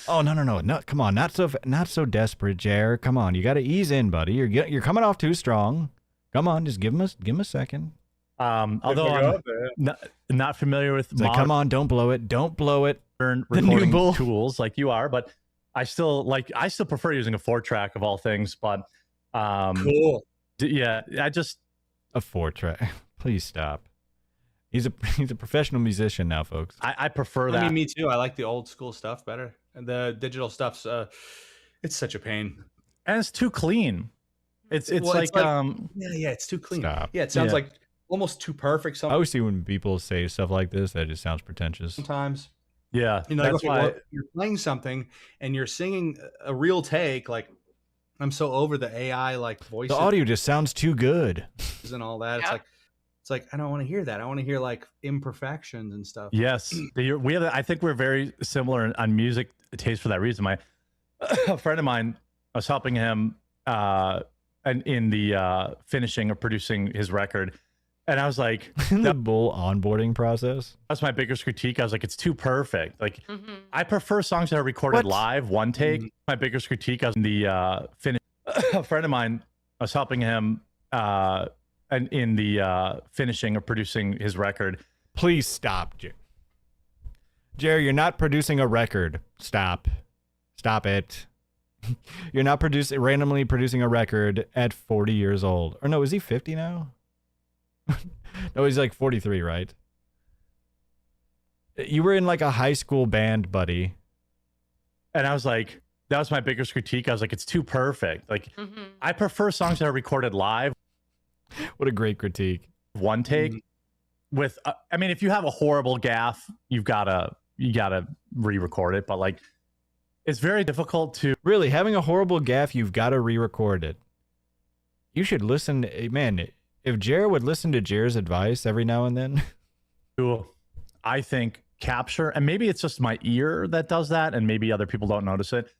Oh no! Come on, not so desperate, Jer. Come on, you got to ease in, buddy. You're coming off too strong. Come on, just give him a second. Although I'm not familiar with come on, don't blow it. Recording tools like you are, but I still prefer using a 4-track of all things. But cool. Yeah, a 4-track. Please stop. He's a professional musician now, folks. I prefer that. I mean, me too. I like the old school stuff better. And the digital stuff's it's such a pain. And it's too clean. It's like yeah, it's too clean. Stop. Yeah, it sounds like almost too perfect. I always see when people say stuff like this that just sounds pretentious. Sometimes. Yeah, You know, that's why you're playing something and you're singing a real take. Like, I'm so over the AI like voices. The audio just sounds too good and all that. It's like I don't want to hear that. I want to hear like imperfections and stuff. Yes, we have. I think we're very similar on music taste for that reason. A friend of mine, I was helping him in the finishing or producing his record, and I was like, the bull onboarding process. That's my biggest critique. I was like, it's too perfect. Like, I prefer songs that are recorded live, one take. My biggest critique. I was in the finish. A friend of mine, I was helping him in the finishing or producing his record. Please stop, Jerry. You're not producing a record. Stop it. You're not randomly producing a record at 40 years old. Or no, is he 50 now? No, he's like 43, right? You were in like a high school band, buddy. And I was like, that was my biggest critique. I was like, it's too perfect. Like, I prefer songs that are recorded live. What a great critique. One take with, I mean, if you have a horrible gaffe, you gotta re-record it. But like, it's very difficult to really having a horrible gaffe. You've got to re-record it. You should listen, man. If Jer would listen to Jer's advice every now and then, I think capture, and maybe it's just my ear that does that, and maybe other people don't notice it.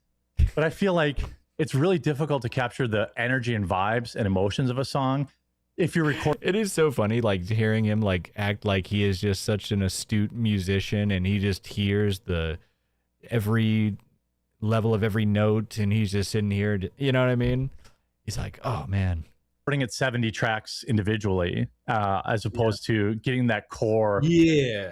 But I feel like it's really difficult to capture the energy and vibes and emotions of a song if you're recording. It is so funny, like hearing him like act like he is just such an astute musician, and he just hears every level of every note, and he's just sitting here. You know what I mean? He's like, oh man. Putting it 70 tracks individually, as opposed to getting that core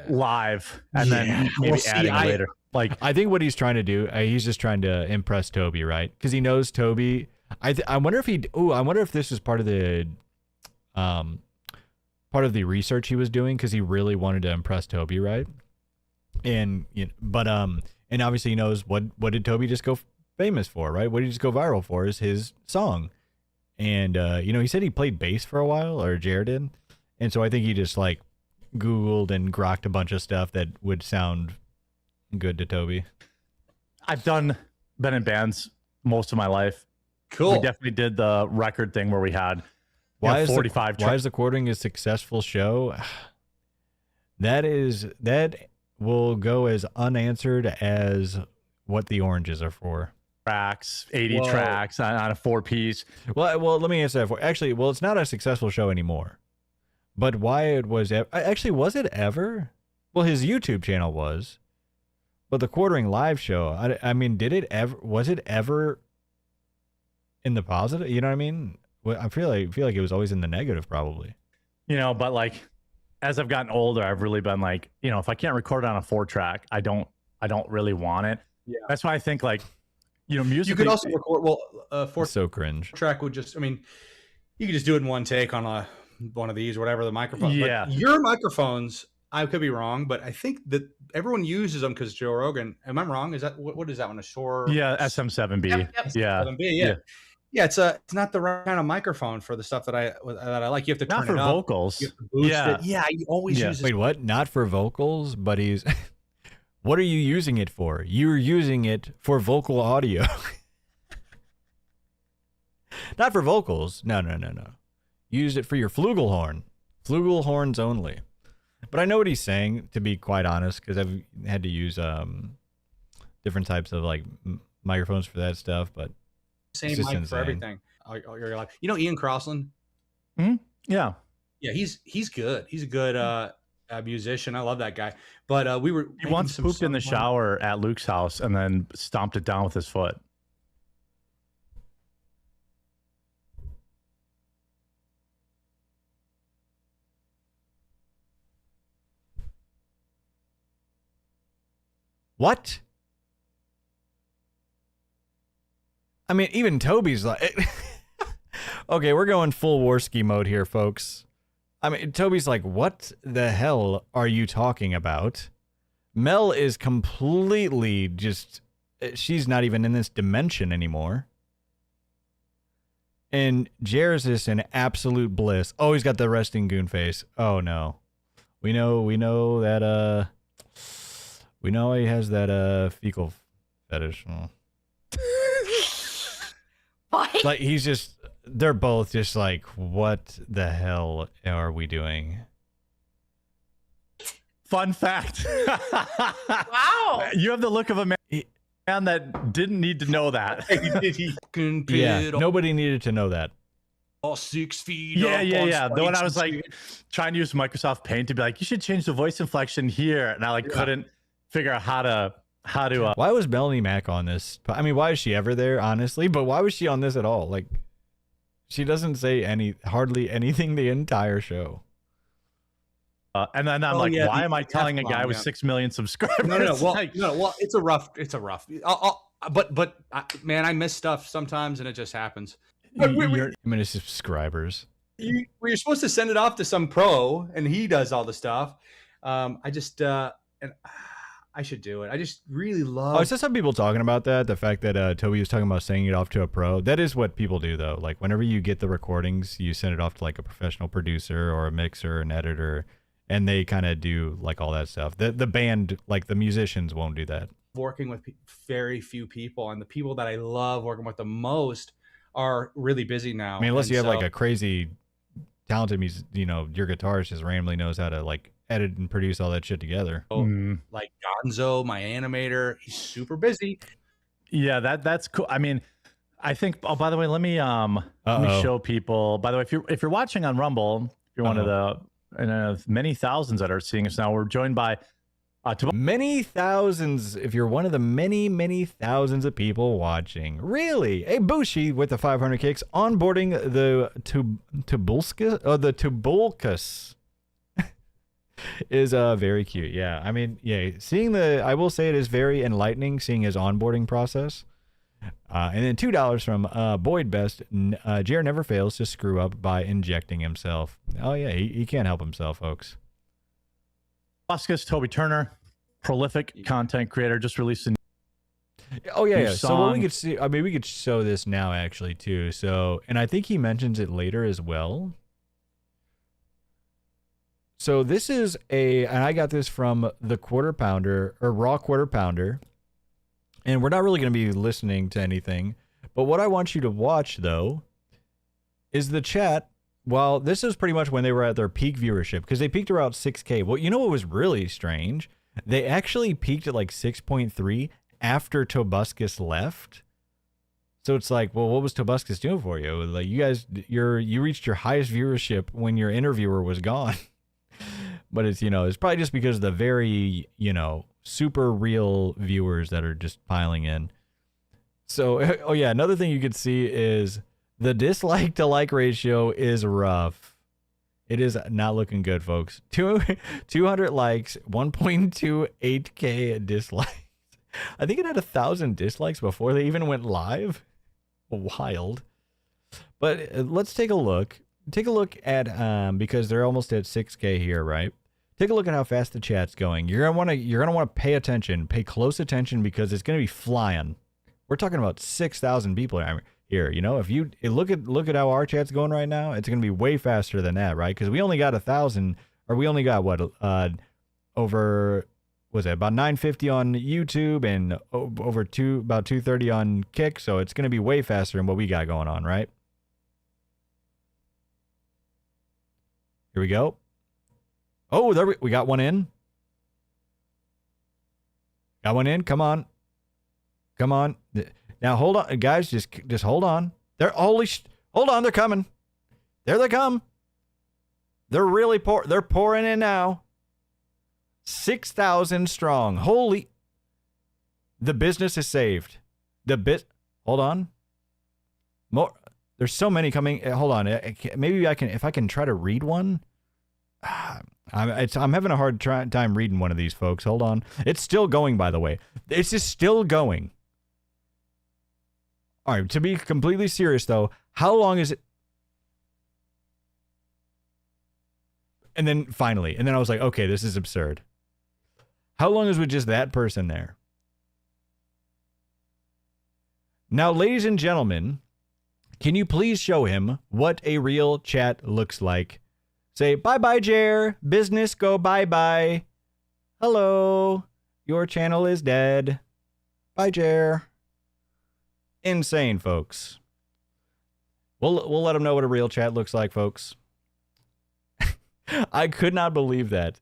live and then maybe adding later. Like, I think what he's trying to do, he's just trying to impress Toby, right? Because he knows Toby. I wonder if this was part of the research he was doing, because he really wanted to impress Toby, right? And and obviously he knows what did Toby just go famous for, right? What did he just go viral for? Is his song. And, he said he played bass for a while, or Jared did. And so I think he just like Googled and grokked a bunch of stuff that would sound good to Toby. I've been in bands most of my life. Cool. We definitely did the record thing where we had 45 why is TheQuartering a successful show? That will go as unanswered as what the oranges are for. Tracks, 80 tracks on a 4-piece. Well, let me answer that for. Actually, it's not a successful show anymore. But why it was actually, was it ever? Well, his YouTube channel was, but the TheQuartering live show. I mean, was it ever in the positive? You know what I mean? Well, I feel like it was always in the negative, probably. But like, as I've gotten older, I've really been like, if I can't record on a 4-track, I don't really want it. Yeah, that's why I think like. Music. You could also record. So cringe. Track would just. I mean, you could just do it in one take on one of these, whatever the microphone. Yeah. But your microphones, I could be wrong, but I think that everyone uses them because Joe Rogan. Am I wrong? Is that what is that one? A Shure? Yeah, SM7B. Yep. Yeah. SM7B, yeah. It's not the right kind of microphone for the stuff that I like. You have to turn not for it up. vocals. You have to boost it. Yeah, you always use. Wait, what? Not for vocals, but he's. What are you using it for? You're using it for vocal audio. Not for vocals. No. Use it for your flugelhorn. Flugelhorns only. But I know what he's saying, to be quite honest, because I've had to use different types of like microphones for that stuff. But same mic for everything. You're like, Ian Crossland? Hmm? Yeah. Yeah, he's good. He's a good musician. I love that guy. But he once pooped in the shower at Luke's house and then stomped it down with his foot. What? I mean, even Toby's like, okay, we're going full Warski mode here, folks. I mean, Toby's like, what the hell are you talking about? Mel is completely just, she's not even in this dimension anymore. And Jer's is in absolute bliss. Oh, he's got the resting goon face. Oh no. We know that we know he has that fecal fetish. Oh. What? Like he's just, they're both just like, what the hell are we doing? Fun fact. Wow. You have the look of a man that didn't need to know that. Yeah, nobody needed to know that. All 6 feet. Yeah. The one I was like trying to use Microsoft Paint to be like, you should change the voice inflection here, and I like couldn't figure out how to. Why was Melanie Mac on this? I mean, why is she ever there, honestly? But why was she on this at all? Like, she doesn't say hardly anything the entire show. And then I'm why am I telling a guy with 6 million subscribers? No. Well, it's a rough. But man, I miss stuff sometimes, and it just happens. Many subscribers. We're supposed to send it off to some pro, and he does all the stuff. I should do it. I just really love. Oh, I saw some people talking about that. The fact that Toby was talking about sending it off to a pro. That is what people do, though. Like, whenever you get the recordings, you send it off to, like, a professional producer or a mixer, an editor, and they kind of do, like, all that stuff. The band, like, the musicians won't do that. Working with very few people, and the people that I love working with the most are really busy now. I mean, unless you have, like, a crazy talented your guitarist just randomly knows how to, like, edit and produce all that shit together. Like Gonzo, my animator, he's super busy. Yeah, that's cool. I mean, I think. Oh, by the way, let me show people. By the way, if you're watching on Rumble, if you're one of the many thousands that are seeing us now, we're joined by many thousands. If you're one of the many thousands of people watching, really, a Bushi with the 500 kicks onboarding the Tobuscus. Is very cute. Yeah, I mean, seeing I will say it is very enlightening seeing his onboarding process. And then $2 from Boyd Best. Jer never fails to screw up by injecting himself. Oh yeah, he can't help himself, folks. Tobuscus, Toby Turner, prolific content creator, just released a new song. So what we could see, I mean, we could show this now actually too. So, and I think he mentions it later as well. So this is and I got this from the Quarter Pounder, or Raw Quarter Pounder, and we're not really going to be listening to anything, but what I want you to watch, though, is the chat. Well, this is pretty much when they were at their peak viewership, because they peaked around 6K. Well, you know what was really strange? They actually peaked at like 6.3 after Tobuscus left. So it's like, well, what was Tobuscus doing for you? Like, you guys, you reached your highest viewership when your interviewer was gone. But it's, it's probably just because of the very, super real viewers that are just piling in. So, oh yeah, another thing you could see is the dislike to like ratio is rough. It is not looking good, folks. 200 likes, 1.28K dislikes. I think it had 1,000 dislikes before they even went live. Wild. But let's take a look. Take a look at because they're almost at 6K here, right? Take a look at how fast the chat's going. You're gonna want to pay attention, pay close attention, because it's gonna be flying. We're talking about 6,000 people here. If you look at how our chat's going right now, it's gonna be way faster than that, right? Because we only got 1,000, or we only got over, was it about 950 on YouTube and over about 230 on Kick. So it's gonna be way faster than what we got going on, right? Here we go. Oh, there we got one in. Got one in. Come on. Now hold on, guys. Just hold on. Hold on. They're coming. There they come. They're really They're pouring in now. 6,000 strong. Holy. The business is saved. Hold on. More. There's so many coming. Hold on. Maybe if I can try to read one. I'm having a hard time reading one of these, folks. Hold on. It's still going, by the way. It's just still going. All right. To be completely serious, though, how long is it? And then finally, and then I was like, okay, this is absurd. How long is with just that person there? Now, ladies and gentlemen, can you please show him what a real chat looks like? Say, bye-bye, Jer. Business go bye-bye. Hello. Your channel is dead. Bye, Jer. Insane, folks. We'll let them know what a real chat looks like, folks. I could not believe that.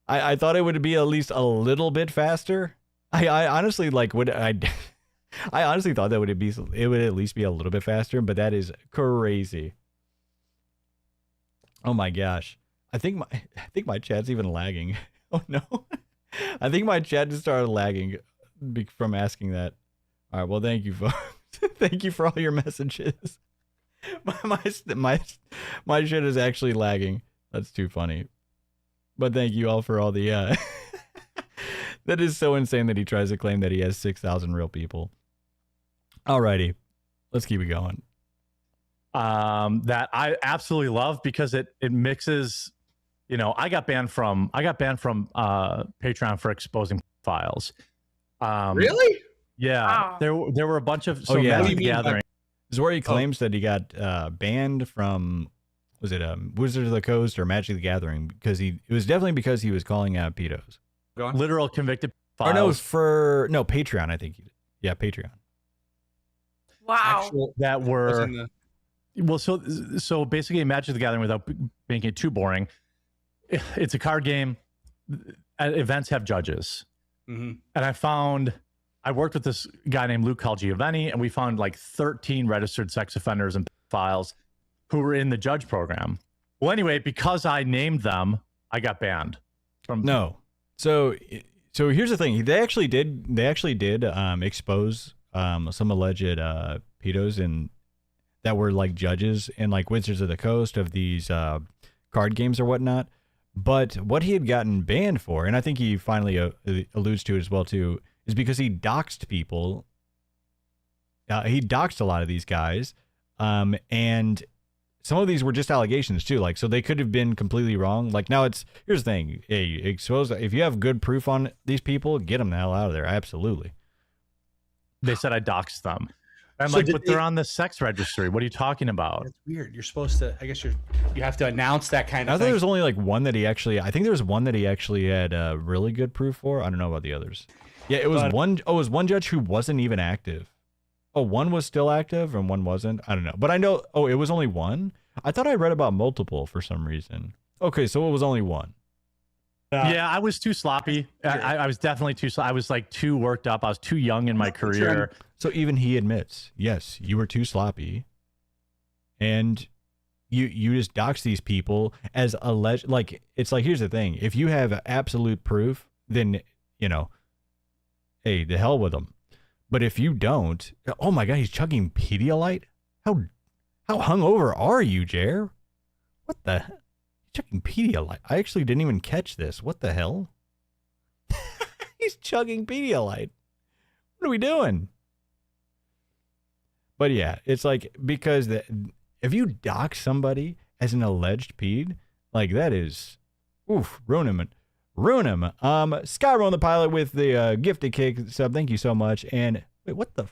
I thought it would be at least a little bit faster. I honestly I honestly thought that it would at least be a little bit faster, but that is crazy. Oh my gosh. I think my chat's even lagging. Oh no. I think my chat just started lagging from asking that. All right, well, thank you folks. Thank you for all your messages. My shit is actually lagging. That's too funny. But thank you all for all the that is so insane that he tries to claim that he has 6,000 real people. Alrighty, let's keep it going. That I absolutely love because it mixes, you know, I got banned from Patreon for exposing files. Really? Yeah. Wow. There were a bunch of Magic the Gathering. This is where he claims that he got banned from, was it Wizards of the Coast or Magic the Gathering? Because it was definitely because he was calling out pedos. Literal convicted files. Or no, it was Patreon, I think. Yeah, Patreon. Wow. That were well, so basically Magic the Gathering, without making it too boring, it's a card game. Events have judges. Mm-hmm. And I worked with this guy named Luke Calgiovanni, and we found like 13 registered sex offenders and files who were in the judge program. Well, anyway, because I named them, I got banned from. No. So here's the thing. They actually did expose some alleged pedos that were like judges in like Wizards of the Coast of these card games or whatnot. But what he had gotten banned for, and I think he finally alludes to it as well too, is because he doxed people. He doxed a lot of these guys, and some of these were just allegations too. Like, so they could have been completely wrong. Like, now here's the thing. Hey, expose, if you have good proof on these people, get them the hell out of there. Absolutely. They said I doxed them. I'm So like, did but they're on the sex registry. What are you talking about? That's weird. You're supposed to, I guess you have to announce that kind I of thought thing. there was only like one that I think there was one that he actually had really good proof for. I don't know about the others. Yeah, it was one. Oh, it was one judge who wasn't even active. Oh, one was still active and one wasn't. I don't know. But I know, it was only one. I thought I read about multiple for some reason. Okay, so it was only one. Yeah, I was too sloppy. I was definitely too sloppy. I was like too worked up. I was too young in my career. So even he admits, yes, you were too sloppy. And you just dox these people as alleged. Like, it's like, here's the thing. If you have absolute proof, then, you know, hey, the hell with them. But if you don't, oh my God, he's chugging Pedialyte? How hungover are you, Jer? What the hell? He's chugging Pedialyte. I actually didn't even catch this. What the hell? He's chugging Pedialyte. What are we doing? But yeah, it's like, because if you dox somebody as an alleged ped, like, that is, oof, ruin him. Skyron the Pilot with the gifted cake sub. Thank you so much. And wait, what the?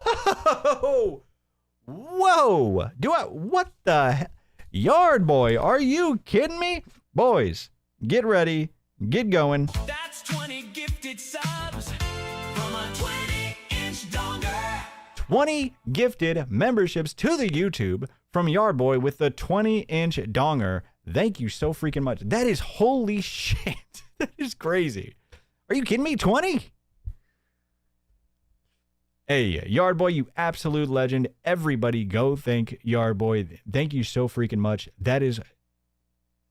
Oh, whoa! What the? Yard boy, are you kidding me? Boys, get ready, get going. That's 20 gifted subs from a 20-inch donger. 20 gifted memberships to the YouTube from Yard Boy with the 20-inch donger. Thank you so freaking much. That is holy shit. That is crazy. Are you kidding me? 20? Hey, Yard Boy, you absolute legend. Everybody go thank Yard Boy. Thank you so freaking much. That is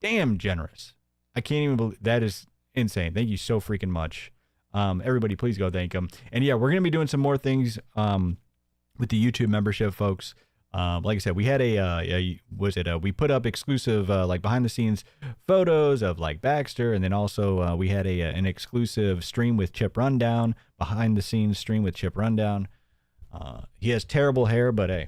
damn generous. I can't even believe that is insane. Thank you so freaking much. Everybody, please go thank him. And yeah, we're going to be doing some more things with the YouTube membership, folks. Like I said, we had we put up exclusive like behind the scenes photos of like Baxter, and then also we had an exclusive stream with Chip Rundown, behind the scenes stream with Chip Rundown. He has terrible hair, but hey,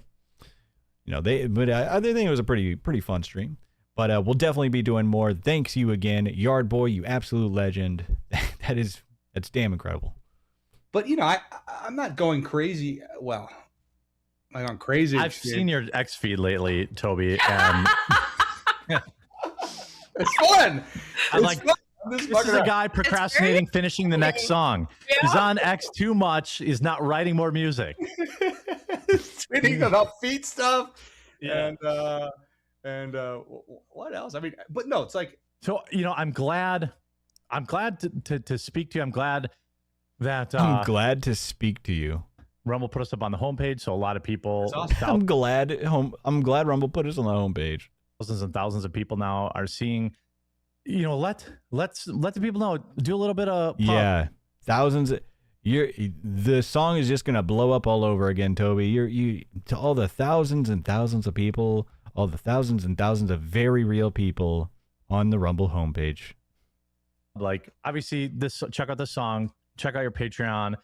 But I think it was a pretty fun stream. But we'll definitely be doing more. Thanks you again, Yard Boy, you absolute legend. That's damn incredible. But I'm not going crazy. Well, I'm going crazy. I've seen your X feed lately, Toby, and it's fun. I'm like, this is a guy procrastinating finishing the next song. Yeah. He's on X too much. He's not writing more music. Tweeting about feet stuff. Yeah. And what else? I mean, but no, it's like, so, I'm glad to speak to you. I'm glad that I'm glad to speak to you. Rumble put us up on the homepage, so a lot of people. Awesome. I'm glad Rumble put us on the homepage. Thousands and thousands of people now are seeing. Let the people know. Do a little bit of pub. Yeah, thousands. The song is just gonna blow up all over again, Toby. You to all the thousands and thousands of people, all the thousands and thousands of very real people on the Rumble homepage. Like, obviously, check out the song. Check out your Patreon.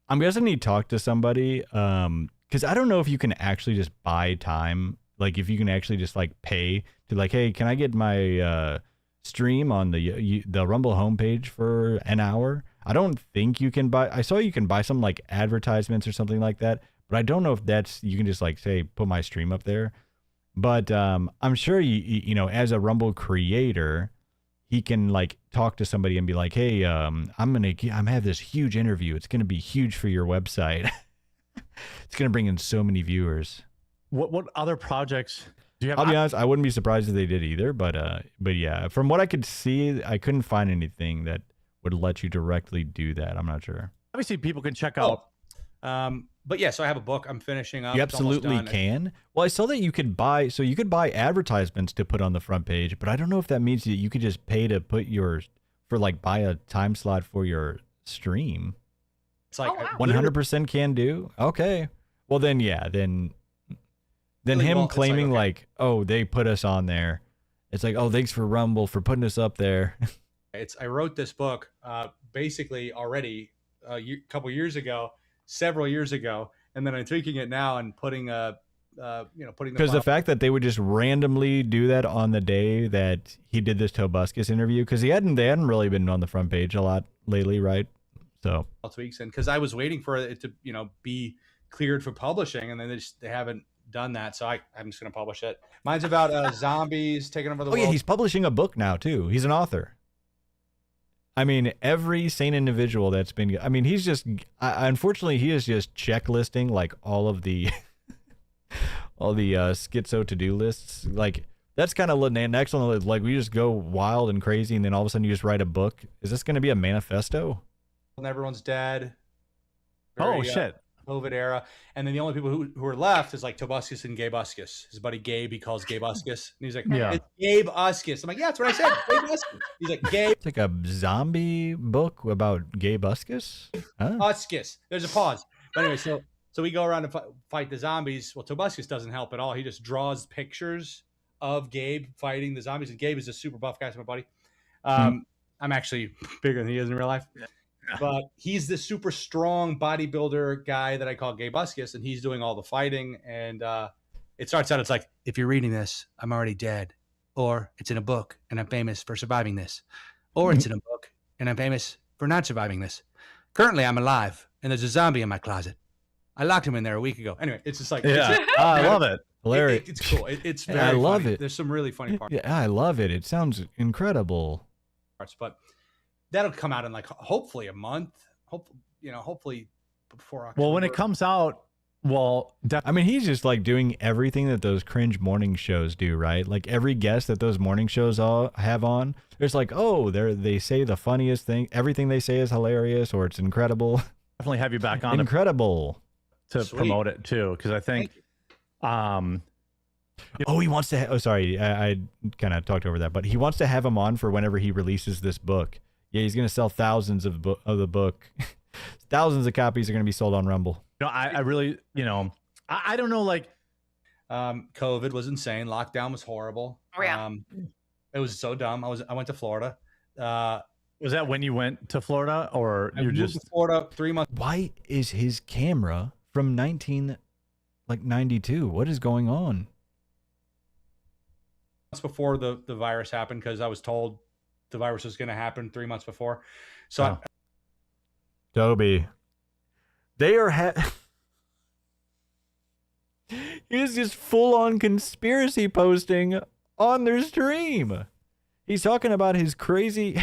I'm guessing you talk to somebody, because I don't know if you can actually just buy time. Like, if you can actually just like pay to like, hey, can I get my stream on the Rumble homepage for an hour? I don't think you can buy. I saw you can buy some like advertisements or something like that, but I don't know if you can just like say put my stream up there. But I'm sure you as a Rumble creator, he can like talk to somebody and be like, hey, I'm have this huge interview. It's gonna be huge for your website. It's gonna bring in so many viewers. What other projects do you have? I'll be honest, I wouldn't be surprised if they did either. But yeah, from what I could see, I couldn't find anything that would let you directly do that. I'm not sure. Obviously, people can check out. But yeah, so I have a book I'm finishing up. You absolutely can. Well, I saw that you could buy advertisements to put on the front page, but I don't know if that means that you could just pay to put buy a time slot for your stream. It's like 100% can do. Okay. Well then, yeah, then him claiming like, oh, they put us on there. It's like, oh, thanks for Rumble for putting us up there. I wrote this book basically already several years ago, and then I'm tweaking it now and putting because the fact that they would just randomly do that on the day that he did this Tobuscus interview, because they hadn't really been on the front page a lot lately, right? So tweaks, and because I was waiting for it to be cleared for publishing, and then they haven't done that, so I'm just gonna publish it. Mine's about zombies taking over the world. Yeah, he's publishing a book now too. He's an author. I mean, every sane individual that's been, I mean, he's just, unfortunately, he is just checklisting like all the schizo to-do lists. Like, that's kind of next on the list. Like, we just go wild and crazy, and then all of a sudden you just write a book. Is this going to be a manifesto? And everyone's dead. Shit. COVID era. And then the only people who are left is like Tobuscus and Gabeuscus. His buddy Gabe, he calls Gabeuscus. And he's like, yeah, it's Gabeuscus. I'm like, yeah, that's what I said. Gabeuscus. He's like, Gabe. It's like a zombie book about Gabeuscus? Huh? Uscus. There's a pause. But anyway, so we go around to fight the zombies. Well, Tobuscus doesn't help at all. He just draws pictures of Gabe fighting the zombies. And Gabe is a super buff guy. He's my buddy. I'm actually bigger than he is in real life. Yeah. But he's the super strong bodybuilder guy that I call Gabeuscus, and he's doing all the fighting. And it starts out, it's like, if you're reading this, I'm already dead. Or it's in a book, and I'm famous for surviving this. Or it's in a book, and I'm famous for not surviving this. Currently, I'm alive, and there's a zombie in my closet. I locked him in there a week ago. Anyway, it's just like, yeah, I love it. Hilarious. It's cool. It's very I love funny. it. There's some really funny parts. Yeah, I love it. It sounds incredible. But that'll come out in like hopefully a month. Hopefully before October. Well, when it comes out, I mean, he's just like doing everything that those cringe morning shows do, right? Like every guest that those morning shows all have on, there's like, oh, they say the funniest thing. Everything they say is hilarious, or it's incredible. Definitely have you back on. Incredible to promote it too, because I think. He wants to. Sorry, I kind of talked over that, but he wants to have him on for whenever he releases this book. Yeah, he's going to sell thousands of the book. Thousands of copies are going to be sold on Rumble. I really, I don't know, like, COVID was insane. Lockdown was horrible. Oh yeah. It was so dumb. I went to Florida. Was that when you went to Florida, or you're just to Florida 3 months? Why is his camera from 92? What is going on? before the virus happened, because I was told the virus was going to happen 3 months before. So Toby, they are he's just full on conspiracy posting on their stream. He's talking about his crazy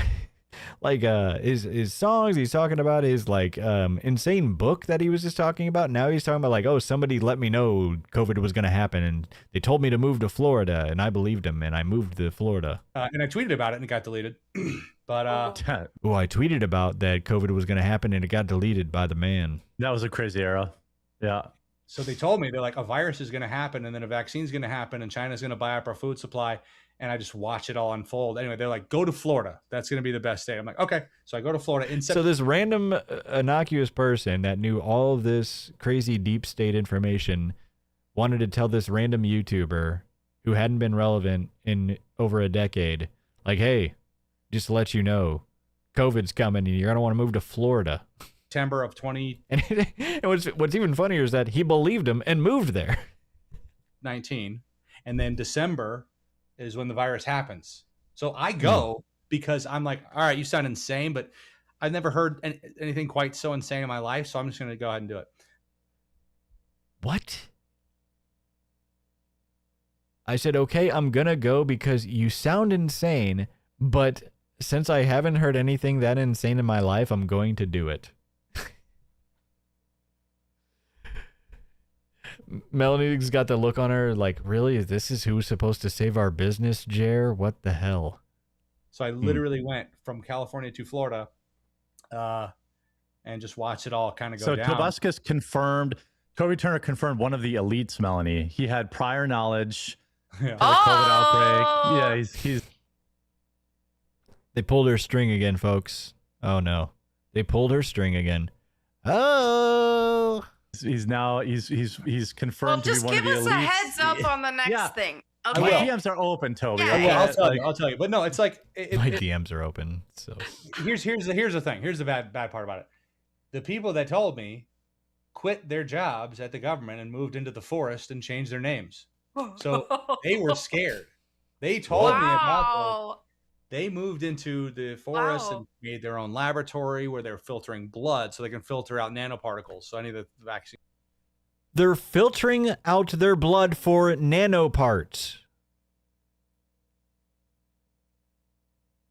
like his songs. He's talking about his like insane book that he was just talking about. Now he's talking about like, oh, somebody let me know COVID was going to happen and they told me to move to Florida and I believed him and I moved to Florida. And I tweeted about it and it got deleted. But oh, I tweeted about that COVID was going to happen and it got deleted by the man. That was a crazy era. Yeah. So they told me, they're like, a virus is going to happen and then a vaccine is going to happen and China's going to buy up our food supply. And I just watch it all unfold. Anyway, they're like, go to Florida. That's going to be the best day. I'm like, okay. So I go to Florida. So this random innocuous person that knew all of this crazy deep state information wanted to tell this random YouTuber who hadn't been relevant in over a decade, like, hey, just to let you know, COVID's coming and you're going to want to move to Florida. September of 2019. And what's even funnier is that he believed him and moved there. And then December is when the virus happens. So I go because I'm like, all right, you sound insane, but I've never heard anything quite so insane in my life. So I'm just going to go ahead and do it. What? I said, okay, I'm going to go because you sound insane, but since I haven't heard anything that insane in my life, I'm going to do it. Melanie's got the look on her like, really? This is who's supposed to save our business, Jer? What the hell? So I literally went from California to Florida and just watched it all kind of go down. So Tobuscus confirmed, Toby Turner confirmed one of the elites, Melanie. He had prior knowledge for the COVID outbreak. Yeah, he's... They pulled her string again, folks. Oh, no. They pulled her string again. Oh! He's confirmed to be one of the elites. Just give us a heads up on the next thing. Okay. My DMs are open, Toby. Yeah. I'll tell you. But no, it's like my DMs are open. So here's the thing. Here's the bad part about it. The people that told me quit their jobs at the government and moved into the forest and changed their names. So they were scared. They told me about this. They moved into the forest and made their own laboratory where they're filtering blood so they can filter out nanoparticles. So any of the vaccine. They're filtering out their blood for nanoparts.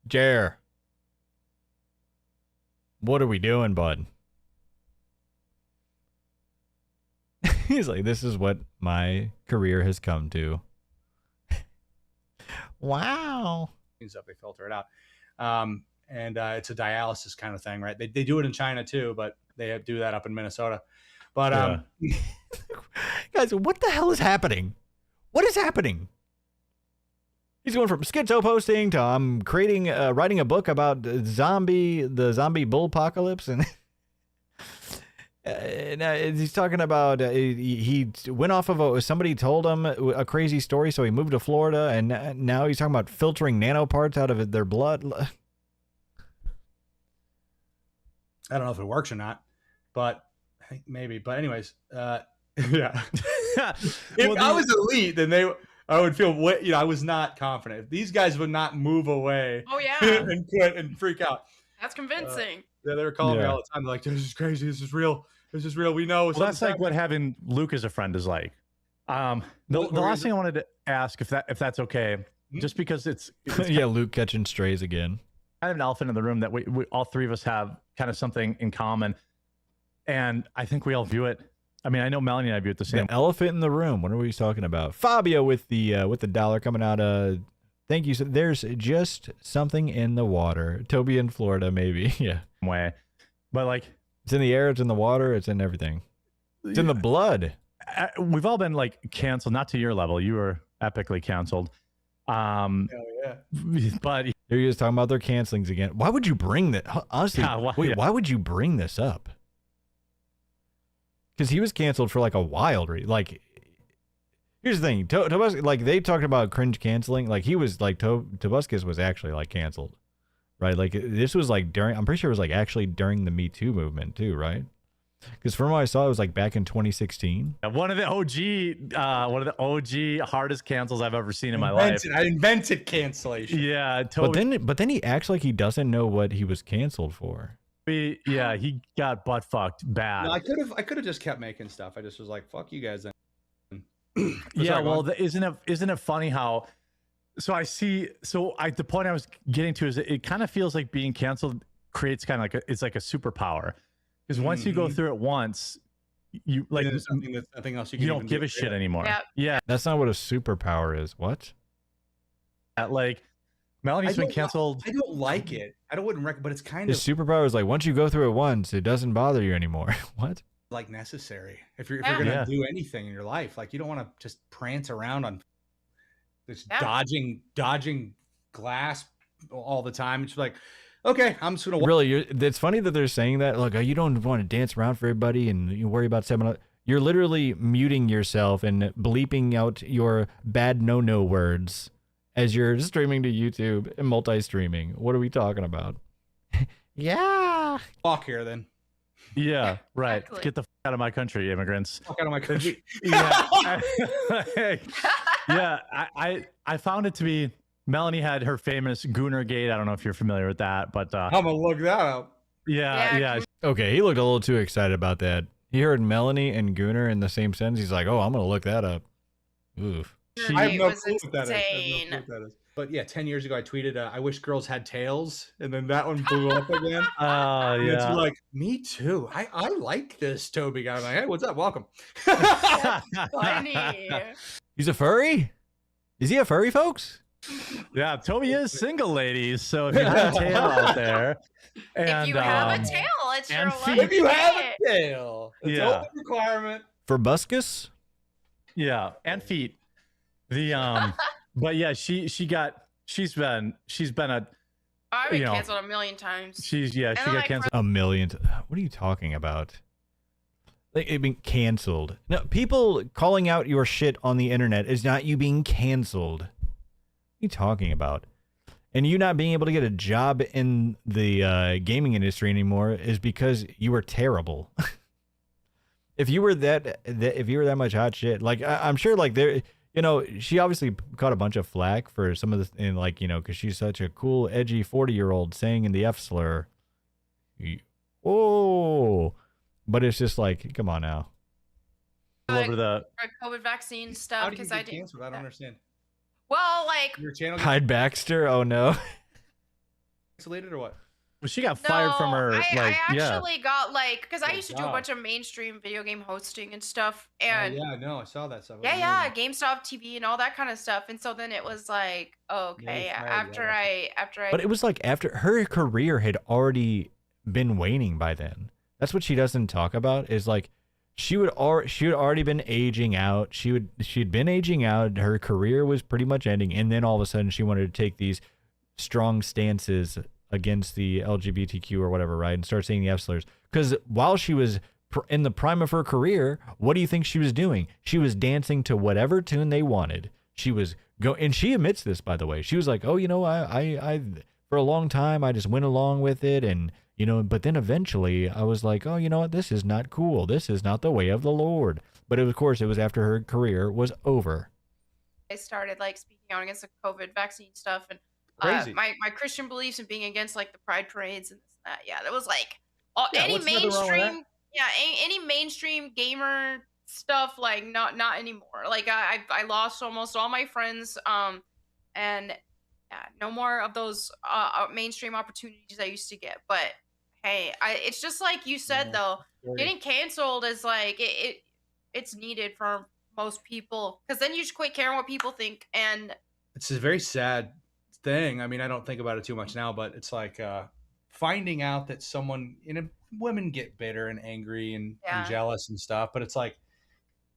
Jer, what are we doing, bud? He's like, this is what my career has come to. Wow. Stuff, they filter it out. And it's a dialysis kind of thing, right? They do it in China too, but they do that up in Minnesota. But guys, what the hell is happening? What is happening? He's going from schizo posting to writing a book about the zombie bull apocalypse, and he's talking about he went off of somebody told him a crazy story, so he moved to Florida, and now he's talking about filtering nanoparts out of their blood. I don't know if it works or not, but I think maybe. But anyways, yeah. If I was elite, then I would feel I was not confident. If these guys would not move away. Oh yeah. And quit and freak out. That's convincing. Yeah, they were calling me all the time. They're like, this is crazy. This is real. This is real. We know. Well, that's like what having Luke as a friend is like. The last thing I wanted to ask, if that's okay, just because it's yeah, Luke catching strays again. I have an elephant in the room that we all three of us have kind of something in common, and I think we all view it. I mean, I know Melanie and I view it the same. The elephant in the room. What are we talking about? Fabio with the dollar coming out. Thank you. So there's just something in the water. Toby in Florida, maybe. Yeah. Way, but like it's in the air. It's in the water. It's in everything. It's in the blood. We've all been like canceled. Not to your level. You were epically canceled. Hell yeah. But here he is talking about their cancelings again. Why would you bring that? Honestly, why would you bring this up? Because he was canceled for like a while. Like, here's the thing. Tobuscus, like they talked about cringe canceling. Like he was like Tobuscus was actually like canceled, right? Like this was like during. I'm pretty sure it was like actually during the Me Too movement too, right? Because from what I saw, it was like back in 2016. One of the OG hardest cancels I've ever seen in my life. I invented cancellation. Yeah, But then he acts like he doesn't know what he was canceled for. Yeah, he got butt fucked bad. No, I could have just kept making stuff. I just was like, fuck you guys then. Yeah, well, isn't it funny how? So the point I was getting to is it kind of feels like being canceled creates kind of like it's like a superpower, because once you go through it once, you like there's nothing else you don't give a shit anymore. Yeah, That's not what a superpower is. What? Like Melanie's been canceled. I don't like it. I wouldn't recommend, but it's kind His superpower is like once you go through it once, it doesn't bother you anymore. What? like necessary if you're gonna do anything in your life. Like you don't want to just prance around on this dodging glass all the time. It's like, okay, I'm just gonna really. It's funny that they're saying that. Look, you don't want to dance around for everybody and you worry about 7. You're literally muting yourself and bleeping out your bad no words as you're streaming to YouTube and multi-streaming. What are we talking about? Yeah. Walk here then. Yeah, right. Exactly. Get the fuck out of my country, immigrants. Fuck out of my country. Yeah. I found it to be Melanie had her famous Gooner Gate. I don't know if you're familiar with that, but I'm gonna look that up. Yeah. Okay, he looked a little too excited about that. He heard Melanie and Gooner in the same sentence. He's like, "Oh, I'm gonna look that up." Oof. I have no clue what that is. But yeah, 10 years ago, I tweeted, "I wish girls had tails," and then that one blew up again. Oh yeah. It's like, me too. I like this Toby guy. I'm like, hey, what's up? Welcome. Funny. He's a furry? Is he a furry, folks? Yeah, Toby is single, ladies. So if you have a tail out there, if you have a tail, it's your life. If you have a tail, it's a requirement. Probuscus? Yeah, and feet. But yeah, she's been a. I've been canceled a million times. She got canceled a million. What are you talking about? Like it being canceled. No, people calling out your shit on the internet is not you being canceled. What are you talking about? And you not being able to get a job in the gaming industry anymore is because you were terrible. If you were that much hot shit, like I'm sure, like there. You know, she obviously caught a bunch of flack for some of the, like, you know, because she's such a cool, edgy 40-year-old saying in the F slur. Oh, but it's just like, come on now. Over the COVID vaccine stuff. How did you get canceled? I don't understand. Well, like your channel. Hyde Baxter. Oh no. Isolated or what? Well, she got fired from her. I actually got because I used to do a bunch of mainstream video game hosting and stuff, and I saw that stuff. GameStop TV and all that kind of stuff, and so then it was like, okay, after I. But it was like after her career had already been waning by then. That's what she doesn't talk about. Is like she had already been aging out. She'd been aging out. Her career was pretty much ending, and then all of a sudden she wanted to take these strong stances against the LGBTQ or whatever, right? And start saying the F slurs. Because while she was in the prime of her career, what do you think she was doing? She was dancing to whatever tune they wanted. She was and she admits this, by the way. She was like, oh, you know, I for a long time, I just went along with it. And, you know, but then eventually I was like, oh, you know what? This is not cool. This is not the way of the Lord. But of course, it was after her career was over. I started speaking out against the COVID vaccine stuff and my Christian beliefs and being against the pride parades and this and that. Yeah, that was any mainstream. Yeah, any mainstream gamer stuff. Not anymore. I lost almost all my friends. And no more of those mainstream opportunities I used to get. But hey, it's just like you said though. Getting canceled is it's needed for most people because then you just quit caring what people think. And it's a very sad thing. I mean, I don't think about it too much now, but it's finding out that women get bitter and angry and jealous and stuff, but it's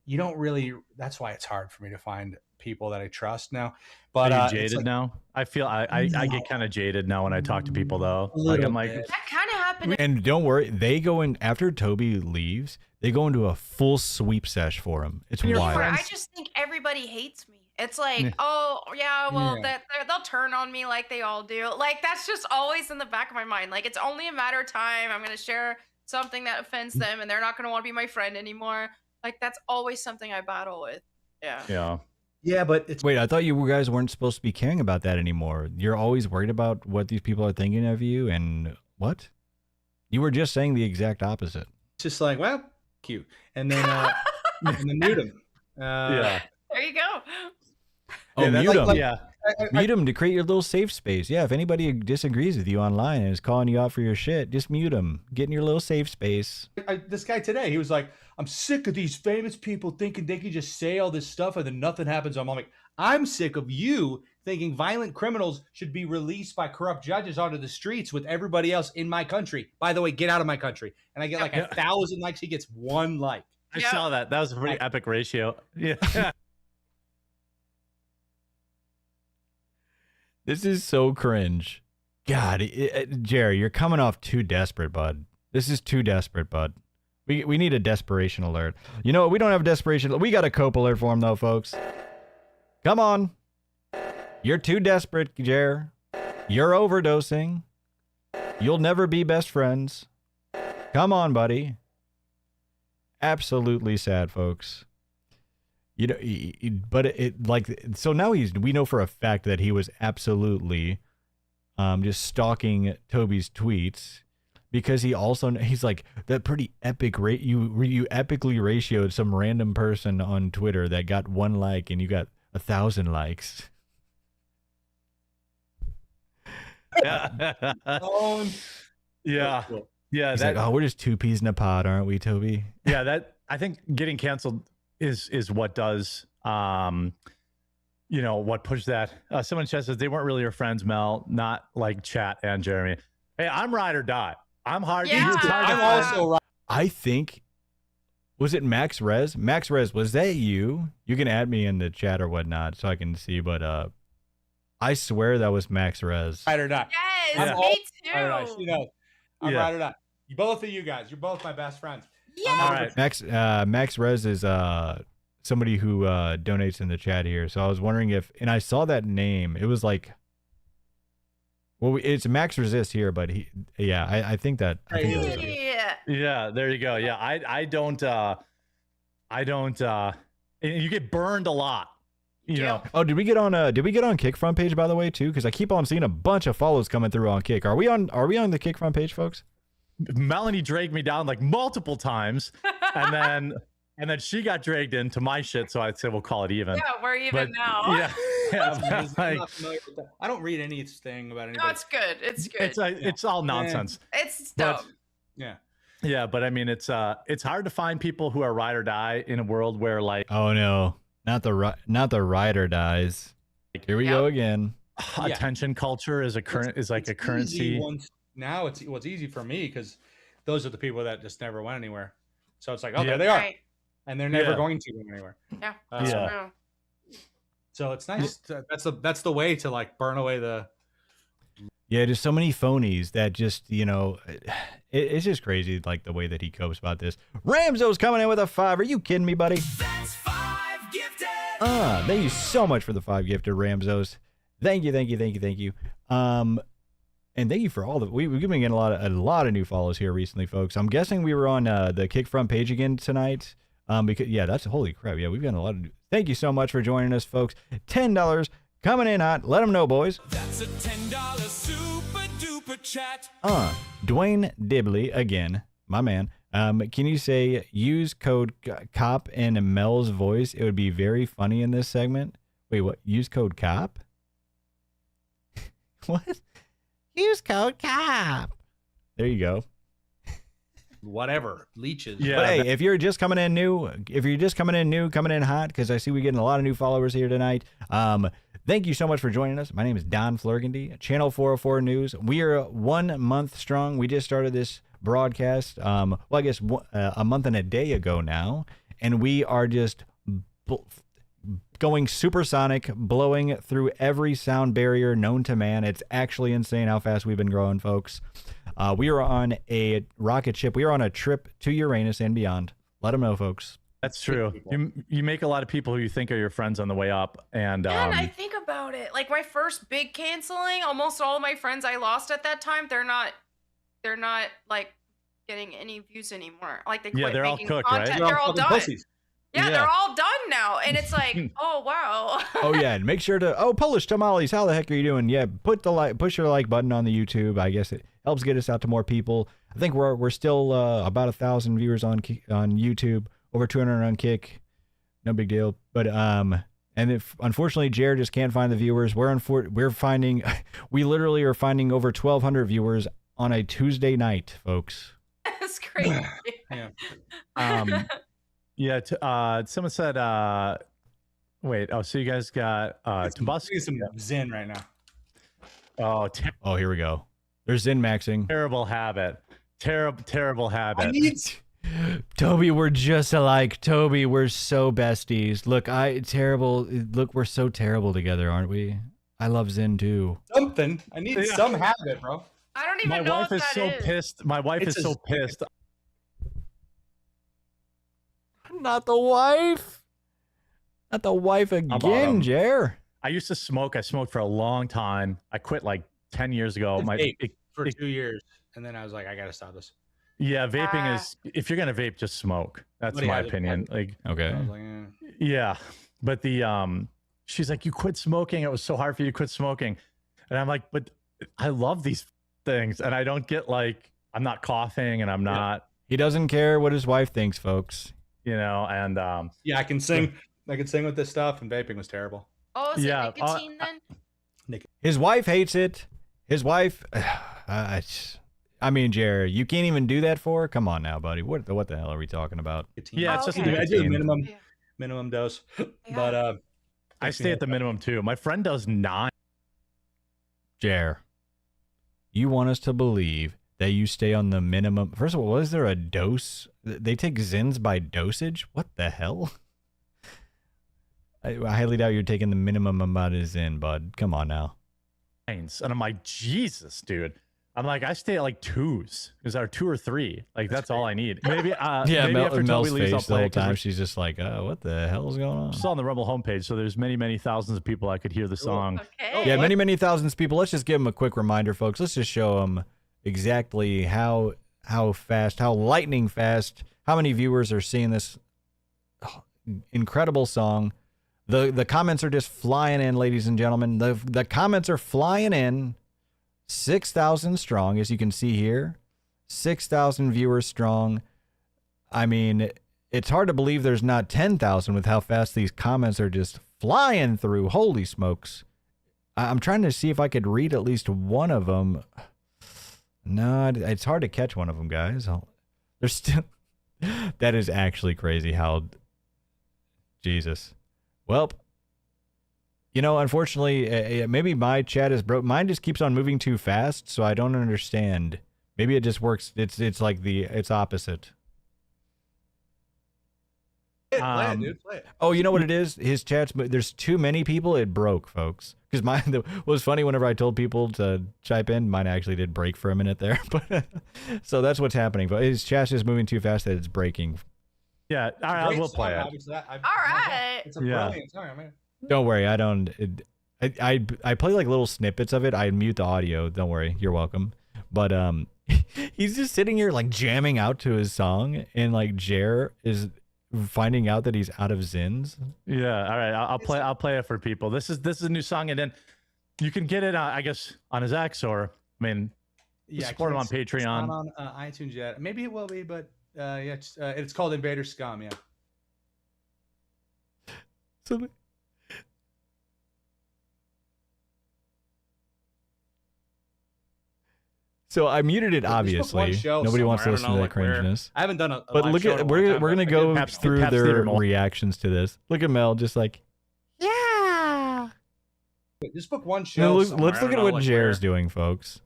you don't really. That's why it's hard for me to find people that I trust now. But are you jaded now? I feel I get kind of jaded now when I talk to people though. I'm like that kind of happened. And don't worry, they go in after Toby leaves. They go into a full sweep sesh for him. It's wild. I just think everybody hates me. It's oh yeah, well they'll turn on me like they all do. That's just always in the back of my mind. It's only a matter of time. I'm gonna share something that offends them and they're not going to want to be my friend anymore. Like, that's always something I battle with. Yeah. Yeah, but it's Wait, I thought you guys weren't supposed to be caring about that anymore. You're always worried about what these people are thinking of you and what? You were just saying the exact opposite. just like, well, cute. And then, and then mute him. Yeah. There you go. Oh, that's mute like- them. yeah. Mute them to create your little safe space. Yeah, if anybody disagrees with you online and is calling you out for your shit, just mute them. Get in your little safe space. This guy today, he was like, I'm sick of these famous people thinking they can just say all this stuff and then nothing happens. I'm like, I'm sick of you thinking violent criminals should be released by corrupt judges onto the streets with everybody else in my country. By the way, get out of my country. And I get like 1,000 likes. He gets 1 like. I saw that. That was a pretty epic ratio. Yeah. This is so cringe. God, Jerry, you're coming off too desperate, bud. This is too desperate, bud. We need a desperation alert. You know what? We don't have a desperation. We got a cope alert for him, though, folks. Come on. You're too desperate, Jer. You're overdosing. You'll never be best friends. Come on, buddy. Absolutely sad, folks. You know, but it like so now we know for a fact that he was absolutely just stalking Toby's tweets because he's like that pretty epic you epically ratioed some random person on Twitter that got 1 like and you got 1,000 likes. Yeah. Yeah. Yeah. He's like, oh, we're just 2 peas in a pod, aren't we, Toby? Yeah, that I think getting canceled is what does what pushed that. Someone says they weren't really your friends, Mel, not like Chat and Jeremy. Hey, I'm ride or die. I'm hard. Yeah. I'm also right. I think was it Max Rez? Max Rez, was that you? You can add me in the chat or whatnot so I can see, but I swear that was Max Rez. Ride or die. Yes, me too. Ride or die. You know, I'm ride or die. Both of you guys, you're both my best friends. Yeah. All right. Max Rez is somebody who donates in the chat here. So I was wondering and I saw that name. It was like, well, it's Max Resist here, but I think that. Yeah, there you go. Yeah, I don't. You get burned a lot. You know. Oh, did we get on Kick front page, by the way, too? Because I keep on seeing a bunch of follows coming through on Kick. Are we on the Kick front page, folks? Melanie dragged me down like multiple times, and then she got dragged into my shit. So I'd say we'll call it even. Yeah, we're even now. Yeah. I don't read anything about anybody. No, it's good. It's good. It's all nonsense. It's dumb. Yeah, but I mean, it's hard to find people who are ride or die in a world where like. Oh no, not the ride or dies. Here we go again. Attention culture is a currency. Now it's easy for me because those are the people that just never went anywhere. So it's like, there they are, and they're never going to go anywhere. Yeah, that's true. So it's nice. That's the way to like burn away the. Yeah, there's so many phonies that just it's just crazy like the way that he copes about this. Ramzo's coming in with a 5. Are you kidding me, buddy? That's 5 gifted. Thank you so much for the 5 gifted, Ramzo's. Thank you. And thank you for all we've been getting a lot of new follows here recently, folks. I'm guessing we were on the Kick front page again tonight. Because that's holy crap. Yeah, we've gotten a lot of. Thank you so much for joining us, folks. $10 coming in hot. Let them know, boys. That's a $10 super duper chat. Dwayne Dibley again, my man. Can you say use code COP in Mel's voice? It would be very funny in this segment. Wait, what? Use code COP? What? Use code COP. There you go. Whatever. Leeches. Yeah. But hey, if you're just coming in coming in hot, because I see we're getting a lot of new followers here tonight. Thank you so much for joining us. My name is Don Flurgandy, Channel 404 News. We are 1 month strong. We just started this broadcast, I guess a month and a day ago now, and we are just going supersonic, blowing through every sound barrier known to man. It's actually insane how fast we've been growing, folks. We are on a rocket ship. We are on a trip to Uranus and beyond. Let them know, folks. That's true. You make a lot of people who you think are your friends on the way up. And I think about it. Like my first big canceling, almost all of my friends I lost at that time, they're not like getting any views anymore. Like they Yeah, quit they're all making cooked, right? content. They're all done. Pussies. Yeah, they're all done now, and it's like, oh wow. Oh yeah, and make sure to Polish tamales. How the heck are you doing? Yeah, push your like button on the YouTube. I guess it helps get us out to more people. I think we're still about 1,000 viewers on YouTube, over 200 on Kick. No big deal. But and if unfortunately Jared just can't find the viewers, we're finding we literally are finding over 1,200 viewers on a Tuesday night, folks. That's crazy. Yeah. Yeah, someone said, wait, so you guys got Tobuscus. Some Zen right now. Oh, here we go. There's Zen maxing. Terrible habit. Terrible habit. Toby, we're just alike. Toby, we're so besties. Look, Look, we're so terrible together, aren't we? I love Zen too. Something. I need some habit, bro. I don't even My know wife what is that so is. pissed. My wife is so pissed. Not the wife. Not the wife again, Jer. I used to smoke. I smoked for a long time. I quit like 10 years ago. For 2 years, and then I was like, I gotta stop this. Yeah, vaping is, if you're gonna vape, just smoke. That's my opinion. Like, okay. I was like, yeah, but she's like, you quit smoking. It was so hard for you to quit smoking, and I'm like, but I love these things, and I don't get like, I'm not coughing, and I'm not. He doesn't care what his wife thinks, folks. You know, and yeah, I can sing. I can sing with this stuff, and vaping was terrible. Oh, is it nicotine then? His wife hates it. His wife, I mean, Jared, you can't even do that for her? Come on now, buddy. What the hell are we talking about? Yeah, it's just I do minimum dose, but I stay at the minimum too. My friend does 9. Jer, you want us to believe that you stay on the minimum? First of all, was there a dose? They take Zins by dosage? What the hell? I highly doubt you're taking the minimum amount of Zin, bud. Come on now. And I'm like, Jesus, dude. I'm like, I stay at like 2s. Is there 2 or 3? Like, that's all I need. Maybe, Yeah, maybe after Mel's Toby leaves, I'll face the play whole it 'cause time. She's just like, what the hell is going on? It's on the Rumble homepage, so there's many thousands of people I could hear the song. Okay. Yeah, many thousands of people. Let's just give them a quick reminder, folks. Let's just show them exactly how fast, how lightning fast, how many viewers are seeing this incredible song. The comments are just flying in, ladies and gentlemen. The comments are flying in. 6,000 strong, as you can see here. 6,000 viewers strong. I mean, it's hard to believe there's not 10,000 with how fast these comments are just flying through. Holy smokes. I'm trying to see if I could read at least one of them. No, it's hard to catch one of them, guys. There's still... That is actually crazy how... Jesus. Well... You know, unfortunately, maybe my chat is broke. Mine just keeps on moving too fast, so I don't understand. Maybe it just works. It's like it's opposite. Play it, dude. Play it. Oh, you know what it is? His chat's, there's too many people. It broke, folks. Because mine, it was funny whenever I told people to chime in, mine actually did break for a minute there. But so that's what's happening. But his chat's just moving too fast that it's breaking. Yeah, I will play it. All right. It's a brilliant song, man. Don't worry, I don't. I play like little snippets of it. I mute the audio. Don't worry, you're welcome. But he's just sitting here like jamming out to his song, and like Jer is finding out that he's out of Zins. Yeah, all right, I'll play it for people. This is a new song, and then you can get it, I guess, on his X, or I mean, support him on Patreon. It's not on iTunes yet. Maybe it will be, but yeah, it's called Invader Scum. Yeah. So. So I muted it, obviously. Nobody wants to listen to that cringiness. I haven't done a but look at we're gonna go through their more reactions to this. Look at Mel, just like, yeah. Just book one show. Let's look at what Jer's doing, folks.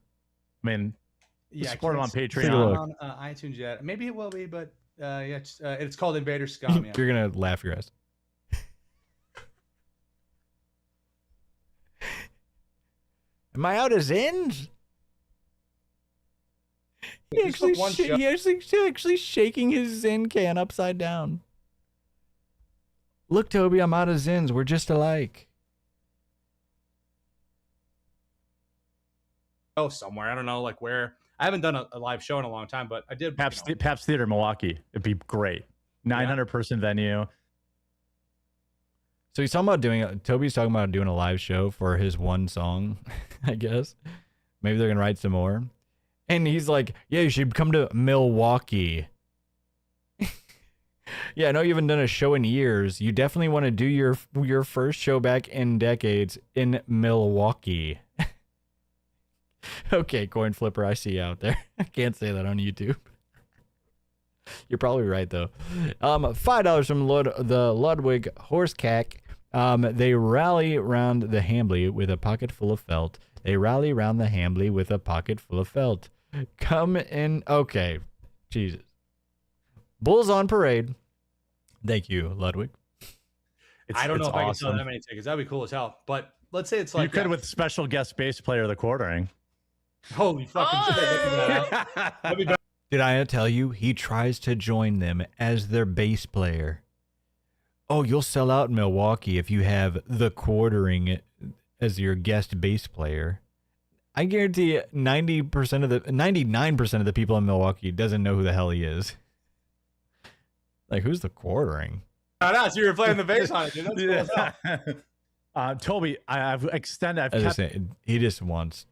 I mean, yeah, support him on Patreon. Not on iTunes yet. Maybe it will be, but yeah, it's called Invader Scum. Yeah. You're gonna laugh your ass. Am I out of Zins? He's actually shaking his Zin can upside down. Look, Toby, I'm out of Zins. We're just alike. Oh, somewhere. I don't know, like where. I haven't done a live show in a long time, but I did. Pabst Theater, Milwaukee. It'd be great. 900-person venue. So he's talking about Toby's talking about doing a live show for his one song, I guess. Maybe they're going to write some more. And he's like, yeah, you should come to Milwaukee. Yeah, I know you haven't done a show in years. You definitely want to do your first show back in decades in Milwaukee. Okay, Coin Flipper, I see you out there. I can't say that on YouTube. You're probably right, though. $5 from the Ludwig Horsecack. They rally round the Hambly with a pocket full of felt. They rally round the Hambly with a pocket full of felt. Come in. Okay. Jesus. Bulls on parade. Thank you, Ludwig. I don't know if I can sell that many tickets. That'd be cool as hell. But let's say it's like you could with special guest bass player, TheQuartering. Holy fucking shit. Did I tell you he tries to join them as their bass player? Oh, you'll sell out in Milwaukee if you have TheQuartering as your guest bass player. I guarantee 99% of the people in Milwaukee doesn't know who the hell he is. Like, who's TheQuartering? So you were playing the bass on it, dude. That's cool as hell. Toby, he just wants.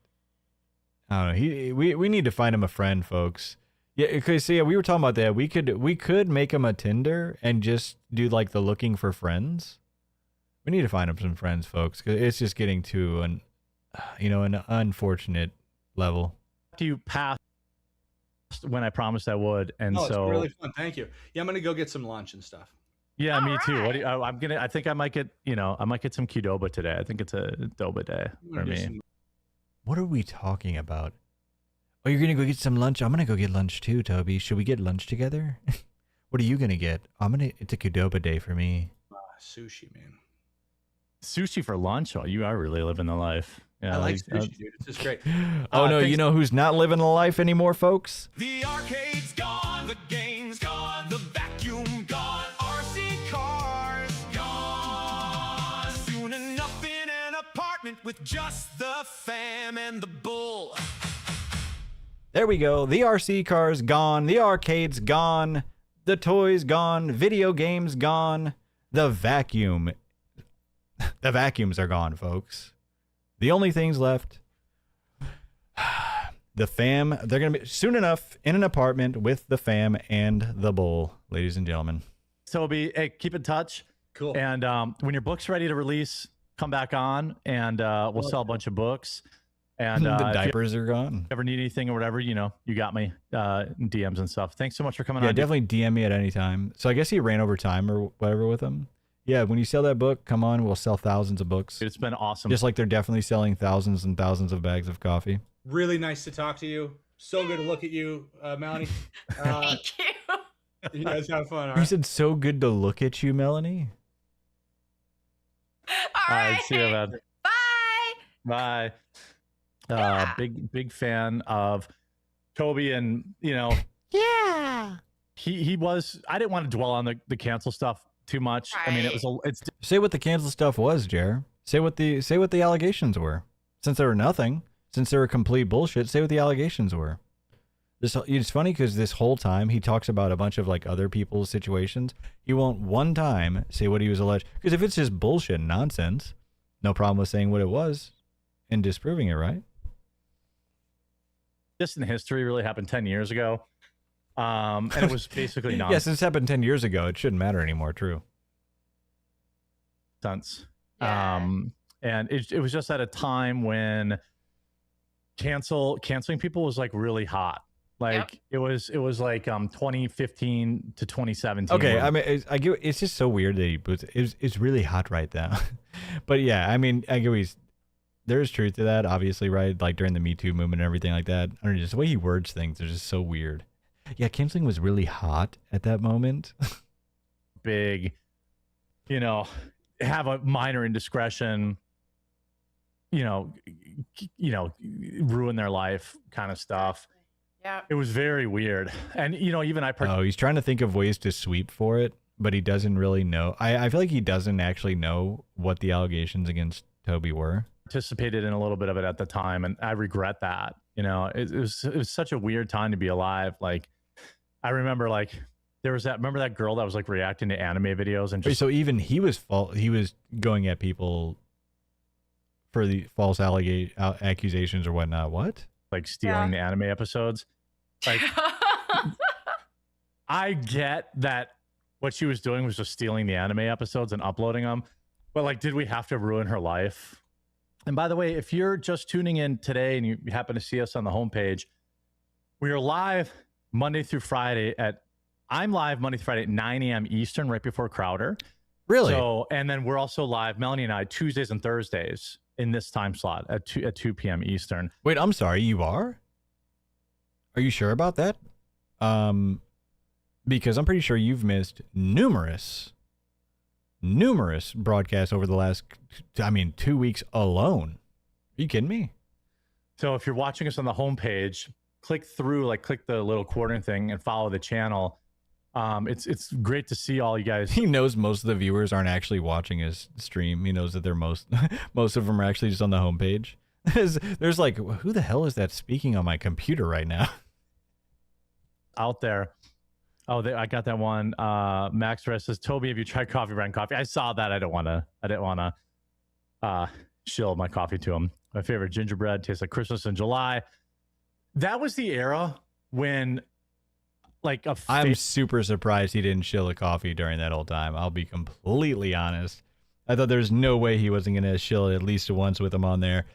I don't know. We need to find him a friend, folks. Yeah, because we were talking about that. We could make him a Tinder and just do like the looking for friends. We need to find him some friends, folks, because it's just getting to an unfortunate level. You passed when I promised I would, and it's so really fun. Thank you. Yeah, I'm gonna go get some lunch and stuff. Yeah, me too. What do you, I think I might get some Qdoba today. I think it's a Doba day for me. What are we talking about? Oh, you're gonna go get some lunch? I'm gonna go get lunch too, Toby. Should we get lunch together? What are you gonna get? It's a Qdoba day for me. Sushi, man. Sushi for lunch? Oh, you are really living the life. Yeah, I like sushi, dude. It's just great. Oh no, you know who's not living the life anymore, folks? The arcade's gone, the game's gone, the vacuum gone, RC cars gone. Soon enough in an apartment with just the fam and the bull. There we go. The RC car's gone. The arcade's gone. The toys gone. Video games gone. The vacuum. The vacuums are gone, folks. The only things left. The fam. They're going to be soon enough in an apartment with the fam and the bull, ladies and gentlemen. Toby, hey, keep in touch. Cool. And when your book's ready to release, come back on and we'll sell a bunch of books. And the diapers are gone. If you ever need anything or whatever, you got me in DMs and stuff. Thanks so much for coming on. Yeah, definitely DM me at any time. So I guess he ran over time or whatever with him. Yeah, when you sell that book, come on, we'll sell thousands of books. It's been awesome. Just like they're definitely selling thousands and thousands of bags of coffee. Really nice to talk to you. So good to look at you, Melanie. Thank you. You guys have fun. All You right? said so good to look at you, Melanie. All right. See you, man. Bye. Bye. Big fan of Toby, and Yeah. he was. I didn't want to dwell on the cancel stuff too much. Right. I mean, it's Say what the cancel stuff was, Jer. Say what the allegations were. Since they were nothing, since they were complete bullshit, say what the allegations were. It's funny because this whole time he talks about a bunch of like other people's situations. He won't one time say what he was alleged. Because if it's just bullshit and nonsense, no problem with saying what it was and disproving it, right? just in history really happened 10 years ago. And it was basically nonsense. Yes, this happened 10 years ago. It shouldn't matter anymore. True. And it was just at a time when canceling people was like really hot. Like it was like 2015 to 2017. Okay, I mean, I get it's just so weird that he puts it's really hot right now. But yeah, I mean, I get there's truth to that, obviously, right? Like during the Me Too movement and everything like that. I don't know, just the way he words things is just so weird. Yeah, canceling was really hot at that moment. Big, have a minor indiscretion, ruin their life kind of stuff. Yeah. It was very weird. And, even he's trying to think of ways to sweep for it, but he doesn't really know. I feel like he doesn't actually know what the allegations against Toby were. Participated in a little bit of it at the time, and I regret that. You know, it was such a weird time to be alive. Like, I remember like there was remember that girl that was like reacting to anime videos and just. So even he was going at people for the false accusations or whatnot. What? Like stealing the anime episodes. Like, I get that what she was doing was just stealing the anime episodes and uploading them. But like, did we have to ruin her life? And by the way, if you're just tuning in today and you happen to see us on the homepage, we are live Monday through Friday I'm live Monday through Friday at 9 a.m. Eastern, right before Crowder. Really? So, and then we're also live, Melanie and I, Tuesdays and Thursdays in this time slot at 2 p.m. Eastern. Wait, I'm sorry, you are? Are you sure about that? Because I'm pretty sure you've missed numerous broadcasts over the last, 2 weeks alone. Are you kidding me? So if you're watching us on the homepage, click the little quartering thing and follow the channel. It's great to see all you guys. He knows most of the viewers aren't actually watching his stream. He knows that they're most of them are actually just on the homepage. There's like, who the hell is that speaking on my computer right now? Out there. Oh, I got that one. Max Rest says, Toby, have you tried coffee brand coffee? I saw that. I didn't want to shill my coffee to him. My favorite gingerbread tastes like Christmas in July. That was the era when like I'm super surprised he didn't shill a coffee during that whole time. I'll be completely honest. I thought there's no way he wasn't going to shill it at least once with him on there.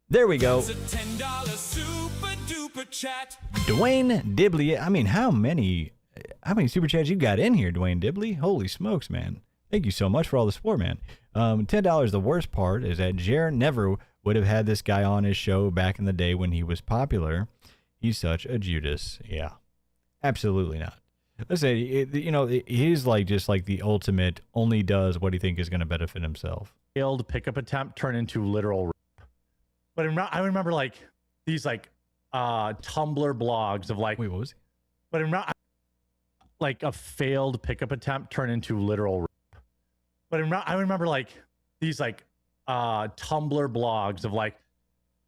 There we go. It's a $10 super duper chat. Dwayne Dibley. How many super chats you got in here, Dwayne Dibley? Holy smokes, man. Thank you so much for all the support, man. $10. The worst part is that Jer never would have had this guy on his show back in the day when he was popular. He's such a Judas. Yeah, absolutely not. Let's say, he's like just like the ultimate, only does what he thinks is going to benefit himself. Failed pickup attempt turned into literal rape. But I remember like these like Tumblr blogs of like. Wait, what was he? But like a failed pickup attempt turned into literal rape. But I remember like these like Tumblr blogs of like,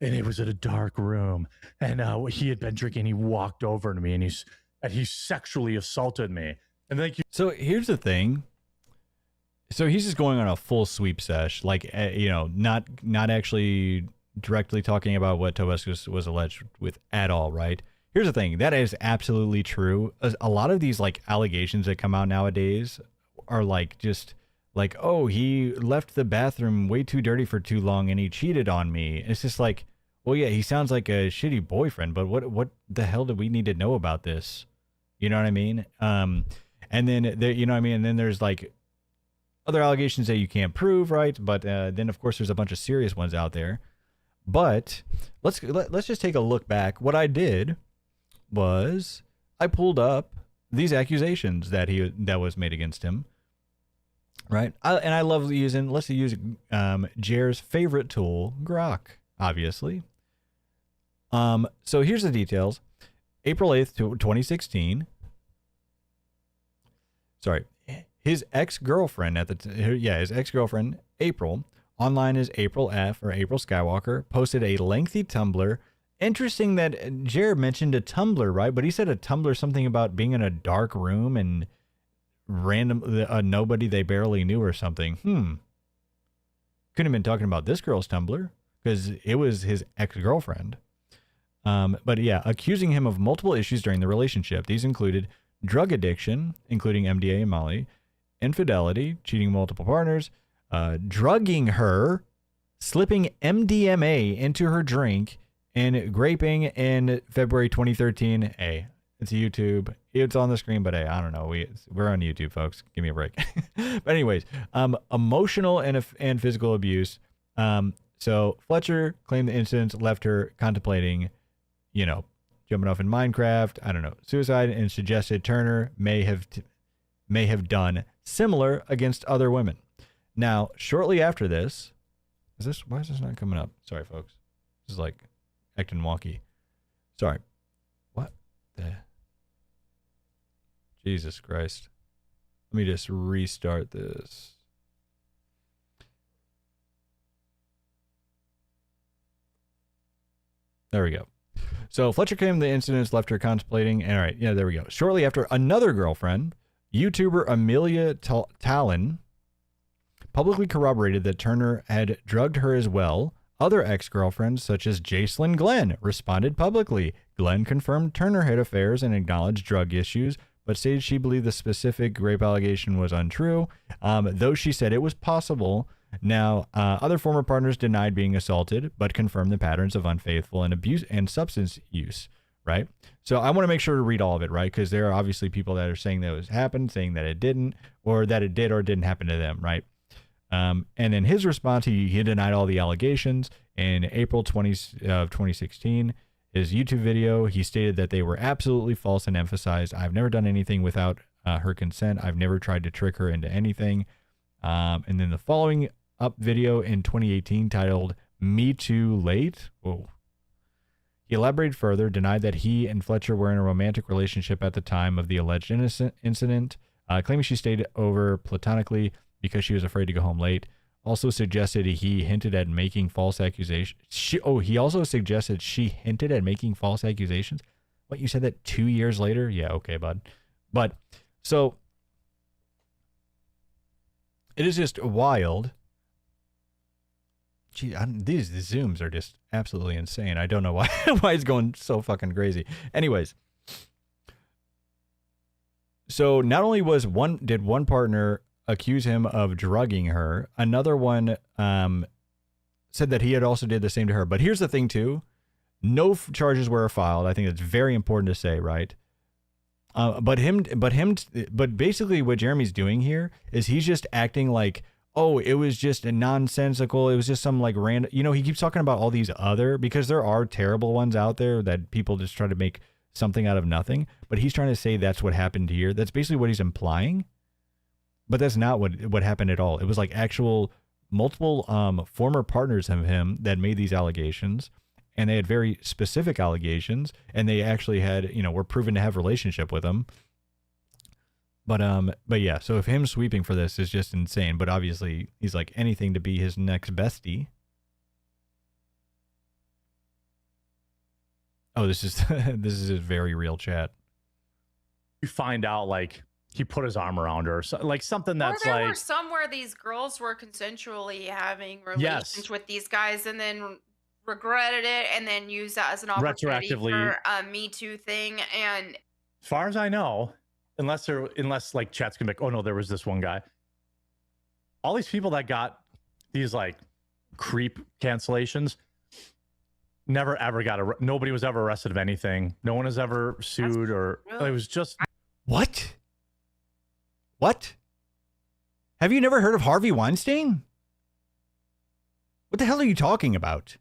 and it was in a dark room, and he had been drinking. He walked over to me, and he sexually assaulted me. And like, so here's the thing. So he's just going on a full sweep sesh, like not actually directly talking about what Tobuscus was alleged with at all, right? Here's the thing. That is absolutely true. A lot of these like allegations that come out nowadays are like just like, oh, he left the bathroom way too dirty for too long and he cheated on me. It's just like, well, yeah, he sounds like a shitty boyfriend, but what the hell do we need to know about this? You know what I mean? And then there, you know what I mean? And then there's like other allegations that you can't prove, right? But then of course there's a bunch of serious ones out there. But let's just take a look back. What I did was I pulled up these accusations that was made against him. Right. And I love using, let's use Jer's favorite tool, Grok, obviously. So here's the details. April 8th, 2016. Sorry. His ex-girlfriend his ex-girlfriend, April, online as April F or April Skywalker, posted a lengthy Tumblr. Interesting that Jer mentioned a Tumblr, right? But he said a Tumblr something about being in a dark room and nobody they barely knew or something. Couldn't have been talking about this girl's Tumblr because it was his ex-girlfriend. But yeah, accusing him of multiple issues during the relationship. These included drug addiction, including MDA and Molly, infidelity, cheating multiple partners, drugging her, slipping MDMA into her drink, and graping in February 2013. Hey, it's YouTube. It's on the screen, but hey, I don't know. We're on YouTube, folks. Give me a break. But anyways, emotional and physical abuse. So Fletcher claimed the incidents left her contemplating, jumping off in Minecraft. I don't know, suicide, and suggested Turner may have done similar against other women. Now, shortly after this, why is this not coming up? Sorry, folks. This is like acting wonky. Sorry. What the? Jesus Christ. Let me just restart this. There we go. So Fletcher claimed the incidents left her contemplating. All right, yeah, there we go. Shortly after, another girlfriend, YouTuber Amelia Talon, publicly corroborated that Turner had drugged her as well. Other ex-girlfriends, such as Jacelyn Glenn, responded publicly. Glenn confirmed Turner had affairs and acknowledged drug issues, but stated she believed the specific rape allegation was untrue, though she said it was possible. Now, other former partners denied being assaulted, but confirmed the patterns of unfaithful and abuse and substance use, right? So I want to make sure to read all of it, right? Because there are obviously people that are saying that it was happened, saying that it didn't, or that it did or didn't happen to them, right? And in his response, he denied all the allegations. In April 2016, his YouTube video, he stated that they were absolutely false and emphasized, "I've never done anything without her consent. I've never tried to trick her into anything." And then the following up video in 2018 titled "Me Too Late." Whoa. He elaborated further, denied that he and Fletcher were in a romantic relationship at the time of the alleged incident, claiming she stayed over platonically because she was afraid to go home late. Also suggested he hinted at making false accusations. He also suggested she hinted at making false accusations. What, you said that 2 years later? Yeah, okay, bud. But so it is just wild. Gee, these zooms are just absolutely insane. I don't know why it's going so fucking crazy. Anyways, so not only did one partner accuse him of drugging her, another one said that he had also did the same to her. But here's the thing too, no charges were filed. I think that's very important to say, right? But basically what Jeremy's doing here is he's just acting like, oh, it was just a nonsensical. It was just some like random, he keeps talking about all these other, because there are terrible ones out there that people just try to make something out of nothing. But he's trying to say that's what happened here. That's basically what he's implying. But that's not what happened at all. It was like actual multiple former partners of him that made these allegations, and they had very specific allegations, and they actually had, were proven to have a relationship with him. But yeah, so if him sweeping for this is just insane, but obviously he's like anything to be his next bestie. Oh, this is a very real chat. You find out like he put his arm around her, so, like something that's or there like were some where these girls were consensually having relations with these guys and then regretted it and then used that as an opportunity for a Me Too thing. And as far as I know, unless like chats can make, oh no, there was this one guy. All these people that got these like creep cancellations never ever got nobody was ever arrested of anything. No one has ever sued or it was just What? Have you never heard of Harvey Weinstein? What the hell are you talking about?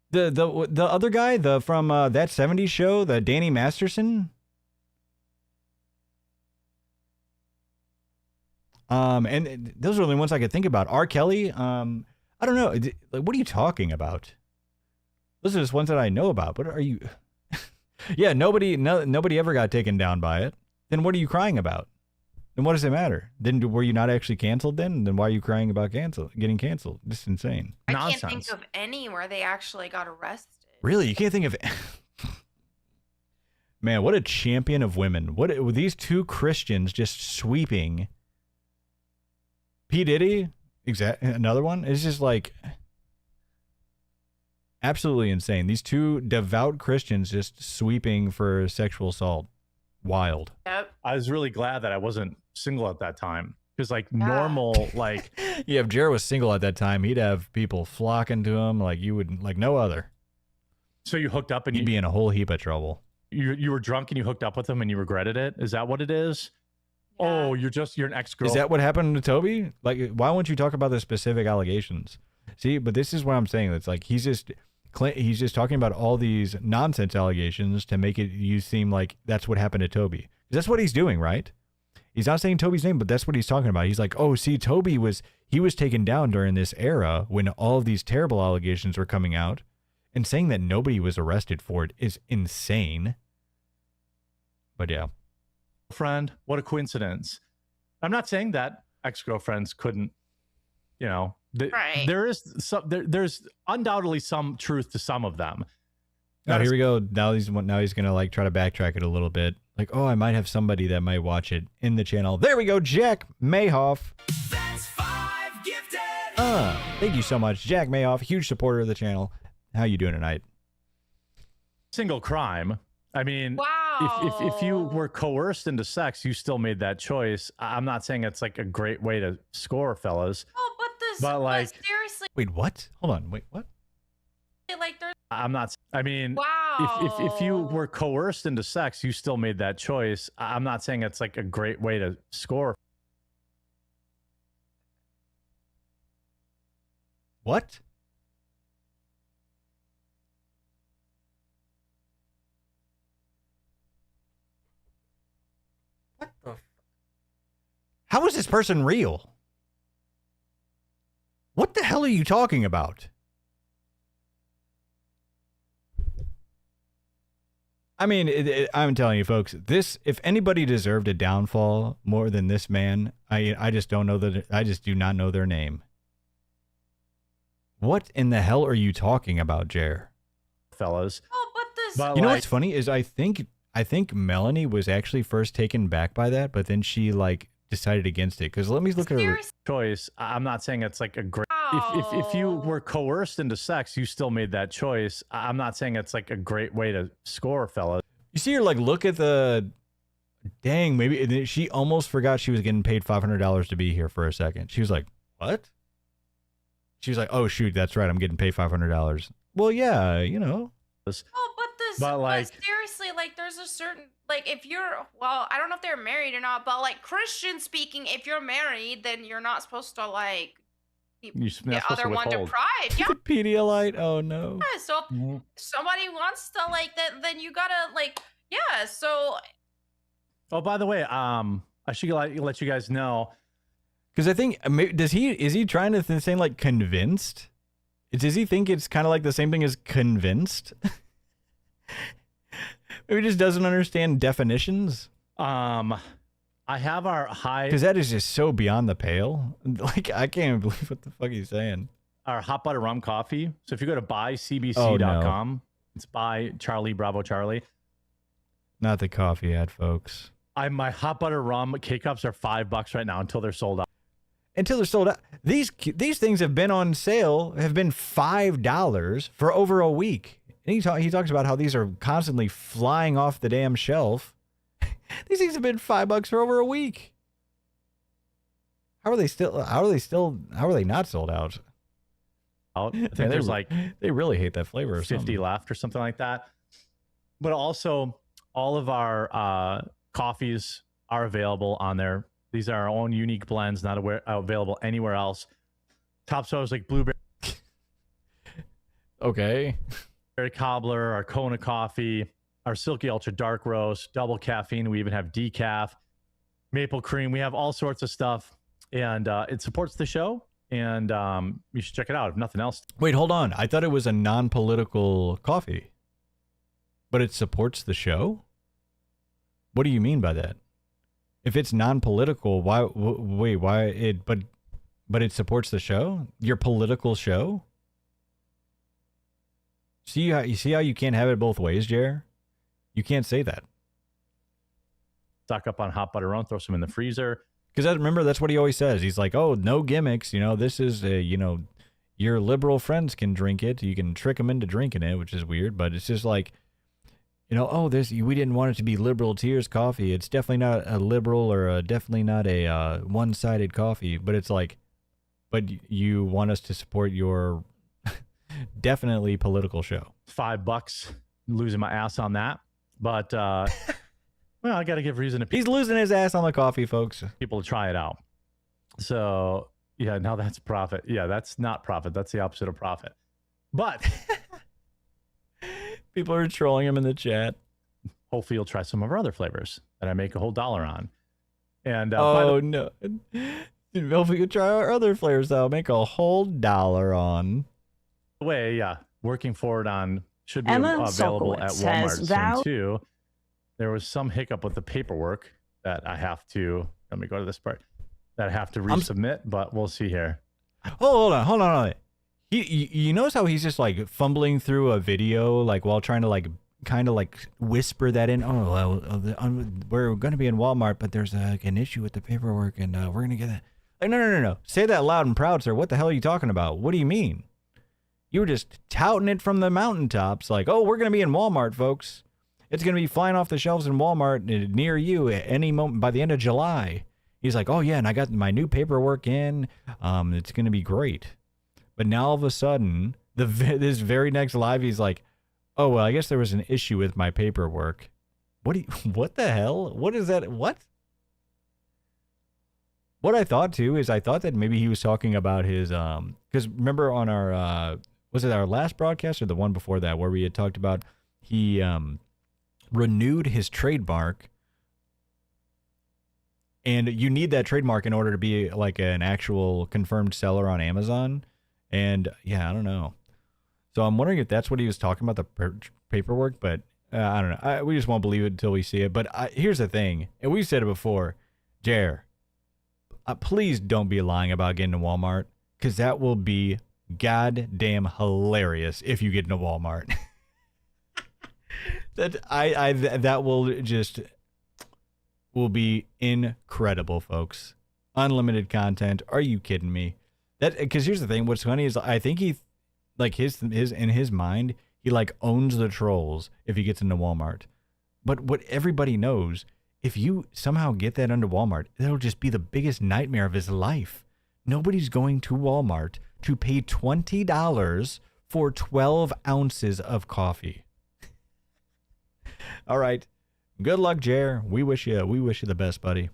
The other guy, from That 70s Show, the Danny Masterson? And those are the only ones I could think about. R. Kelly, I don't know. Like, what are you talking about? Those are just ones that I know about. What are you? Yeah, nobody ever got taken down by it. Then what are you crying about? Then what does it matter? Then were you not actually canceled then? Then why are you crying about getting canceled? This is insane. I can't think of any where they actually got arrested. Really? You can't think of... Man, what a champion of women. What these two Christians just sweeping. P. Diddy, another one. It's just like absolutely insane. These two devout Christians just sweeping for sexual assault. Wild. Yep. I was really glad that I wasn't single at that time. Because like normal, like yeah, if Jared was single at that time, he'd have people flocking to him like you would, like no other. So you hooked up and you'd be in a whole heap of trouble. You were drunk and you hooked up with him and you regretted it? Is that what it is? Yeah. Oh, you're an ex-girl. Is that what happened to Toby? Like, why won't you talk about the specific allegations? See, but this is what I'm saying. It's like he's just talking about all these nonsense allegations to make it you seem like that's what happened to Toby. That's what he's doing, right? He's not saying Toby's name, but that's what he's talking about. He's like, oh, see, Toby was taken down during this era when all of these terrible allegations were coming out, and saying that nobody was arrested for it is insane. But yeah. Friend, what a coincidence. I'm not saying that ex-girlfriends couldn't, Right. There's undoubtedly some truth to some of them. Now here we go. Now he's gonna like try to backtrack it a little bit. Like, oh, I might have somebody that might watch it in the channel. There we go, Jack Mayhoff. That's 5 gifted. Thank you so much, Jack Mayhoff, huge supporter of the channel. How you doing tonight? Single crime. I mean, wow. if you were coerced into sex, you still made that choice. I'm not saying it's like a great way to score, fellas. Oh, but like, seriously. Wait, what? Hold on. Wait, what? Like, there's. I'm not. I mean, wow. if you were coerced into sex, you still made that choice. I'm not saying it's like a great way to score. What? What the? How is this person real? What the hell are you talking about? I mean, I'm telling you, folks, if anybody deserved a downfall more than this man, I just don't know that. I just do not know their name. What in the hell are you talking about, Jer? Fellas. Oh, but this. You know what's funny is I think Melanie was actually first taken back by that, but then she like decided against it. Because let me look at her choice. I'm not saying it's like a great. Wow. If you were coerced into sex, you still made that choice. I'm not saying it's like a great way to score, fellas. You see her like look at the. Dang, maybe she almost forgot she was getting paid $500 to be here for a second. She was like, "What?" She was like, "Oh shoot, that's right. I'm getting paid $500." Well, yeah, you know. Oh, but this. But like, seriously, like, there's a certain like if you're I don't know if they're married or not, but like Christian speaking, if you're married, then you're not supposed to like. The other one deprived. Yeah. Pedialyte. Oh no. Yeah, so if somebody wants to like that, then you gotta like yeah. So. Oh, by the way, I should let you guys know. Because I think is he trying to say like convinced? Does he think it's kind of like the same thing as convinced? Maybe he just doesn't understand definitions. I have our high... Because that is just so beyond the pale. Like, I can't even believe what the fuck he's saying. Our hot butter rum coffee. So if you go to buycbc.com, it's by Charlie Bravo Charlie. Not the coffee ad, folks. My hot butter rum K-Cups are $5 right now until they're sold out. Until they're sold out. These things have been on sale, have been $5 for over a week. And he talks about how these are constantly flying off the damn shelf. These things have been $5 for over a week. How are they not sold out? I think there's like they really hate that flavor. Or 50 something. left or something like that. But also all of our coffees are available on there. These are our own unique blends, not available anywhere else. Top sellers like blueberry. Okay. Berry cobbler, our Kona coffee, our Silky Ultra Dark Roast, double caffeine. We even have decaf, maple cream. We have all sorts of stuff, and it supports the show. And you should check it out if nothing else. Wait, hold on. I thought it was a non-political coffee, but it supports the show. What do you mean by that? If it's non-political, why? Wait, why it? But it supports the show. Your political show. You see how you can't have it both ways, Jer? You can't say that. Stock up on hot butter rum, throw some in the freezer. Because I remember that's what he always says. He's like, "Oh, no gimmicks. You know, this is your liberal friends can drink it. You can trick them into drinking it, which is weird. But it's just like, we didn't want it to be liberal tears coffee. It's definitely not a liberal or definitely not a one-sided coffee. But it's like, but you want us to support your definitely political show. $5, losing my ass on that. But well, I got to give reason to people. He's losing his ass on the coffee, folks. People to try it out. So yeah, now that's profit. Yeah, that's not profit. That's the opposite of profit. But people are trolling him in the chat. Hopefully you'll try some of our other flavors that I make a whole $1 on. And no. Hopefully you'll try our other flavors that I'll make a whole $1 on. By the way, yeah, working forward on should be available at Walmart soon too. There was some hiccup with the paperwork that I have to, let me go to this part, that I have to resubmit, but we'll see here. Oh, hold on. You notice how he's just like fumbling through a video, like while trying to like kind of like whisper that in. Oh, well, we're going to be in Walmart, but there's an issue with the paperwork, and we're going to get that. Like, no. Say that loud and proud, sir. What the hell are you talking about? What do you mean? You were just touting it from the mountaintops, like, oh, we're going to be in Walmart, folks. It's going to be flying off the shelves in Walmart near you at any moment by the end of July. He's like, oh, yeah, and I got my new paperwork in. It's going to be great. But now all of a sudden, this very next live, he's like, oh, well, I guess there was an issue with my paperwork. What the hell? What is that? What? What I thought, too, is I thought that maybe he was talking about his, because remember on our, was it our last broadcast or the one before that where we had talked about he renewed his trademark, and you need that trademark in order to be like an actual confirmed seller on Amazon. And yeah, I don't know. So I'm wondering if that's what he was talking about, the paperwork, but I don't know. We just won't believe it until we see it. But here's the thing, and we've said it before, Jer, please don't be lying about getting to Walmart, because that will be goddamn hilarious if you get into Walmart. That will be incredible, folks. Unlimited content. Are you kidding me? Because here's the thing. What's funny is I think he, like in his mind, he like owns the trolls if he gets into Walmart. But what everybody knows, if you somehow get that into Walmart, that'll just be the biggest nightmare of his life. Nobody's going to Walmart to pay $20 for 12 ounces of coffee. All right. Good luck, Jer. We wish you the best, buddy.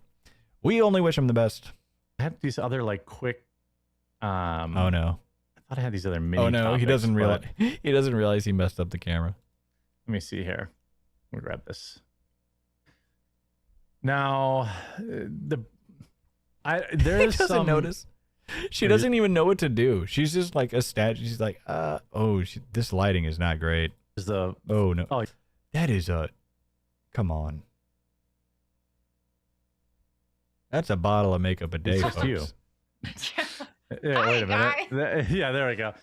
We only wish him the best. I have these other like quick. Oh no! I thought I had these other mini. Oh no! Topics, he doesn't realize. He doesn't realize he messed up the camera. Let me see here. Let me grab this. Now, there's he doesn't notice. She doesn't even know what to do. She's just like a statue. She's like, this lighting is not great. Oh no! Oh, that is a. Come on. That's a bottle of makeup a day, it's just folks. You. Yeah, wait a minute. Yeah, there we go.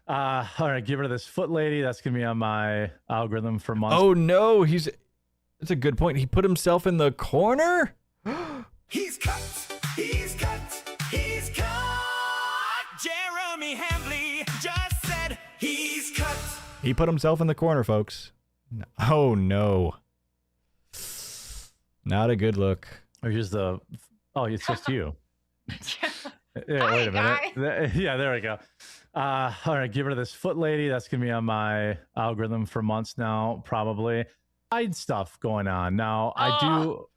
All right, give her this foot lady. That's gonna be on my algorithm for months. Oh no, that's a good point. He put himself in the corner. He's cut. He's cut. He's cut. Jeremy Hambley just said he's cut. He put himself in the corner, folks. Oh no. Not a good look. Or just it's just you. Yeah, wait a minute. Yeah, there we go. All right, give her this foot lady. That's gonna be on my algorithm for months now, probably. Side stuff going on now. I do.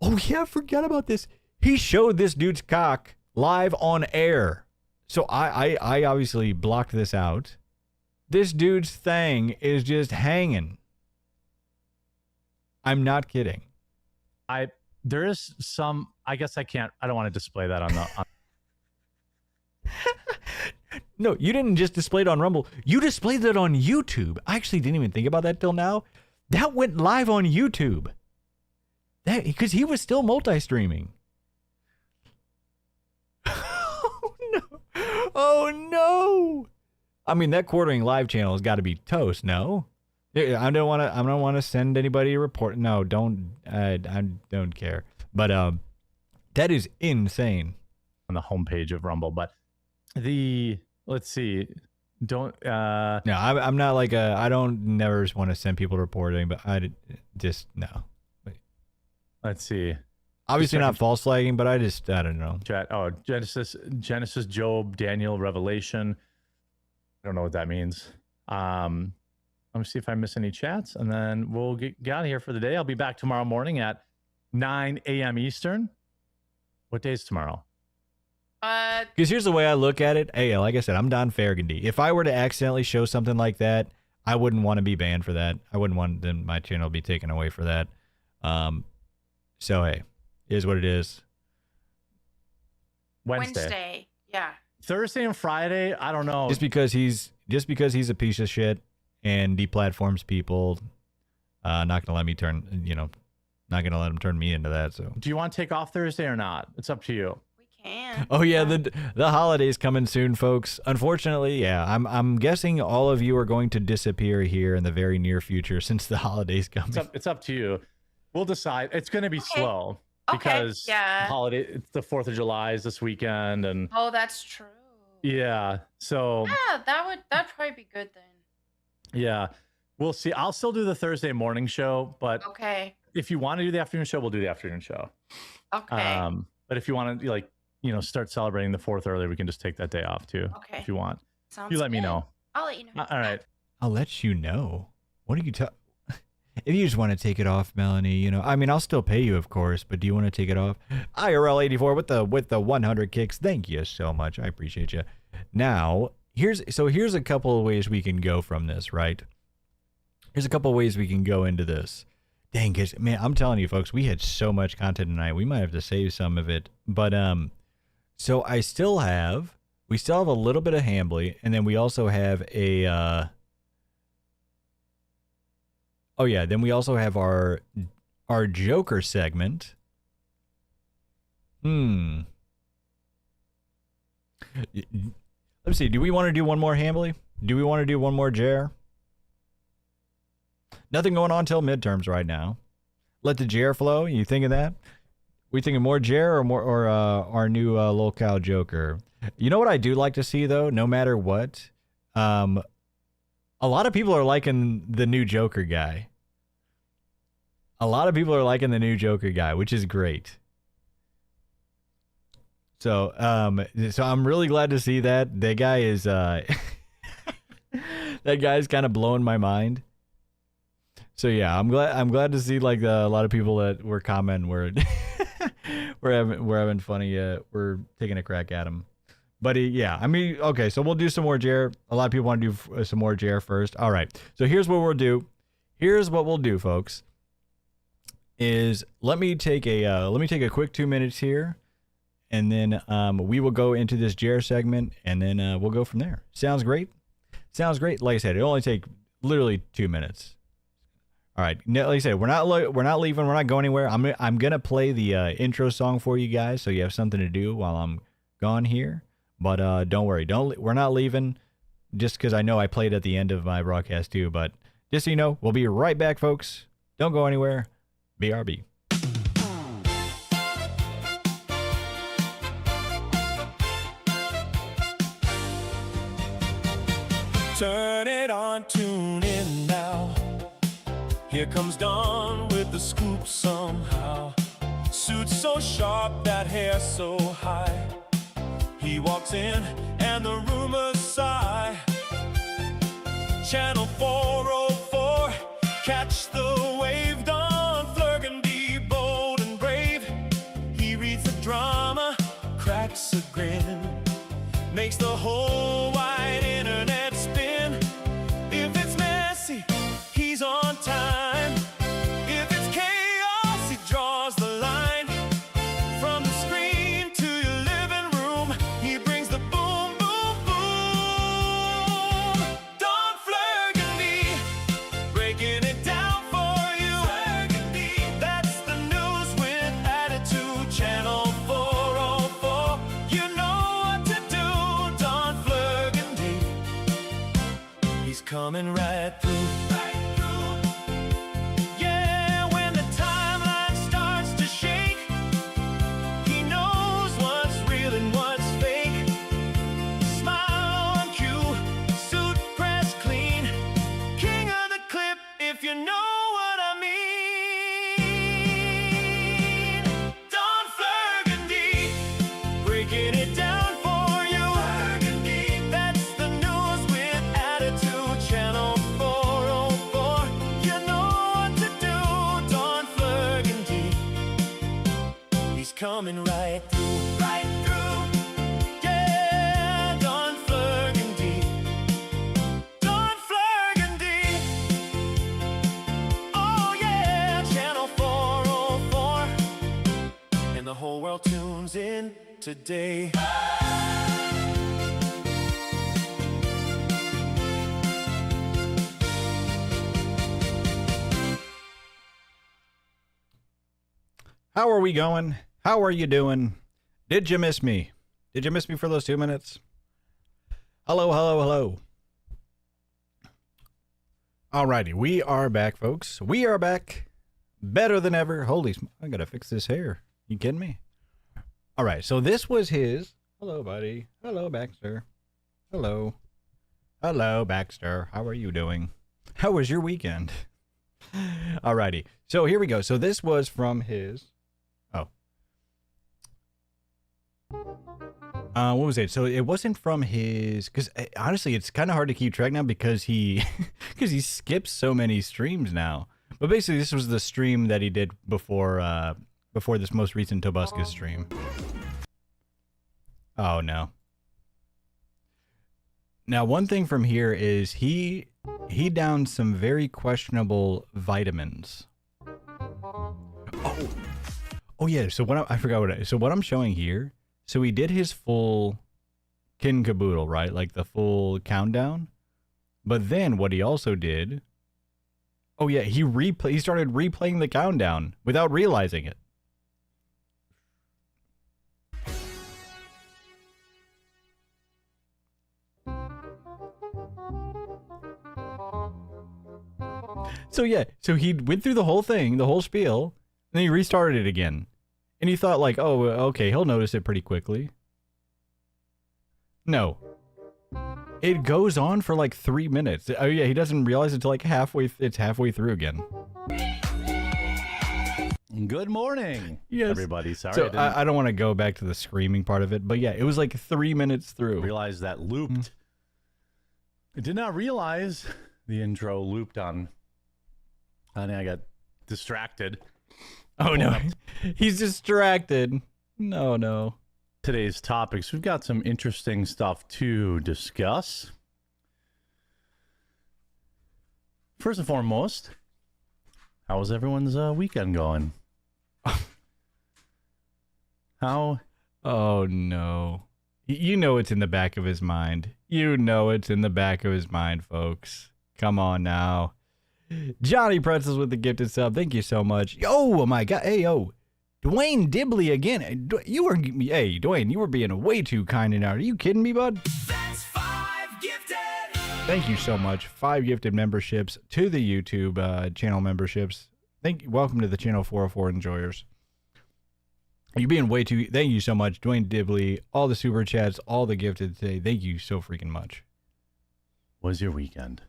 Oh yeah, forget about this. He showed this dude's cock live on air. So I obviously blocked this out. This dude's thing is just hanging. I'm not kidding. There is some. I guess I can't. I don't want to display that on the. No, you didn't just display it on Rumble. You displayed it on YouTube. I actually didn't even think about that till now. That went live on YouTube. Because he was still multi-streaming. Oh no! Oh no! I mean, that quartering live channel has got to be toast. No, I don't want to send anybody a report. No, don't. I don't care. But that is insane. On the homepage of Rumble, but let's see. Don't. No, I'm not like I don't never want to send people reporting, but I just no. Let's see. Obviously not false flagging, but I don't know. Chat. Oh, Genesis, Job, Daniel, Revelation. I don't know what that means. Let me see if I miss any chats, and then we'll get out of here for the day. I'll be back tomorrow morning at 9 a.m. Eastern. What day is tomorrow? Because here's the way I look at it. Hey, like I said, I'm Don Farragondy. If I were to accidentally show something like that, I wouldn't want to be banned for that. I wouldn't want my channel to be taken away for that. So hey, it is what it is. Wednesday, yeah. Thursday and Friday, I don't know. Just because he's a piece of shit and deplatforms people, not gonna let me not gonna let him turn me into that. So do you want to take off Thursday or not? It's up to you. We can. man. Oh yeah, the holidays coming soon, folks. Unfortunately, yeah, I'm guessing all of you are going to disappear here in the very near future since the holidays coming. It's up to you. We'll decide. It's going to be slow because yeah. holiday. It's the 4th of July is this weekend, and Oh, that's true. yeah. So Yeah, that'd probably be good then. yeah, we'll see. I'll still do the Thursday morning show, but Okay. if you want to do the afternoon show, we'll do the afternoon show. Okay. But if you want to, like, start celebrating the 4th early, we can just take that day off too. Okay. If you want. Sounds You let me good. know. I'll let you know. All right. I'll let you know. What are you talking? If you just want to take it off, Melanie, I mean, I'll still pay you, of course, but do you want to take it off? IRL84 with the 100 kicks. Thank you so much. I appreciate you. Now, here's a couple of ways we can go from this, right? Here's a couple of ways we can go into this. Dang, man, I'm telling you, folks, we had so much content tonight. We might have to save some of it. But so we still have a little bit of Hambly, and then we also have a oh yeah, then we also have our Joker segment. Let me see. Do we want to do one more Hambly? Do we want to do one more Jer? Nothing going on till midterms right now. Let the Jer flow. You thinking that? We thinking more Jer or our new LOLCOW Joker? You know what I do like to see though, no matter what, a lot of people are liking the new Joker guy. A lot of people are liking the new Joker guy, which is great. So I'm really glad to see that. That guy is that guy's kind of blowing my mind. So yeah, I'm glad to see like a lot of people that were commenting we're having funny. We're taking a crack at him. But yeah, I mean, okay, so we'll do some more Jer. A lot of people want to do some more Jer first. All right, so here's what we'll do. Here's what we'll do, folks. Is let me take a quick 2 minutes here, and then we will go into this Jer segment, and then we'll go from there. Sounds great. Sounds great. Like I said, it'll only take literally 2 minutes. All right. Like I said, we're not leaving. We're not going anywhere. I'm gonna play the intro song for you guys, so you have something to do while I'm gone here. But don't worry. We're not leaving, just because I know I played at the end of my broadcast too. But just so you know, we'll be right back, folks. Don't go anywhere. BRB. Turn it on, tune in now. Here comes Don with the scoop somehow. Suit so sharp, that hair so high. He walks in and the rumors sigh. Channel 404, catch the wave. Don Frogan, be bold and brave. He reads the drama, cracks a grin, makes the whole wide internet spin. If it's messy, he's on time. If it's chaos, he draws the line. From the screen to your living room, he brings the boom, boom, boom. Don Flergany, breaking it down for you. Flergany, that's the news with attitude. Channel 404, you know what to do. Don Flergany, he's coming right through. Yeah, when the timeline starts to shake, he knows what's real and what's fake. Smile on cue, suit pressed clean, king of the clip, if you know what I mean. Don Flergany, breaking it down for you. Flergany, that's the news with attitude. Channel 404, you know what to do. Don Flergany, he's coming right through. Right through. Yeah, Don Flergany. Don Flergany. Oh yeah, Channel 404. And the whole world tunes in today. How are we going? How are you doing? Did you miss me? Did you miss me for those 2 minutes? Hello, hello, hello. Alrighty, we are back, folks. We are back. Better than ever. Holy smoke, I gotta fix this hair. You kidding me? Alright, so this was his. Hello, buddy. Hello, Baxter. Hello. Hello, Baxter. How are you doing? How was your weekend? Alrighty, so here we go. So this was from his. Oh. What was it? So it wasn't from his, because honestly, it's kind of hard to keep track now because he skips so many streams now. But basically, this was the stream that he did before this most recent Tobuscus stream. Oh no. Now, one thing from here is he downed some very questionable vitamins. Oh yeah. So I forgot what I'm showing here. So he did his full kin caboodle, right? Like the full countdown. But then what he also did, oh yeah, he started replaying the countdown without realizing it. So yeah, so he went through the whole thing, the whole spiel, and then he restarted it again. And he thought like, oh, okay, he'll notice it pretty quickly. No. It goes on for like 3 minutes. Oh yeah, he doesn't realize until like it's halfway through again. Good morning, yes. everybody. Sorry, so I don't want to go back to the screaming part of it, but yeah, it was like 3 minutes through. Realize that looped. I did not realize the intro looped on. And I got distracted. Oh no, he's distracted. No. Today's topics, we've got some interesting stuff to discuss. First and foremost, how was everyone's weekend going? How? Oh no. You know it's in the back of his mind. You know it's in the back of his mind, folks. Come on now. Johnny Pretzels with the gifted sub. Thank you so much. Oh my God. Hey, yo. Dwayne Dibley again. Dwayne, you were being way too kind and out. Are you kidding me, bud? That's 5 gifted. Thank you so much. 5 gifted memberships to the YouTube channel memberships. Welcome to the channel 404 enjoyers. You're being way too. Thank you so much, Dwayne Dibley. All the super chats, all the gifted today. Thank you so freaking much. What was your weekend?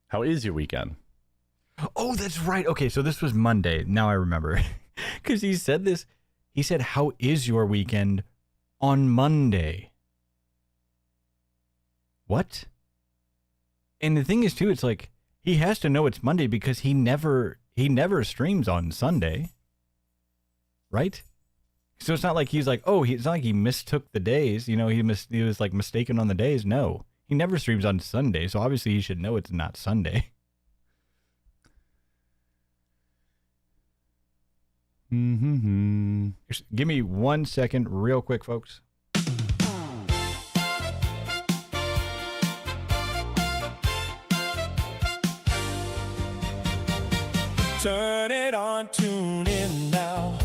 How is your weekend? Oh, that's right. Okay, so this was Monday. Now I remember. Because he said this. He said, how is your weekend on Monday? What? And the thing is, too, it's like, he has to know it's Monday because he never streams on Sunday. Right? So it's not like he's like, oh, it's not like he mistook the days. You know, he was like mistaken on the days. No. He never streams on Sunday, so obviously he should know it's not Sunday. Mm-hmm. Give me 1 second real quick, folks. Turn it on, tune in now.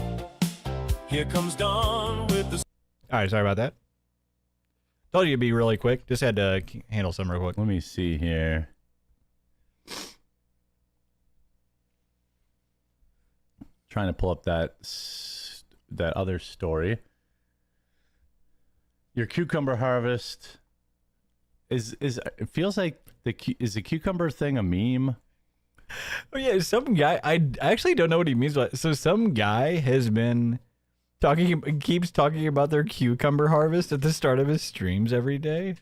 Here comes Dawn with the... All right, sorry about that. Told you it'd be really quick. Just had to handle some real quick. Let me see here. Trying to pull up that other story. Your cucumber harvest is it feels like is the cucumber thing a meme? Oh yeah, some guy. I actually don't know what he means by. So some guy has been keeps talking about their cucumber harvest at the start of his streams every day.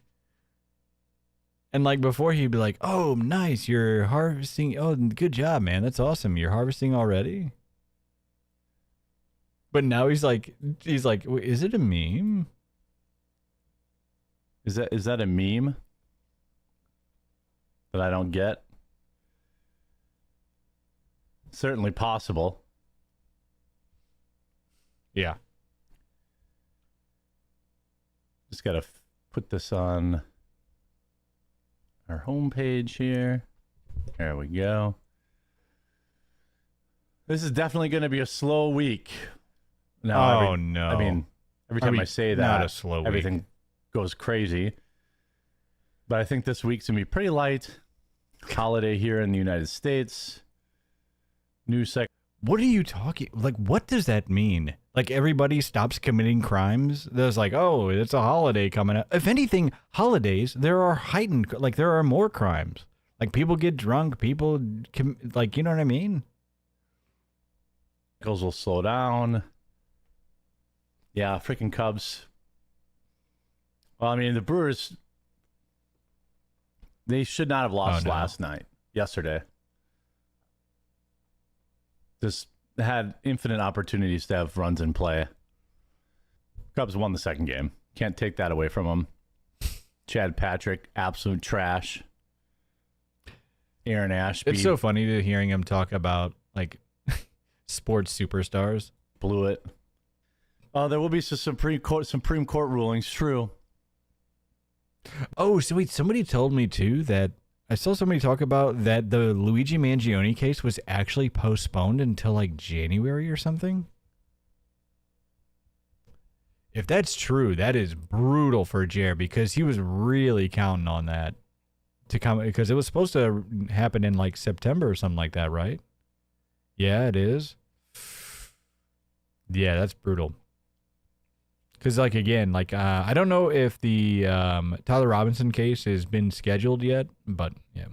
And like before he'd be like, "Oh, nice, you're harvesting. Oh, good job, man. That's awesome. You're harvesting already." But now he's like, is it a meme? Is that a meme that I don't get? Certainly possible. Yeah. Just got to put this on our homepage here. There we go. This is definitely going to be a slow week. No. Every time I say that, not a slow everything goes crazy. But I think this week's going to be pretty light. Holiday here in the United States. What are you talking? Like, what does that mean? Like, everybody stops committing crimes? There's like, oh, it's a holiday coming up. If anything, holidays, there are heightened, like, there are more crimes. Like, people get drunk, people, like, you know what I mean? Vehicles will slow down. Yeah, freaking Cubs. Well, I mean, the Brewers, they should not have lost yesterday. Just had infinite opportunities to have runs in play. Cubs won the second game. Can't take that away from them. Chad Patrick, absolute trash. Aaron Ashby. It's so funny to hearing him talk about, like, sports superstars. Blew it. There will be some Supreme Court rulings. True. Oh, so wait, somebody told me too that I saw somebody talk about that the Luigi Mangione case was actually postponed until like January or something. If that's true, that is brutal for Jer because he was really counting on that to come because it was supposed to happen in like September or something like that, right? Yeah, it is. Yeah, that's brutal. Because, like, again, like, I don't know if the Tyler Robinson case has been scheduled yet, but, yeah.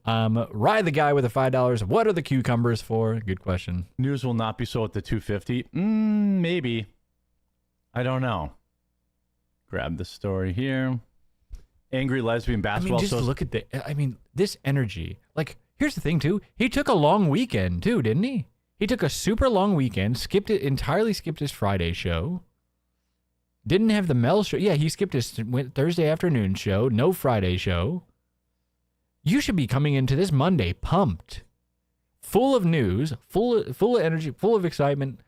Ride the guy with the $5. What are the cucumbers for? Good question. News will not be sold at the 250. Maybe. I don't know. Grab the story here. Angry lesbian basketball. I mean, just look at this energy. Like, here's the thing, too. He took a long weekend, too, didn't he? He took a super long weekend, entirely skipped his Friday show. Didn't have the Mel show. Yeah, he skipped his Thursday afternoon show. No Friday show. You should be coming into this Monday pumped. Full of news. Full of energy. Full of excitement.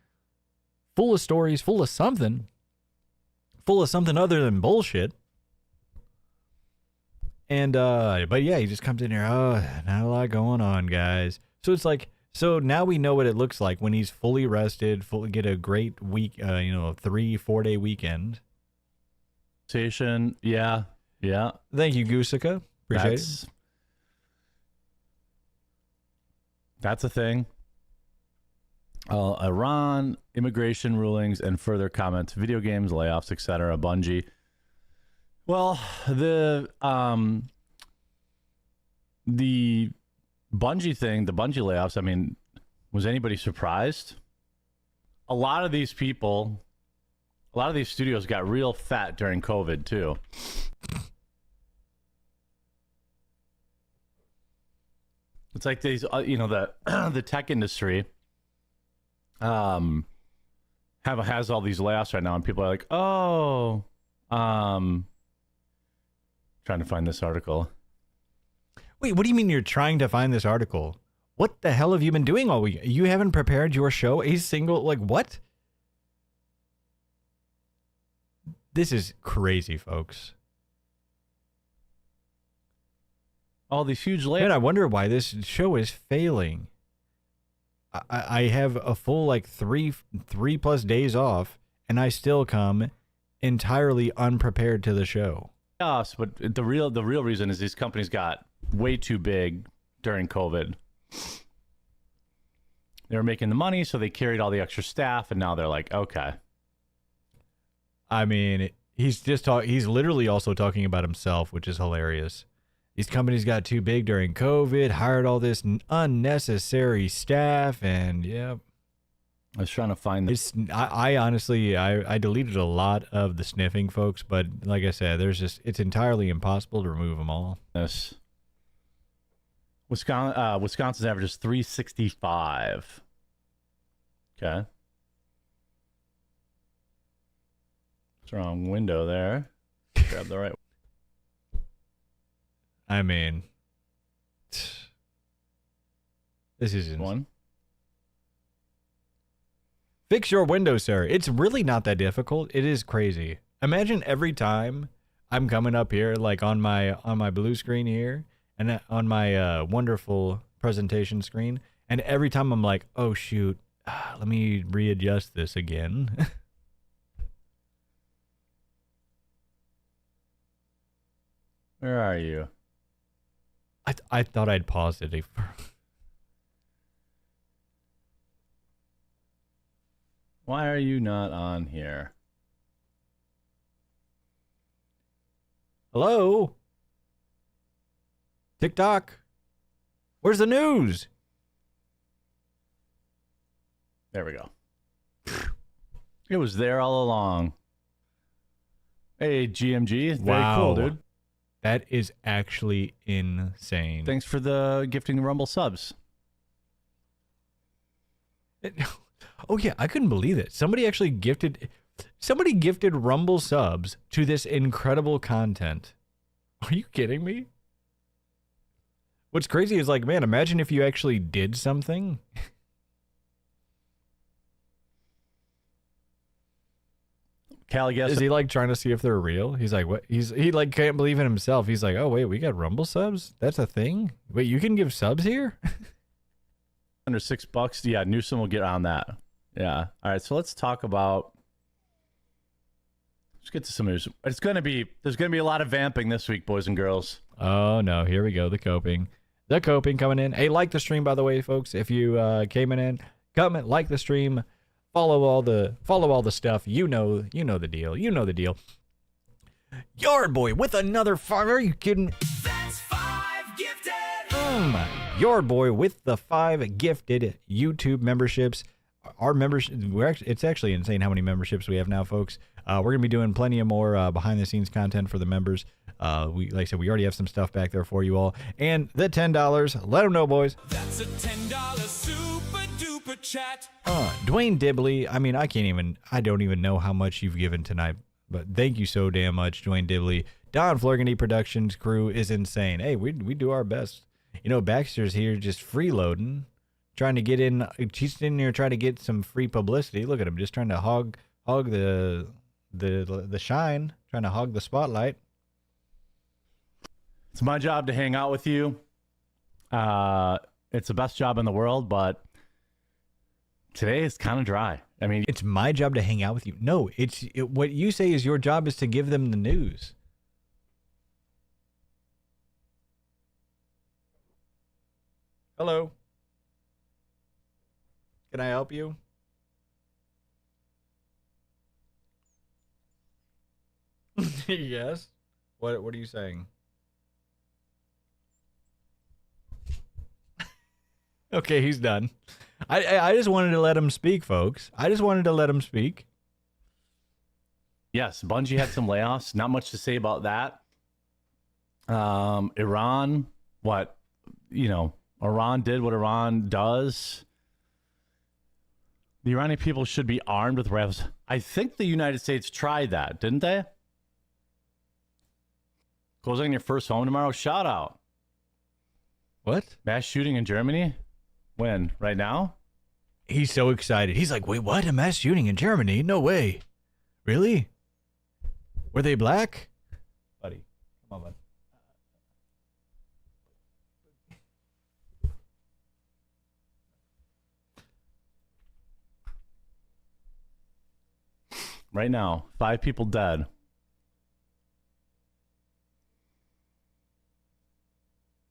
Full of stories. Full of something. Full of something other than bullshit. And, but yeah, he just comes in here. Oh, not a lot going on, guys. So it's like, so now we know what it looks like when he's fully rested, get a great week, 3-4 day weekend. Yeah. Thank you, Gusica. Appreciate it. That's a thing. Iran, immigration rulings, and further comments, video games, layoffs, etc. Bungie. Well, the Bungie thing, the Bungie layoffs, I mean, was anybody surprised? A lot of these people, a lot of these studios got real fat during COVID too. It's like these, the tech industry has all these layoffs right now, and people are like, trying to find this article. Wait, what do you mean you're trying to find this article? What the hell have you been doing all week? You haven't prepared your show what? This is crazy, folks. All these huge layoffs. Man, I wonder why this show is failing. I have a full like three plus days off, and I still come entirely unprepared to the show. Yes, but the real reason is these companies got way too big during COVID. They were making the money, so they carried all the extra staff, and now they're like, okay. I mean, he's literally also talking about himself, which is hilarious. These companies got too big during COVID, hired all this unnecessary staff, and yeah. I was trying to find this. I honestly deleted a lot of the sniffing, folks, but like I said, it's entirely impossible to remove them all. Yes. Wisconsin's average is 365. Okay. What's the wrong window there? Grab the right. I mean, this isn't one. Fix your window, sir. It's really not that difficult. It is crazy. Imagine every time I'm coming up here, like on my blue screen here, and on my wonderful presentation screen, and every time I'm like, oh shoot, let me readjust this again. Where are you? I thought I'd paused it. Why are you not on here? Hello? TikTok? Where's the news? There we go. It was there all along. Hey, GMG. Very cool, dude. That is actually insane. Thanks for the gifting Rumble subs. Oh, yeah. I couldn't believe it. Somebody gifted Rumble subs to this incredible content. Are you kidding me? What's crazy is like, man, imagine if you actually did something. Callie, guess is he like trying to see if they're real? He's like, what? He like can't believe in himself. He's like, oh wait, we got Rumble subs? That's a thing? Wait, you can give subs here? Under $6. Yeah, Newsom will get on that. Yeah. All right, so let's talk about. Let's get to some news. There's gonna be a lot of vamping this week, boys and girls. Oh no, here we go. The coping coming in. Hey, like the stream, by the way, folks. If you came in, comment, like the stream. Follow all the stuff. You know the deal. You know the deal. Yard Boy with another 5. Are you kidding? That's 5 gifted. Yard Boy with the 5 gifted YouTube memberships. Our membership, it's actually insane how many memberships we have now, folks. We're gonna be doing plenty of more behind the scenes content for the members. Like I said, we already have some stuff back there for you all. And the $10, let them know, boys. That's a $10 super duper chat. Dwayne Dibley. I mean, I don't even know how much you've given tonight, but thank you so damn much, Dwayne Dibley. Don Flurgandy Productions crew is insane. Hey, we do our best. You know, Baxter's here just freeloading, trying to get in. He's in here trying to get some free publicity. Look at him, just trying to hog the shine, trying to hog the spotlight. It's my job to hang out with you. It's the best job in the world, but today is kind of dry. I mean, it's my job to hang out with you. No, what you say is your job is to give them the news. Hello. Can I help you? Yes. What are you saying? Okay, he's done. I just wanted to let him speak, folks. I just wanted to let him speak. Yes, Bungie had some layoffs. Not much to say about that. Iran, Iran did what Iran does. The Iranian people should be armed with rifles. I think the United States tried that, didn't they? Closing your first home tomorrow? Shout out. What? Mass shooting in Germany? When? Right now? He's so excited. He's like, wait, what? A mass shooting in Germany? No way. Really? Were they black? Buddy, come on, bud. Right now, 5 people dead.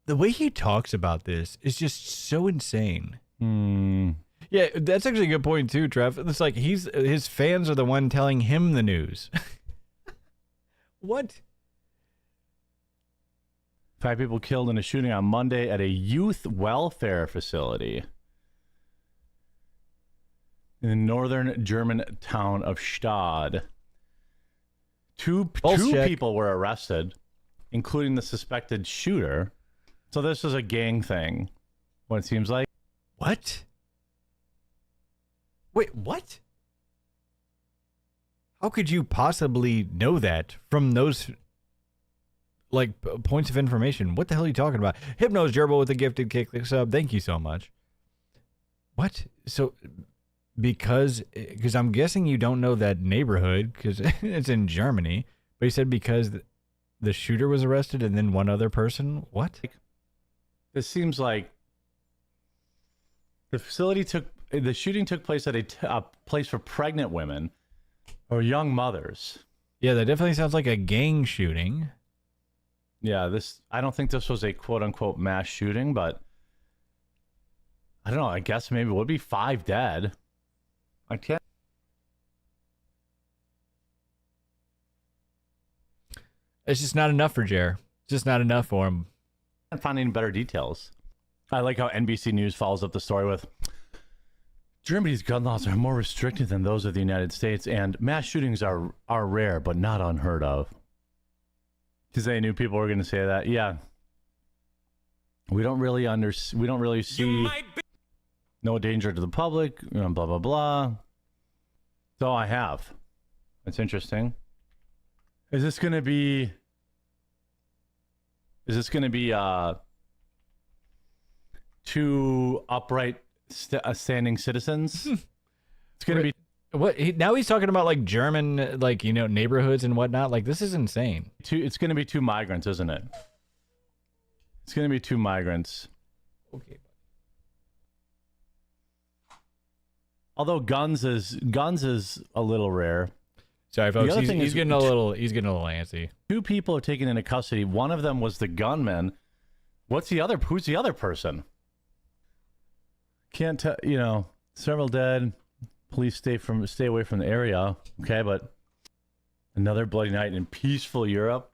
The way he talks about this is just so insane. Yeah, that's actually a good point too, Trev. It's like his fans are the one telling him the news. What? 5 people killed in a shooting on Monday at a youth welfare facility in the northern German town of Stade. Two people were arrested, including the suspected shooter. So this is a gang thing, what it seems like. What? Wait, what? How could you possibly know that from those points of information? What the hell are you talking about? Hypnos Gerbil with a gifted kick sub. Thank you so much. What? So because I'm guessing you don't know that neighborhood because it's in Germany, but he said because the shooter was arrested and then one other person. What? This seems like the shooting took place at a place for pregnant women or young mothers. Yeah, that definitely sounds like a gang shooting. Yeah, I don't think this was a quote-unquote mass shooting, but I don't know. I guess maybe it would be 5 dead. I can't. It's just not enough for Jer. It's just not enough for him. I can't find any better details. I like how NBC News follows up the story with, Germany's gun laws are more restricted than those of the United States, and mass shootings are rare, but not unheard of. Because they knew people were going to say that. Yeah. We don't really see no danger to the public, blah, blah, blah. That's all I have. That's interesting. Is this going to be two upright standing citizens? It's going to be what now he's talking about, like German, like, neighborhoods and whatnot. Like, this is insane. It's going to be 2 migrants, isn't it? It's going to be 2 migrants. Okay. Although guns is a little rare. Sorry, folks. He's getting a little antsy. 2 people are taken into custody. One of them was the gunman. Who's the other person? Can't tell. Several dead. Police stay away from the area. Okay, but another bloody night in peaceful Europe.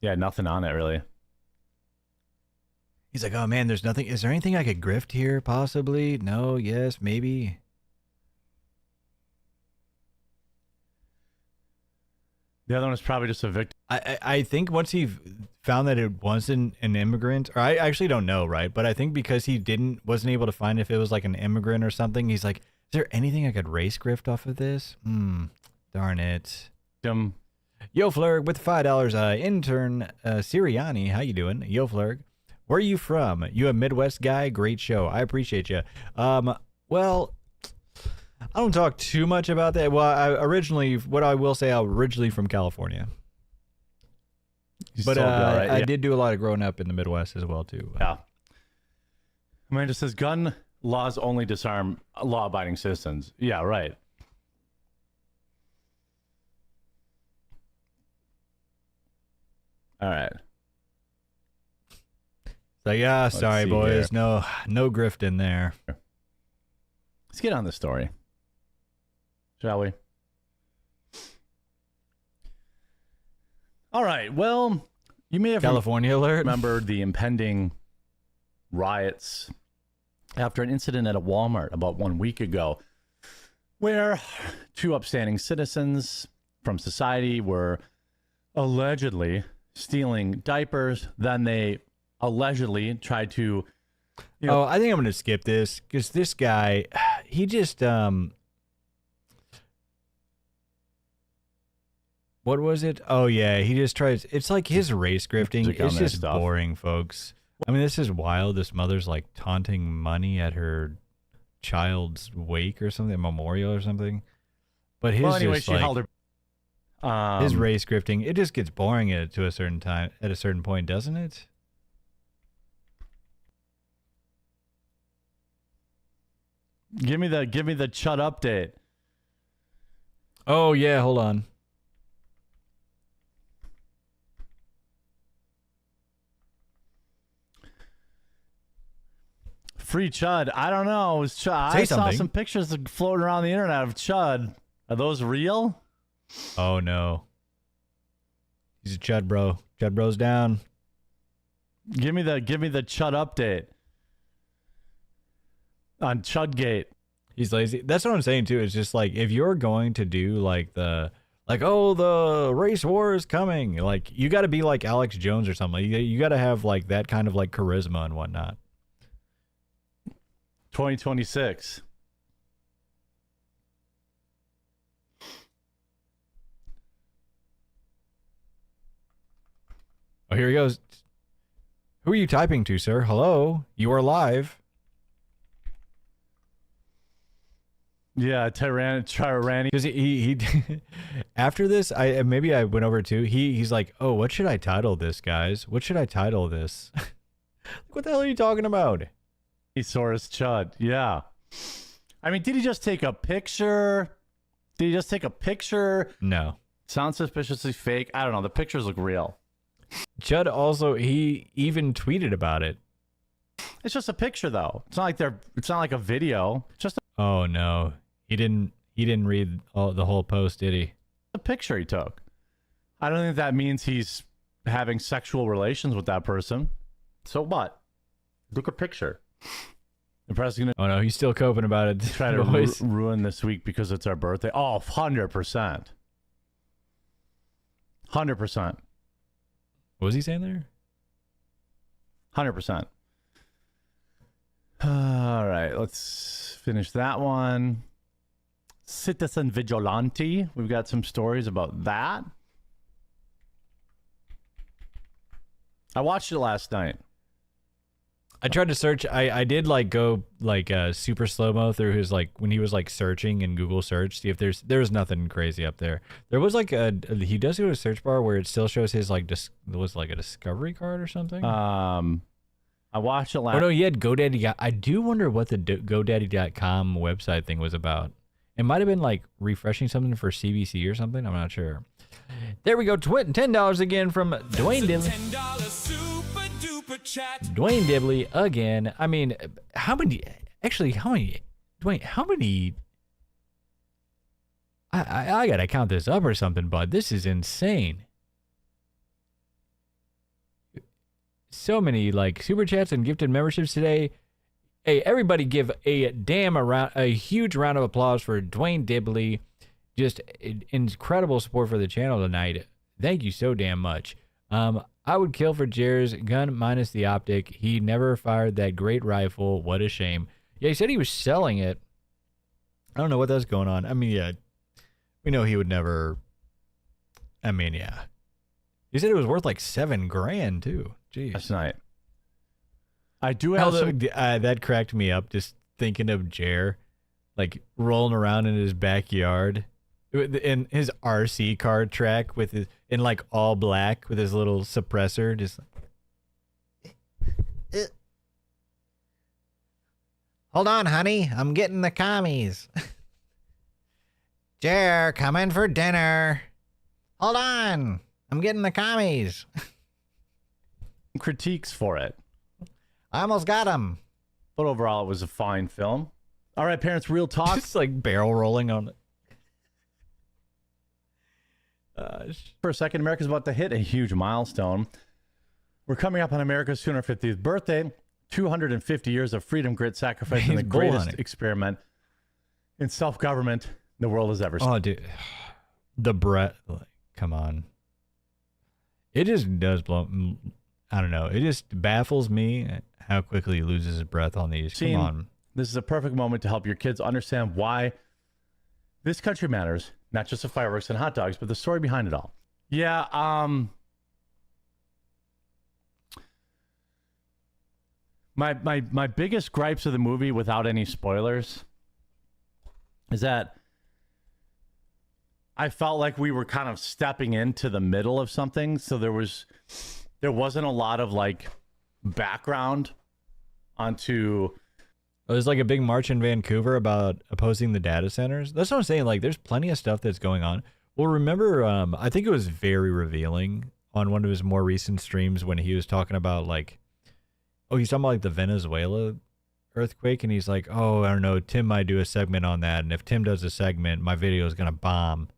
Yeah, nothing on it really. He's like, oh man, there's nothing. Is there anything I could grift here? Possibly? No, yes, maybe. The other one is probably just a victim. I think once he found that it wasn't an immigrant, or I actually don't know, right? But I think because he wasn't able to find if it was like an immigrant or something, he's like, is there anything I could race grift off of this? Darn it. Yo Flurg with $5. Intern Siriani, how you doing? Yo Flurg. Where are you from? You a Midwest guy? Great show. I appreciate you. Well, I don't talk too much about that. Well, I'm originally from California. But I did do a lot of growing up in the Midwest as well, too. Yeah. Amanda says gun laws only disarm law-abiding citizens. Yeah, right. All right. So yeah, sorry boys, here. No grift in there. Let's get on the story, shall we? All right. Well, you may have California alert. Remembered the impending riots after an incident at a Walmart about 1 week ago, where 2 upstanding citizens from society were allegedly stealing diapers. Then they allegedly tried to I think I'm gonna skip this because this guy, he just what was it? Oh yeah, he just tries. It's like his race grifting. It's just boring, folks. I mean, this is wild. This mother's like taunting money at her child's wake or something, memorial or something. But his she held her. His race grifting, it just gets boring at a certain point, doesn't it? Give me the Chud update. Oh yeah, hold on. Free Chud. I don't know. It was Chud. I saw some pictures floating around the internet of Chud. Are those real? Oh no. He's a Chud bro. Chud bro's down. Give me the Chud update. On Chudgate. He's lazy. That's what I'm saying too. It's just like if you're going to do like the race war is coming, like you got to be like Alex Jones or something. You got to have like that kind of like charisma and whatnot. 2026. Oh, here he goes. Who are you typing to, sir? Hello, you are live. Yeah, Tyrani. Because he after this, I went over too. He's like, oh, what should I title this, guys? What should I title this? What the hell are you talking about? He saw his chud. Yeah. I mean, did he just take a picture? No. Sounds suspiciously fake. I don't know. The pictures look real. Chud also, he even tweeted about it. It's just a picture, though. It's not like a video. It's just Oh no, he didn't read the whole post, did he? a picture he took. I don't think that means he's having sexual relations with that person. So what? Look a picture. The press is gonna. Oh no, he's still coping about it. Try to ruin this week because it's our birthday. Oh, 100%. 100%. What was he saying there? 100%. All right, let's finish that one. Citizen Vigilante. We've got some stories about that. I watched it last night. I tried to search. I did like go like super slow mo through his like when he was like searching in Google search, see if there's nothing crazy up there. There was like he does go to a search bar where it still shows his like was like a discovery card or something. I watched it last. Oh no, he had GoDaddy. I do wonder what the GoDaddy.com website thing was about. It might have been like refreshing something for CBC or something. I'm not sure. There we go. $10 again from Dwayne Dibley. Dwayne Dibley again. I mean, how many? Dwayne, how many? I gotta count this up or something, bud. This is insane. So many like super chats and gifted memberships today. Hey, everybody give a huge round of applause for Dwayne Dibley. Just incredible support for the channel tonight. Thank you so damn much. I would kill for Jer's gun minus the optic. He never fired that great rifle. What a shame. Yeah, he said he was selling it. I don't know what that's going on. I mean, yeah, we know he would never. I mean, yeah. He said it was worth like $7,000 too. Jeez. Last night. I do have that cracked me up just thinking of Jer like rolling around in his backyard in his RC car track with his in like all black with his little suppressor just like, hold on, honey, I'm getting the commies. Jer, coming for dinner. Hold on, I'm getting the commies. Critiques for it. I almost got him. But overall, it was a fine film. All right, parents, real talk. Just like barrel rolling on it. For a second, America's about to hit a huge milestone. We're coming up on America's 250th birthday. 250 years of freedom, grit, sacrifice, and the greatest experiment in self-government the world has ever seen. Oh, dude. The breath. Like, come on. It just does blow. I don't know. It just baffles me how quickly he loses his breath on these. Come on. This is a perfect moment to help your kids understand why this country matters. Not just the fireworks and hot dogs, but the story behind it all. Yeah, my biggest gripes of the movie, without any spoilers, is that I felt like we were kind of stepping into the middle of something. So there wasn't a lot of like background onto. There's like a big march in Vancouver about opposing the data centers. That's what I'm saying. Like, there's plenty of stuff that's going on. Well, remember, I think it was very revealing on one of his more recent streams when he was talking about like, he's talking about like the Venezuela earthquake, and he's like, oh, I don't know, Tim might do a segment on that, and if Tim does a segment, my video is gonna bomb.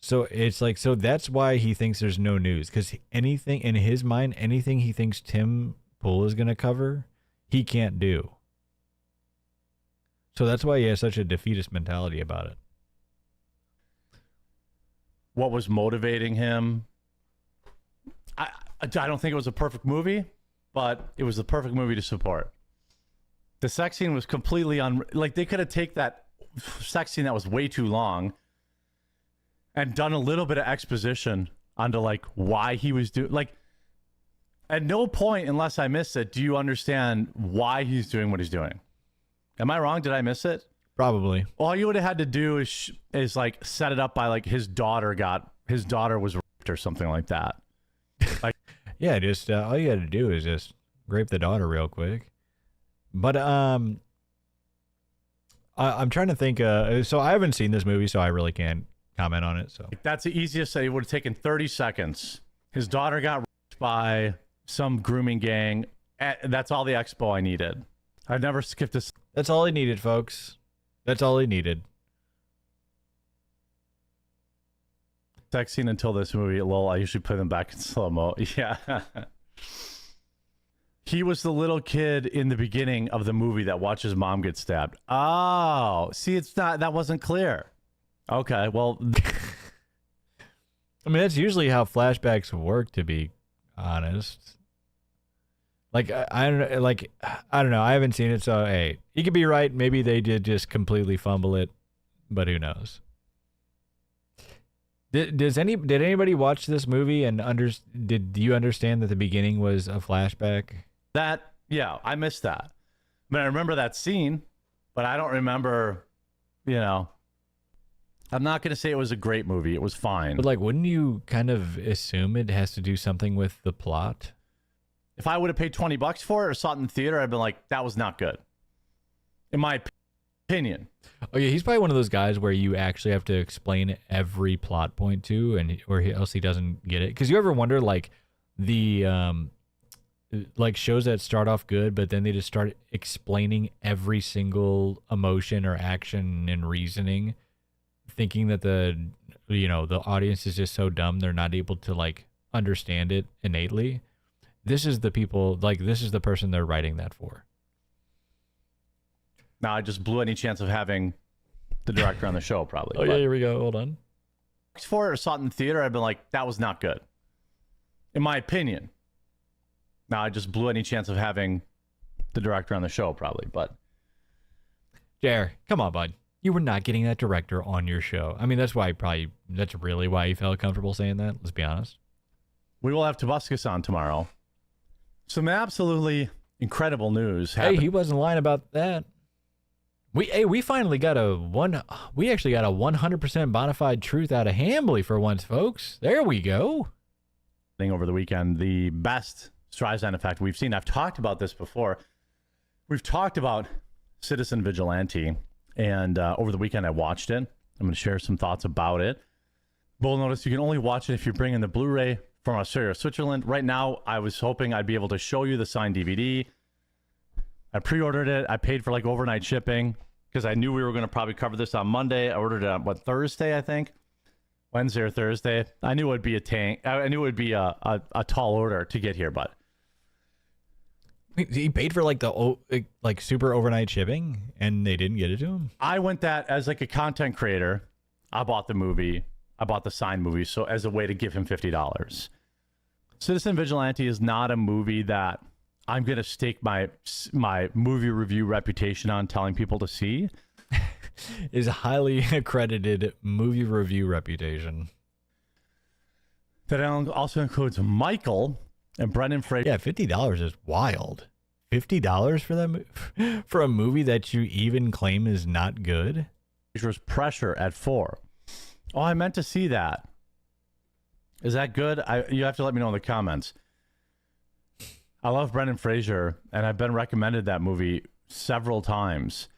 So it's like, so that's why he thinks there's no news, because anything in his mind, anything he thinks Tim Pool is gonna cover, he can't do. So that's why he has such a defeatist mentality about it. What was motivating him? I don't think it was a perfect movie, but it was the perfect movie to support. The sex scene was completely like they could have taken that sex scene that was way too long and done a little bit of exposition onto like why he was doing, like, at no point, unless I missed it, do you understand why he's doing what he's doing. Am I wrong? Did I miss it? Probably. All you would have had to do is like set it up by like his daughter was raped or something like that. Like, yeah, just all you had to do is just rape the daughter real quick. But I'm trying to think. So I haven't seen this movie, so I really can't comment on it. So That's the easiest. It would have taken 30 seconds. His daughter got raped by some grooming gang. That's all the expo I needed. I've never skipped a. That's all he needed, folks. That's all he needed. Sex scene until this movie. Lol, I usually play them back in slow-mo. Yeah. He was the little kid in the beginning of the movie that watches mom get stabbed. Oh, see, it's not, that wasn't clear. Okay, well. I mean, that's usually how flashbacks work, to be honest. Like, I don't know, like, I don't know. I haven't seen it, so hey, he could be right. Maybe they did just completely fumble it, but who knows? Did anybody watch this movie and did you understand that the beginning was a flashback? Yeah, I missed that. I mean, I remember that scene, but I don't remember, I'm not going to say it was a great movie. It was fine. But like, wouldn't you kind of assume it has to do something with the plot? If I would have paid $20 for it or saw it in the theater, I'd been like, that was not good. In my opinion. Oh yeah, he's probably one of those guys where you actually have to explain every plot point to, or else he doesn't get it. Because you ever wonder, like, the like shows that start off good, but then they just start explaining every single emotion or action and reasoning, thinking that the audience is just so dumb they're not able to like understand it innately. This is the people, like, this is the person they're writing that for. Now, I just blew any chance of having the director on the show, probably. Oh, yeah, here we go. Hold on. For it or saw it in the theater, I'd been like, that was not good. In my opinion. Now, I just blew any chance of having the director on the show, probably, but. Jer, come on, bud. You were not getting that director on your show. I mean, that's really why you felt comfortable saying that, let's be honest. We will have Tobuscus on tomorrow. Some absolutely incredible news happened. Hey, he wasn't lying about that. We finally got we actually got a 100% bona fide truth out of Hambly for once, folks. There we go. Over the weekend, the best Streisand effect we've seen. I've talked about this before. We've talked about Citizen Vigilante, and over the weekend I watched it. I'm going to share some thoughts about it. But notice you can only watch it if you bring in the Blu-ray from Australia or Switzerland. Right now, I was hoping I'd be able to show you the signed DVD. I pre-ordered it. I paid for like overnight shipping because I knew we were going to probably cover this on Monday. I ordered it on Thursday, I think. Wednesday or Thursday. I knew it would be I knew it would be a tall order to get here, but he paid for like the super overnight shipping and they didn't get it to him. I went that as like a content creator. I bought the movie. I bought the signed movie, so as a way to give him $50. Citizen Vigilante is not a movie that I'm going to stake my movie review reputation on telling people to see. Is a highly accredited movie review reputation. That also includes Michael and Brendan Fraser. Yeah, $50 is wild. $50 for that for a movie that you even claim is not good? Fraser's Pressure at 4. Oh, I meant to see that. Is that good? You have to let me know in the comments. I love Brendan Fraser, and I've been recommended that movie several times.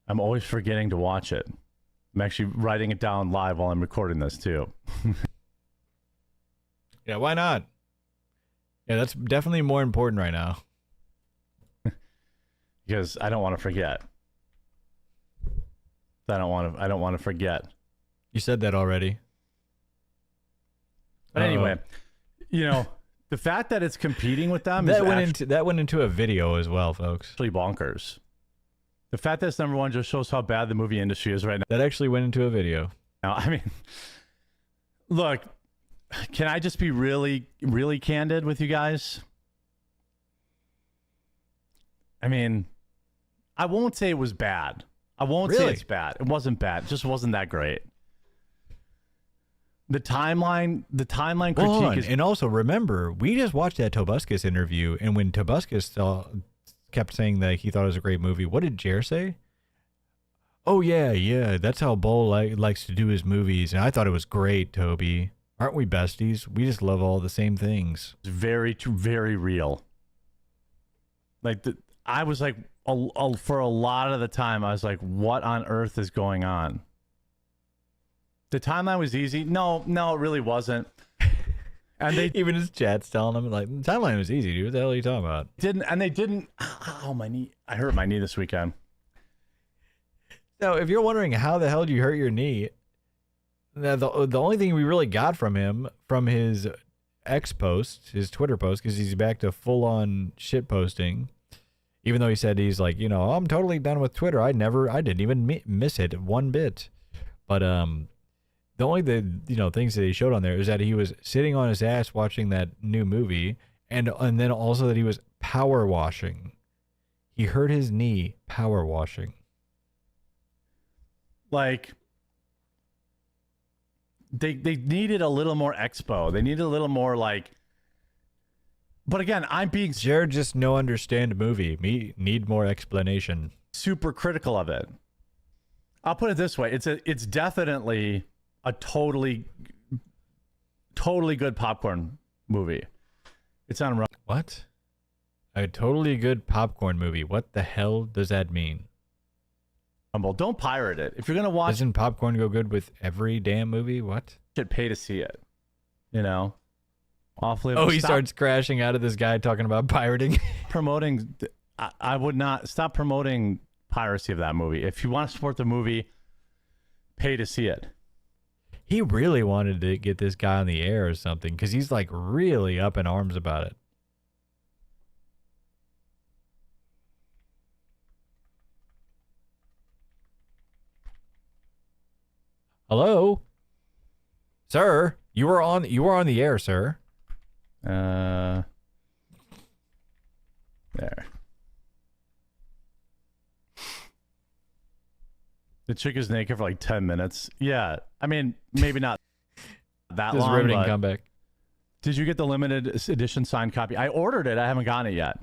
I'm always forgetting to watch it. I'm actually writing it down live while I'm recording this, too. Yeah, why not? Yeah, that's definitely more important right now. Because I don't want to forget. I don't want to forget. You said that already. But anyway, the fact that it's competing with them that went into a video as well, folks. Actually bonkers. The fact that it's number one just shows how bad the movie industry is right now. That actually went into a video. Now, I mean, look, can I just be really, really candid with you guys? I mean, I won't say it was bad. I won't say it's bad. It wasn't bad. It just wasn't that great. The timeline critique is... And also, remember, we just watched that Tobuscus interview, and when Tobuscus kept saying that he thought it was a great movie, what did Jer say? Oh, yeah, that's how Bull likes to do his movies, and I thought it was great, Toby. Aren't we besties? We just love all the same things. It's very, very real. Like, I was like, for a lot of the time, I was like, what on earth is going on? The timeline was easy. No, it really wasn't. And they even his chat's telling him like the timeline was easy, dude. What the hell are you talking about? They didn't. Oh, my knee! I hurt my knee this weekend. So if you're wondering how the hell did you hurt your knee, the only thing we really got from him from his X post, his Twitter post, because he's back to full on shit posting. Even though he said he's like, I'm totally done with Twitter. I didn't even miss it one bit. But the only things that he showed on there is that he was sitting on his ass watching that new movie, and then also that he was power washing. He hurt his knee power washing. Like they needed a little more expo. They needed a little more like. But again, I'm being Jared just no understand movie. Me need more explanation. Super critical of it. I'll put it this way: it's definitely a totally good popcorn movie. It's on what? A totally good popcorn movie. What the hell does that mean? Don't pirate it. If you're gonna watch, doesn't popcorn go good with every damn movie? What? Should pay to see it. Awfully. Oh, he starts crashing out of this guy talking about pirating. Promoting. I would not stop promoting piracy of that movie. If you want to support the movie, pay to see it. He really wanted to get this guy on the air or something because he's like really up in arms about it. Hello, sir. You were on the air, sir. There. The chick is naked for like 10 minutes. Yeah, I mean, maybe not that Just long. riveting but comeback. Did you get the limited edition signed copy? I ordered it. I haven't gotten it yet.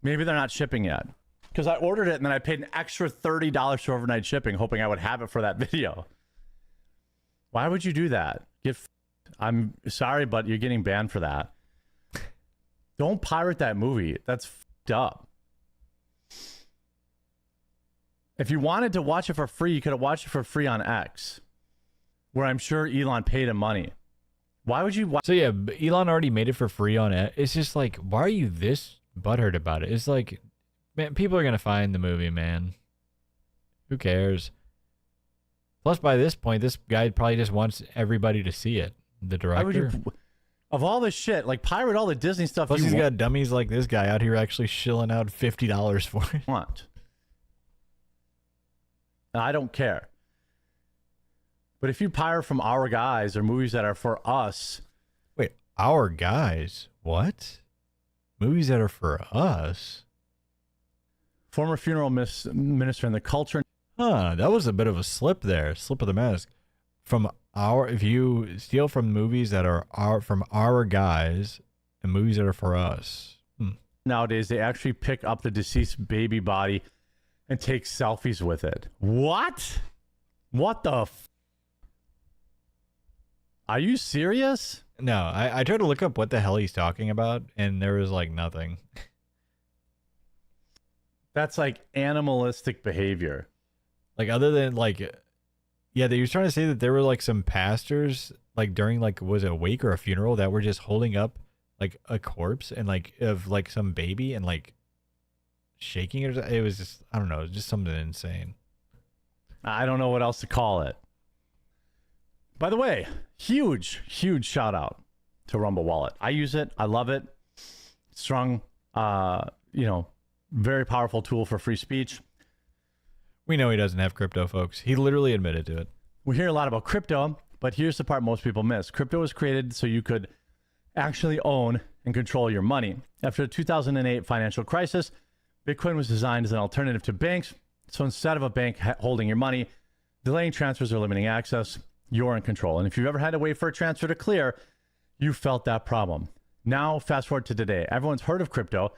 Maybe they're not shipping yet. Because I ordered it and then I paid an extra $30 for overnight shipping, hoping I would have it for that video. Why would you do that? I'm sorry, but you're getting banned for that. Don't pirate that movie. That's fucked up. If you wanted to watch it for free, you could have watched it for free on X, where I'm sure Elon paid him money. Why would you watch? So yeah, Elon already made it for free on it. It's just like, why are you this butthurt about it? It's like, man, people are gonna find the movie, man. Who cares? Plus, by this point, this guy probably just wants everybody to see it. The director. Of all this shit, like pirate all the Disney stuff. Plus, he's got dummies like this guy out here actually shilling out $50 for it. Want? I don't care. But if you pirate from our guys or movies that are for us. Wait, our guys? What? Movies that are for us? Former funeral minister in the culture. Huh, that was a bit of a slip there. Slip of the mask. If you steal from movies that are from our guys and movies that are for us. Nowadays, they actually pick up the deceased baby body and take selfies with it. What? What the Are you serious? No, I tried to look up what the hell he's talking about, and there was like nothing. That's like animalistic behavior. Like other than like, yeah, they were trying to say that there were like some pastors like during like, was it a wake or a funeral that were just holding up like a corpse and like of like some baby and like shaking it. It was just, I don't know, it was just something insane. I don't know what else to call it. By the way, huge shout out to Rumble Wallet. I use it. I love it. Strong, very powerful tool for free speech. We know he doesn't have crypto, folks. He literally admitted to it. We hear a lot about crypto, but here's the part most people miss. Crypto was created so you could actually own and control your money. After the 2008 financial crisis, Bitcoin was designed as an alternative to banks. So instead of a bank holding your money, delaying transfers or limiting access, you're in control. And if you've ever had to wait for a transfer to clear, you felt that problem. Now, fast forward to today. Everyone's heard of crypto,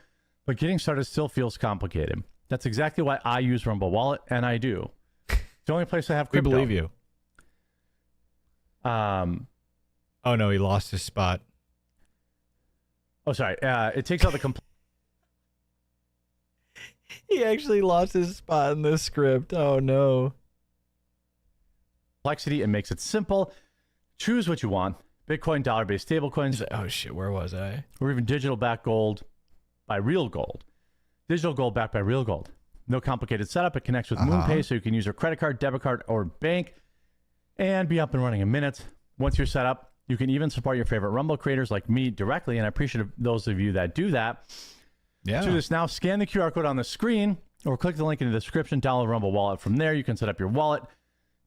but getting started still feels complicated. That's exactly why I use Rumble Wallet, and I do. It's the only place I have crypto. We believe you. Oh no, he lost his spot. Oh, sorry. It takes out the He actually lost his spot in the script. Oh no. Complexity and makes it simple. Choose what you want. Bitcoin, dollar-based stablecoins. Oh shit, where was I? Or even digital backed gold by real gold. Digital gold backed by real gold. No complicated setup. It connects with MoonPay, so you can use your credit card, debit card, or bank and be up and running in minutes. Once you're set up, you can even support your favorite Rumble creators like me directly, and I appreciate those of you that do that. Yeah. Do this now. Scan the QR code on the screen or click the link in the description. Download Rumble Wallet. From there, you can set up your wallet,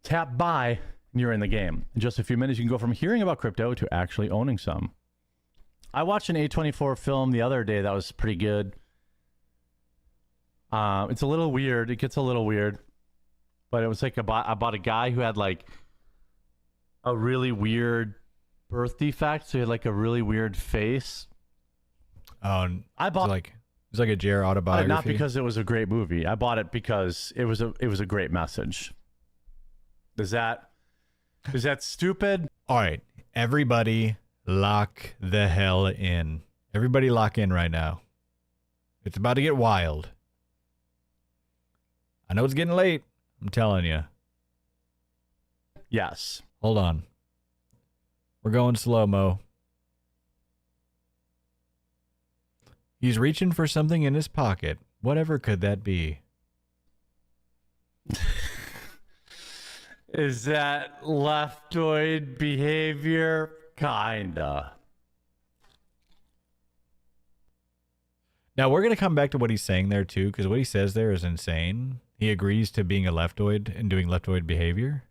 tap buy, and you're in the game. In just a few minutes, you can go from hearing about crypto to actually owning some. I watched an A24 film the other day that was pretty good. It's a little weird. It gets a little weird. But it was like about a guy who had like a really weird birth defect. So he had like a really weird face. Oh, I bought it's like a JR autobiography. not because it was a great movie. I bought it because it was a great message. Is that stupid? All right, everybody lock the hell in. Everybody lock in right now. It's about to get wild. I know it's getting late. I'm telling you. Yes. Hold on. We're going slow-mo. He's reaching for something in his pocket. Whatever could that be? Is that leftoid behavior? Kinda. Now, we're going to come back to what he's saying there, too, because what he says there is insane. He agrees to being a leftoid and doing leftoid behavior.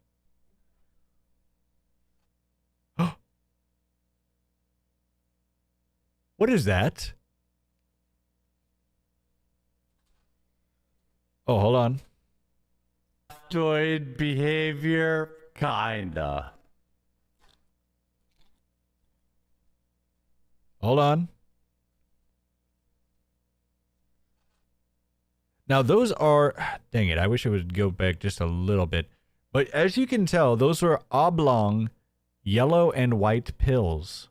What is that? Oh, hold on. Leftoid behavior? Kinda. Hold on. Now, those are... Dang it, I wish it would go back just a little bit. But as you can tell, those are oblong yellow and white pills.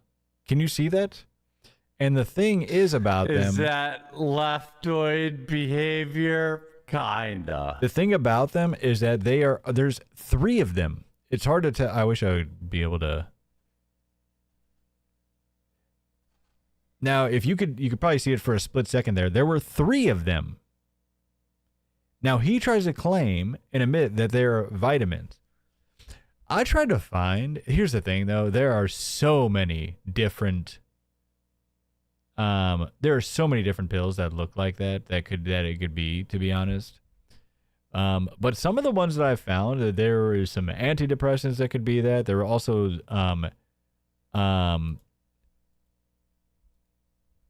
Can you see that? And the thing is about them... Is that leftoid behavior? Kinda. The thing about them is that they are... There's 3 of them. It's hard to tell. I wish I would be able to... Now, if you could probably see it for a split second there. There were 3 of them. Now, he tries to claim and admit that they're vitamins. I tried to find... Here's the thing, though. There are so many different... there are so many different pills that look like that it could be, to be honest. But some of the ones that I found, there were some antidepressants that could be that. There were also...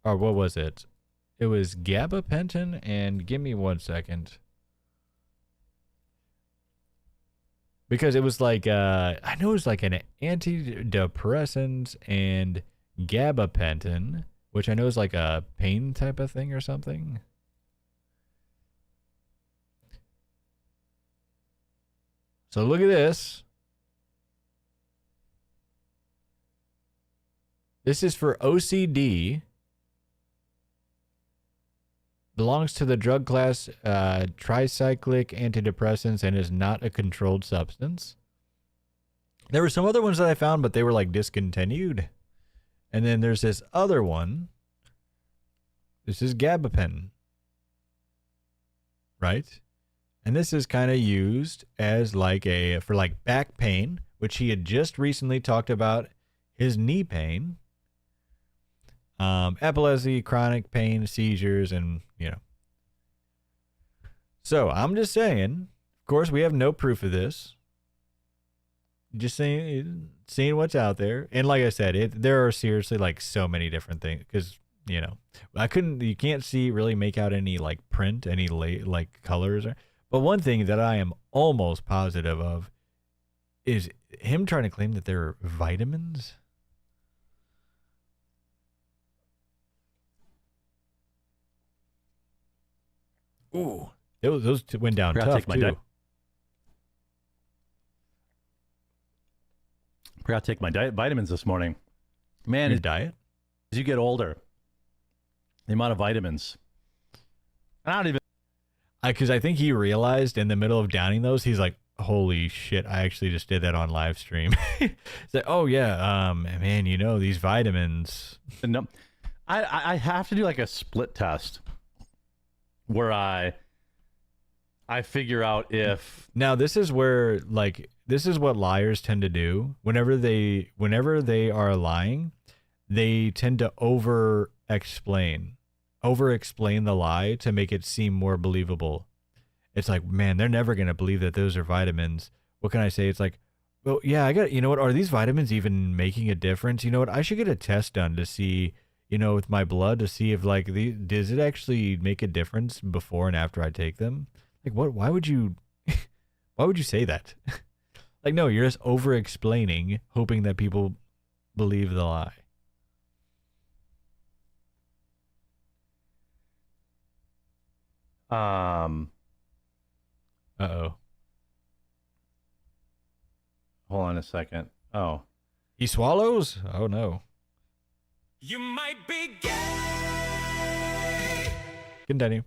or what was it? It was gabapentin and... Give me 1 second. Because it was like, I know it was like an antidepressant and gabapentin, which I know is like a pain type of thing or something. So look at this. This is for OCD. Belongs to the drug class tricyclic antidepressants and is not a controlled substance. There were some other ones that I found, but they were like discontinued. And then there's this other one. This is gabapentin. Right? And this is kind of used as like for like back pain, which he had just recently talked about his knee pain. Epilepsy, chronic pain, seizures, and, you know. So, I'm just saying, of course, we have no proof of this. Just seeing what's out there. And like I said, there are seriously, like, so many different things. Because, you know, you can't really make out any, like, print, any, like, colors. But one thing that I am almost positive of is him trying to claim that they're vitamins. Ooh, those went down tough, too. Forgot to take my vitamins this morning. Man, your diet? As you get older, the amount of vitamins. I don't even... Because I think he realized in the middle of downing those, he's like, holy shit, I actually just did that on live stream. It's like, oh yeah, man, you know, these vitamins. No, I have to do like a split test where I figure out if. Now this is where, like, this is what liars tend to do. Whenever they are lying, they tend to over explain the lie to make it seem more believable. It's like, man, they're never going to believe that those are vitamins. What can I say? It's like, well, yeah, you know what? Are these vitamins even making a difference? You know what? I should get a test done to see, you know, with my blood to see if, like, does it actually make a difference before and after I take them? Like, what? Why would you say that? Like, no, you're just over explaining, hoping that people believe the lie. Uh-oh. Hold on a second. Oh. He swallows? Oh, no. You might be gay. Continue.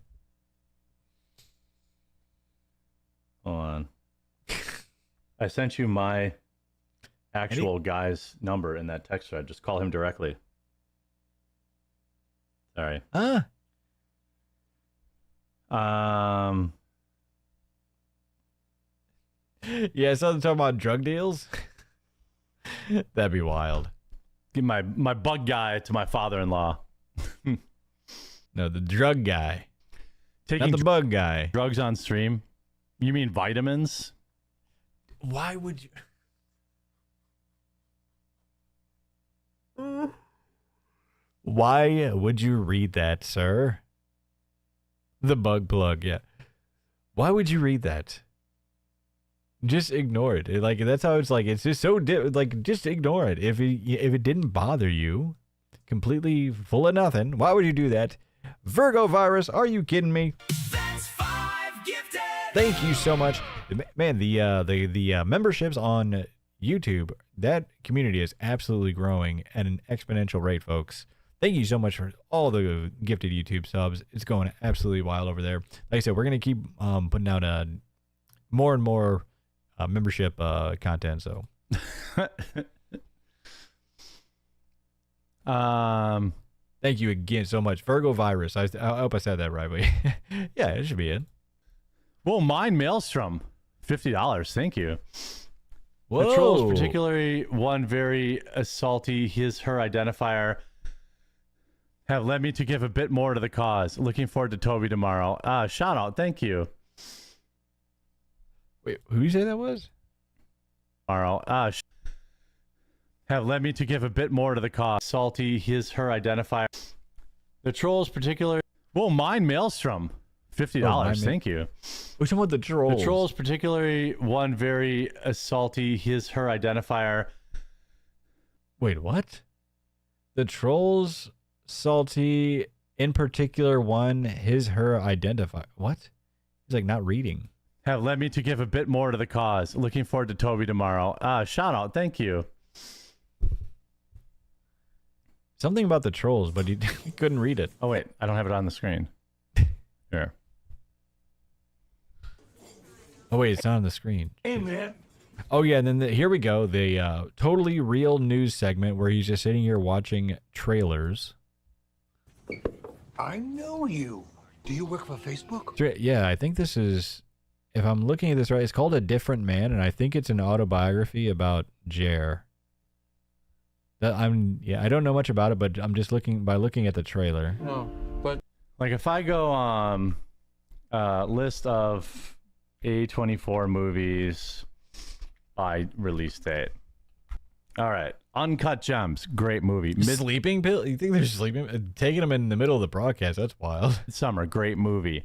Hold on. I sent you my actual guy's number in that text thread. Just call him directly. Sorry. Yeah, something talking about drug deals. That'd be wild. Give my bug guy to my father-in-law. No, the drug guy. Taking Not the bug guy. Drugs on stream? You mean vitamins? Why would you? Why would you read that, sir? The bug plug, yeah. Why would you read that? Just ignore it. Like, that's how it's like. It's just so like, just ignore it. If it didn't bother you, completely full of nothing, why would you do that? Virgo virus, are you kidding me? That's 5 gifted. Thank you so much, man. The memberships on YouTube, that community is absolutely growing at an exponential rate, folks. Thank you so much for all the gifted YouTube subs. It's going absolutely wild over there. Like I said, we're gonna keep putting out more and more membership content. So, thank you again so much, Virgo virus. I hope I said that right, but yeah, it should be it. Well, mine Maelstrom, $50. Thank you. Whoa. The trolls, particularly one very salty his/her identifier, have led me to give a bit more to the cause. Looking forward to Toby tomorrow. Shout out, thank you. Wait, who you say that was? Tomorrow. Have led me to give a bit more to the cause. Salty his/her identifier. The trolls, particularly. Well, mine Maelstrom. $50. Thank you. Which one with the trolls? The trolls, particularly one very salty his/her identifier. Wait, what? The trolls, salty, in particular one, his/her identifier. What? He's like not reading. Have led me to give a bit more to the cause. Looking forward to Toby tomorrow. Shout out, thank you. Something about the trolls, but he couldn't read it. Oh wait, I don't have it on the screen. Here. Oh wait, it's not on the screen. Hey man. Oh yeah, and then here we go. The totally real news segment where he's just sitting here watching trailers. I know you. Do you work for Facebook? Yeah, I think this is, if I'm looking at this right, it's called A Different Man, and I think it's an autobiography about Jer. I don't know much about it, but I'm just looking at the trailer. No, but like if I go list of A24 movies by release date. All right, Uncut Gems, great movie. Sleeping pill? You think they're sleeping? Taking them in the middle of the broadcast? That's wild. Summer, great movie.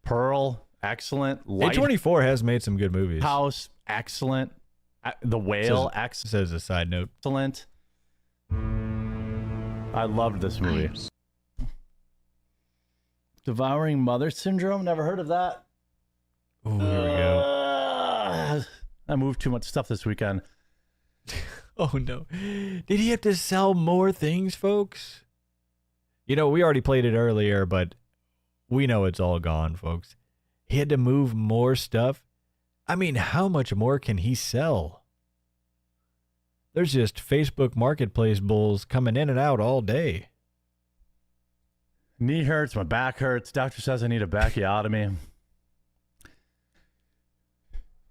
Pearl, excellent. A24 has made some good movies. House, excellent. The Whale, says a side note. Excellent. I loved this movie. Devouring Mother Syndrome, never heard of that. Oh, here we go. I moved too much stuff this weekend. Oh no. Did he have to sell more things, folks? You know, we already played it earlier, but we know it's all gone, folks. He had to move more stuff. I mean, how much more can he sell? There's just Facebook Marketplace bulls coming in and out all day. Knee hurts, my back hurts. Doctor says I need a backiotomy.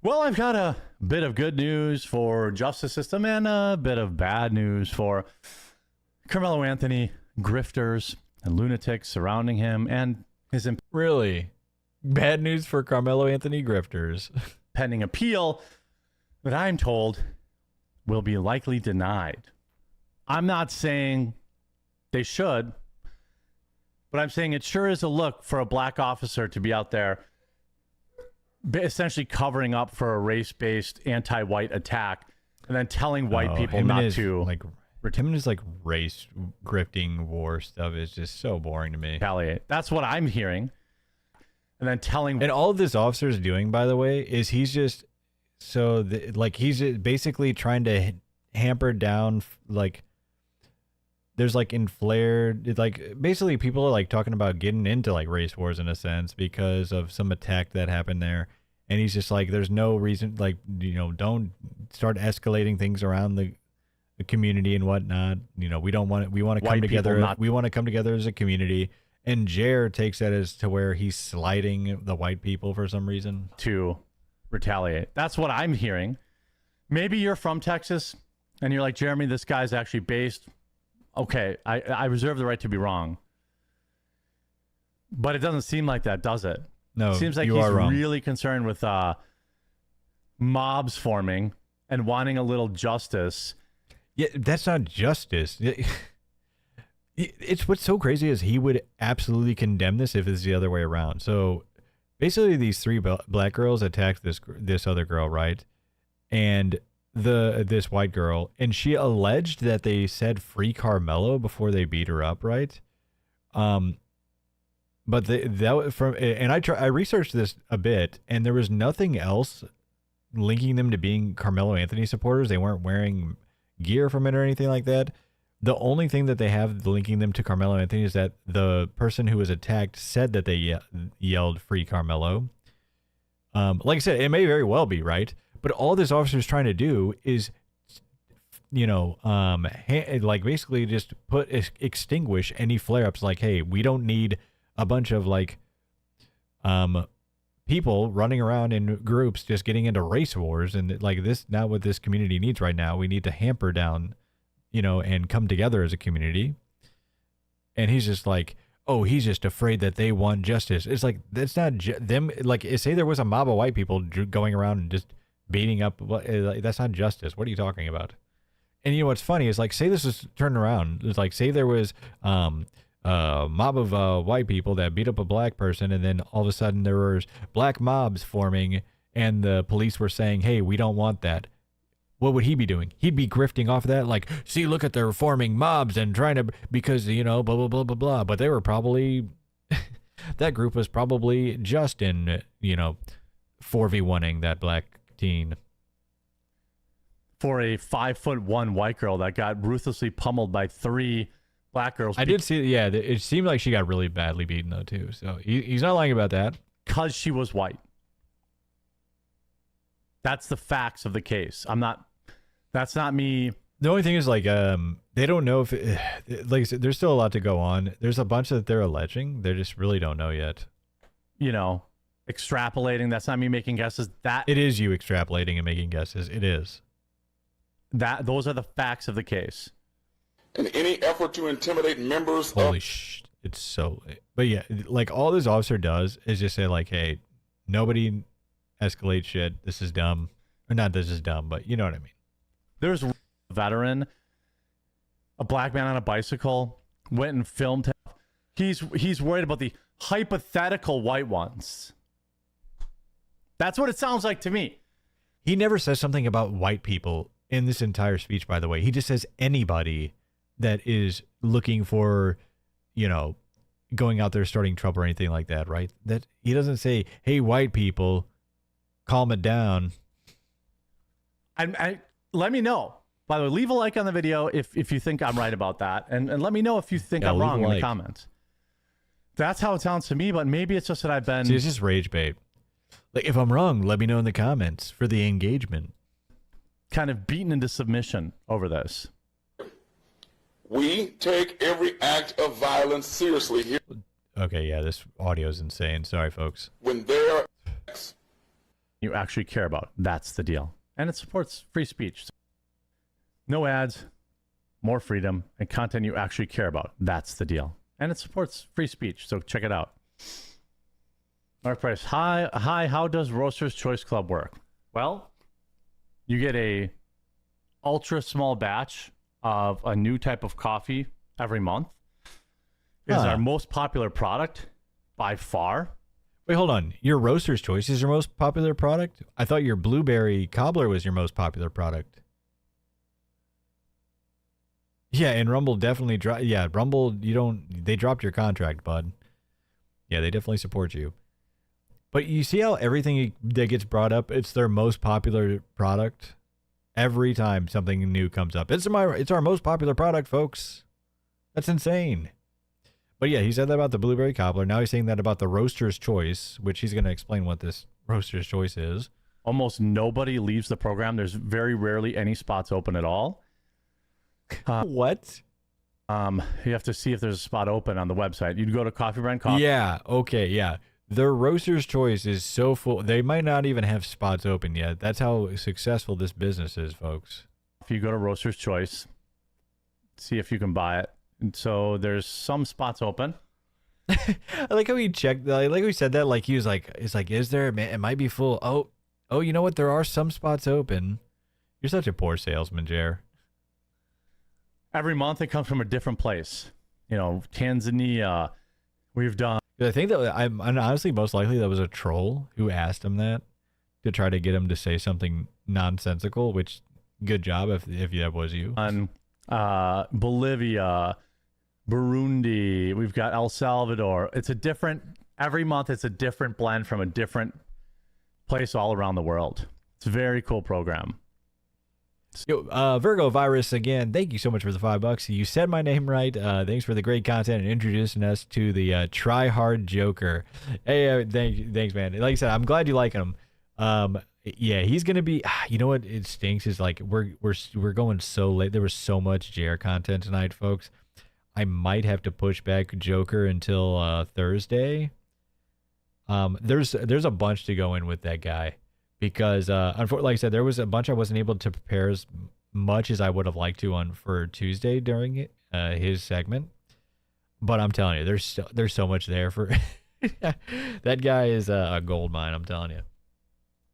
Well, I've got a bit of good news for justice system and a bit of bad news for Carmelo Anthony, grifters, and lunatics surrounding him, and his really bad news for Carmelo Anthony grifters. Pending appeal that I'm told will be likely denied. I'm not saying they should, but I'm saying it sure is a look for a black officer to be out there essentially covering up for a race-based anti-white attack and then telling white people not to. Like, him and his like race grifting war stuff is just so boring to me. Retaliate. That's what I'm hearing. And then telling. And all this officer is doing, by the way, is he's just he's basically trying to hamper down like. There's like inflared, like basically people are like talking about getting into like race wars in a sense because of some attack that happened there. And he's just like, there's no reason, like, you know, don't start escalating things around the community and whatnot. You know, we don't want it. We want to come together. We want to come together as a community. And Jer takes that as to where he's slighting the white people for some reason. To retaliate. That's what I'm hearing. Maybe you're from Texas and you're like, Jeremy, this guy's actually based. Okay, I reserve the right to be wrong. But it doesn't seem like that, does it? No, it seems like he's really concerned with mobs forming and wanting a little justice. Yeah, that's not justice. It's what's so crazy is he would absolutely condemn this if it's the other way around. So basically these three black girls attacked this other girl, right? And this white girl, and she alleged that they said free Carmelo before they beat her up, right? But I researched this a bit, and there was nothing else linking them to being Carmelo Anthony supporters. They weren't wearing gear from it or anything like that. The only thing that they have linking them to Carmelo Anthony is that the person who was attacked said that they yelled free Carmelo. Like I said, it may very well be, right? But all this officer is trying to do is, you know, like basically just extinguish any flare-ups. Like, hey, we don't need a bunch of like people running around in groups just getting into race wars, and like this not what this community needs right now. We need to hamper down, you know, and come together as a community. And he's just like, oh, he's just afraid that they want justice. It's like that's not them. Like, say there was a mob of white people going around and just beating up, that's not justice. What are you talking about? And you know what's funny is like, say this was turned around. It's like, say there was a mob of white people that beat up a black person, and then all of a sudden there was black mobs forming, and the police were saying, hey, we don't want that. What would he be doing? He'd be grifting off of that, like, see, look at they're forming mobs and trying to, because, you know, blah, blah, blah, blah, blah. But they were probably, that group was probably just in, you know, 4v1ing that black teen. For a 5'1" white girl that got ruthlessly pummeled by three black girls. I did see, yeah, it seemed like she got really badly beaten though too. So he's not lying about that. Because she was white. That's the facts of the case. That's not me. The only thing is like, they don't know if, like I said, there's still a lot to go on. There's a bunch that they're alleging. They just really don't know yet. You know, extrapolating. That's not me making guesses. It is you extrapolating and making guesses. It is. Those are the facts of the case. In any effort to intimidate members Holy it's so late. But yeah, like all this officer does is just say like, hey, nobody escalate shit. This is dumb. Or not this is dumb, but you know what I mean. There's a veteran, a black man on a bicycle, went and filmed him. He's worried about the hypothetical white ones. That's what it sounds like to me. He never says something about white people in this entire speech, by the way. He just says anybody that is looking for, you know, going out there starting trouble or anything like that, right? That he doesn't say, hey, white people, calm it down. I let me know. By the way, leave a like on the video if you think I'm right about that. And let me know if you think I'm wrong in the comments. That's how it sounds to me, but maybe it's just that I've been... See, it's just rage bait. Like, if I'm wrong, let me know in the comments for the engagement. kind of beaten into submission over this. We take every act of violence seriously here. Okay, yeah, this audio is insane. Sorry, folks. When there are you actually care about, that's the deal. And it supports free speech. No ads, more freedom, and content you actually care about. That's the deal. And it supports free speech, so check it out. Mark Price, hi, how does Roaster's Choice Club work? Well, you get a ultra small batch of a new type of coffee every month. It's our most popular product by far. Wait, hold on. Your Roaster's Choice is your most popular product? I thought your blueberry cobbler was your most popular product. Yeah, and Rumble definitely Rumble, they dropped your contract, bud. Yeah, they definitely support you. But you see how everything that gets brought up, it's their most popular product? Every time something new comes up. It's our most popular product, folks. That's insane. But yeah, he said that about the blueberry cobbler. Now he's saying that about the Roaster's Choice, which he's going to explain what this Roaster's Choice is. Almost nobody leaves the program. There's very rarely any spots open at all. What? You have to see if there's a spot open on the website. You'd go to Coffee Brand Coffee. Yeah, okay, yeah. The Roaster's Choice is so full. They might not even have spots open yet. That's how successful this business is, folks. If you go to Roaster's Choice, see if you can buy it. And so there's some spots open. I like how he checked. I like how he said that. Like he was like, "It's like, is there? It might be full. Oh, you know what? There are some spots open." You're such a poor salesman, Jer. Every month it comes from a different place. You know, Tanzania. We've done. I think that I'm honestly most likely that was a troll who asked him that to try to get him to say something nonsensical. Which, good job if that was you. On Bolivia, Burundi, we've got El Salvador. It's a different. Every month it's a different blend from a different place all around the world. It's a very cool program. Yo, Virgo Virus again. Thank you so much for the $5. You said my name right. Thanks for the great content and introducing us to the Try Hard Joker. Hey, thanks, man. Like I said, I'm glad you like him. Yeah, he's gonna be. You know what? It stinks. Is like we're going so late. There was so much JR content tonight, folks. I might have to push back Joker until Thursday. There's a bunch to go in with that guy. Because, unfortunately, like I said, there was a bunch I wasn't able to prepare as much as I would have liked to for Tuesday during his segment. But I'm telling you, there's so much there for that guy is a gold mine. I'm telling you.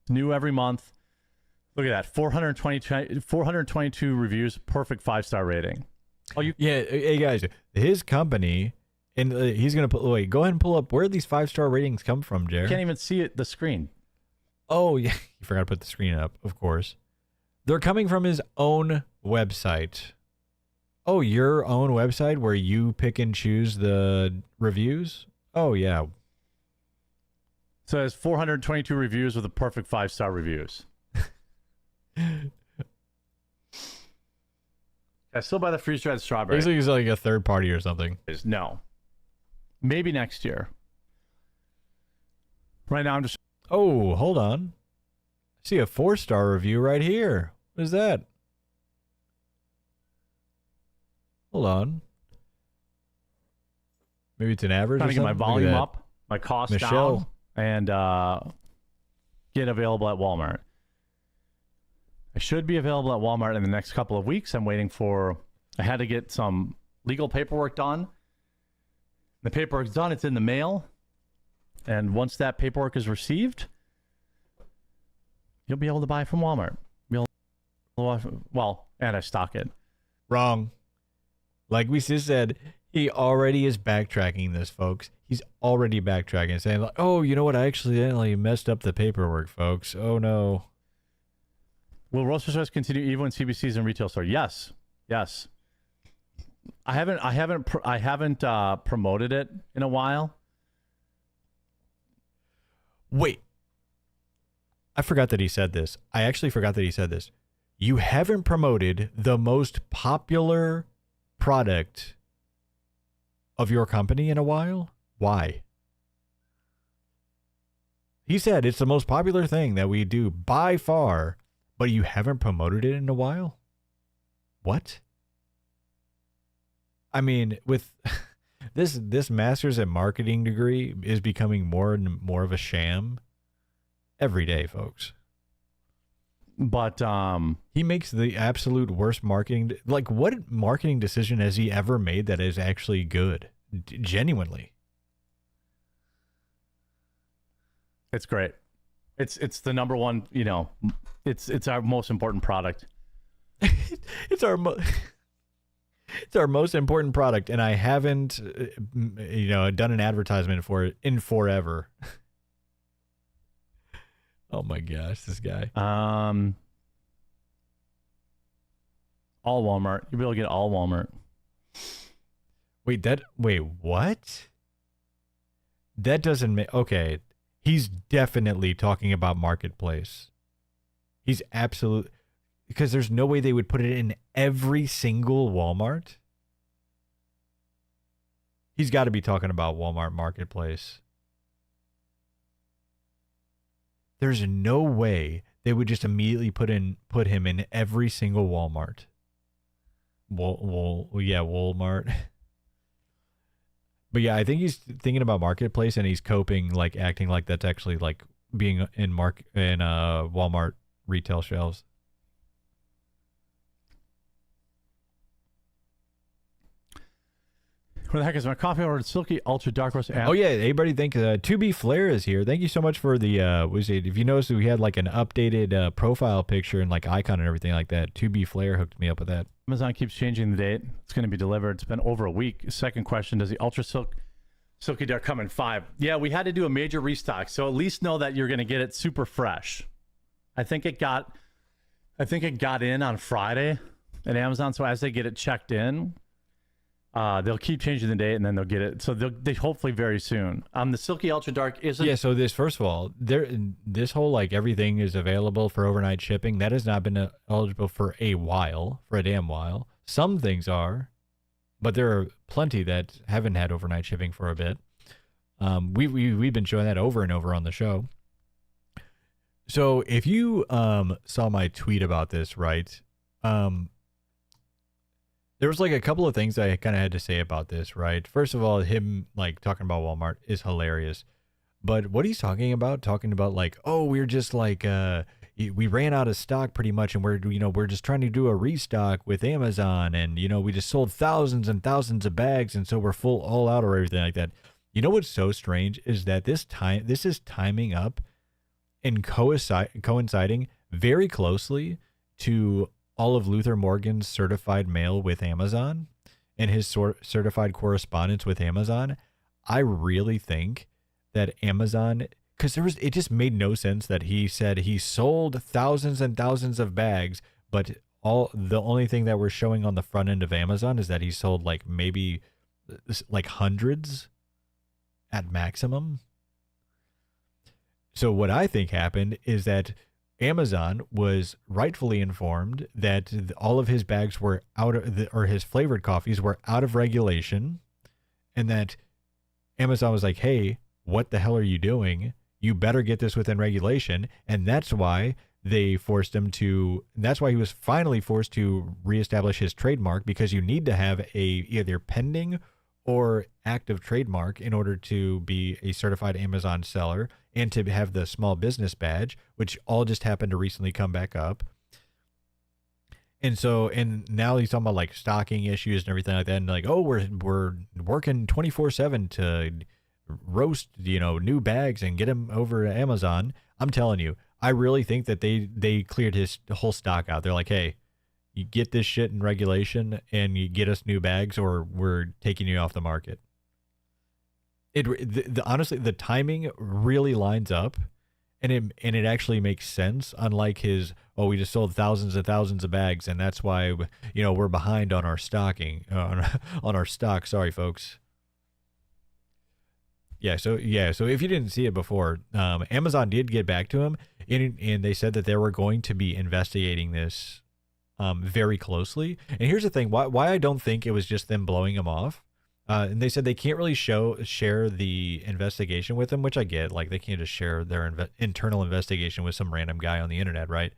New every month. Look at that, 422 reviews, perfect 5-star rating. Yeah, hey guys, his company, and he's gonna put. Wait, go ahead and pull up where these 5-star ratings come from, Jared. You can't even see the screen. Oh, yeah. You forgot to put the screen up, of course. They're coming from his own website. Oh, your own website where you pick and choose the reviews? Oh, yeah. So it has 422 reviews with a perfect 5-star reviews. I still buy the freeze-dried strawberry. Basically, he's like a third party or something. No. Maybe next year. Right now, I'm just... Oh, hold on. I see a 4-star review right here. What is that? Hold on. Maybe it's an average. Trying to get my volume up, my cost Michelle. down, and get available at Walmart. I should be available at Walmart in the next couple of weeks. I'm waiting for... I had to get some legal paperwork done. The paperwork's done. It's in the mail. And once that paperwork is received, you'll be able to buy from Walmart. Well, and I stock it. Wrong. Like we just said, he already is backtracking this, folks. He's already backtracking, saying, like, oh, you know what? I accidentally messed up the paperwork, folks. Oh, no. Will Roaster's Choice continue even when CBC is in retail store? Yes. Yes. I haven't promoted it in a while. Wait. I forgot that he said this. I actually forgot that he said this. You haven't promoted the most popular product of your company in a while? Why? He said it's the most popular thing that we do by far, but you haven't promoted it in a while? What? I mean, with this master's in marketing degree is becoming more and more of a sham every day, folks. But he makes the absolute worst marketing. Like, what marketing decision has he ever made that is actually good? Genuinely. It's great. It's the number one, you know, it's our most important product. It's our most important product, and I haven't, you know, done an advertisement for it in forever. Oh my gosh, this guy. All Walmart. You'll be able to get all Walmart. Wait, what? That doesn't make, okay. He's definitely talking about Marketplace. He's absolute, because there's no way they would put it in every single Walmart. He's got to be talking about Walmart Marketplace. There's no way they would just immediately put him in every single Walmart. Yeah, Walmart. But yeah, I think he's thinking about Marketplace, and he's coping, like acting like that's actually like being in Walmart retail shelves. Where the heck is my coffee ordered Silky Ultra Dark Roast app? Oh yeah, everybody think To Be Flair is here. Thank you so much for the if you noticed, we had like an updated profile picture and like icon and everything like that. To Be Flair hooked me up with that. Amazon keeps changing the date. It's going to be delivered. It's been over a week. Second question, does the Ultra Silky Dark come in 5? Yeah, we had to do a major restock, so at least know that you're going to get it super fresh. I think it got in on Friday at Amazon, so as they get it checked in, they'll keep changing the date, and then they'll get it. So they hopefully very soon. The Silky Ultra Dark isn't. Yeah. So this, first of all, this whole like everything is available for overnight shipping. That has not been eligible for a damn while. Some things are, but there are plenty that haven't had overnight shipping for a bit. We've been showing that over and over on the show. So if you saw my tweet about this, right? There was like a couple of things I kind of had to say about this, right? First of all, him like talking about Walmart is hilarious. But what he's talking about like, oh, we're just like, we ran out of stock pretty much, and we're just trying to do a restock with Amazon, and, you know, we just sold thousands and thousands of bags, and so we're full all out or everything like that. You know what's so strange is that this is timing up and coinciding very closely to all of Luther Morgan's certified mail with Amazon and his certified correspondence with Amazon. I really think that Amazon, because it just made no sense that he said he sold thousands and thousands of bags, but the only thing that we're showing on the front end of Amazon is that he sold like maybe like hundreds at maximum. So what I think happened is that Amazon was rightfully informed that all of his bags were or his flavored coffees were out of regulation, and that Amazon was like, hey, what the hell are you doing? You better get this within regulation. And that's why that's why he was finally forced to reestablish his trademark, because you need to have a either pending or active trademark in order to be a certified Amazon seller and to have the small business badge, which all just happened to recently come back up. And now he's talking about like stocking issues and everything like that. And like, oh, we're working 24/7 to roast, new bags and get them over to Amazon. I'm telling you, I really think that they cleared his whole stock out. They're like, hey, you get this shit in regulation and you get us new bags, or we're taking you off the market. Honestly, the timing really lines up, and it actually makes sense. Unlike his, we just sold thousands and thousands of bags, and that's why we're behind on our stocking on our stock. Sorry, folks. So if you didn't see it before, Amazon did get back to him, and they said that they were going to be investigating this very closely. And here's the thing: why I don't think it was just them blowing him off And they said they can't really share the investigation with them, which I get. Like, they can't just share their internal investigation with some random guy on the internet, right?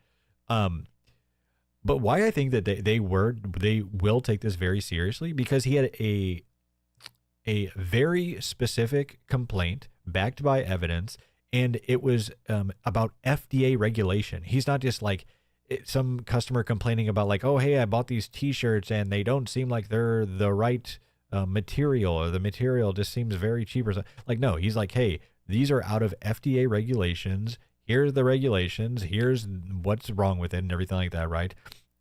But why I think that they will take this very seriously, because he had a very specific complaint backed by evidence, and it was about FDA regulation. He's not just like some customer complaining about like, oh, hey, I bought these T-shirts and they don't seem like they're the right material, or the material just seems very cheap or something. Like, no, he's like, hey, these are out of FDA regulations. Here's the regulations. Here's what's wrong with it and everything like that, right?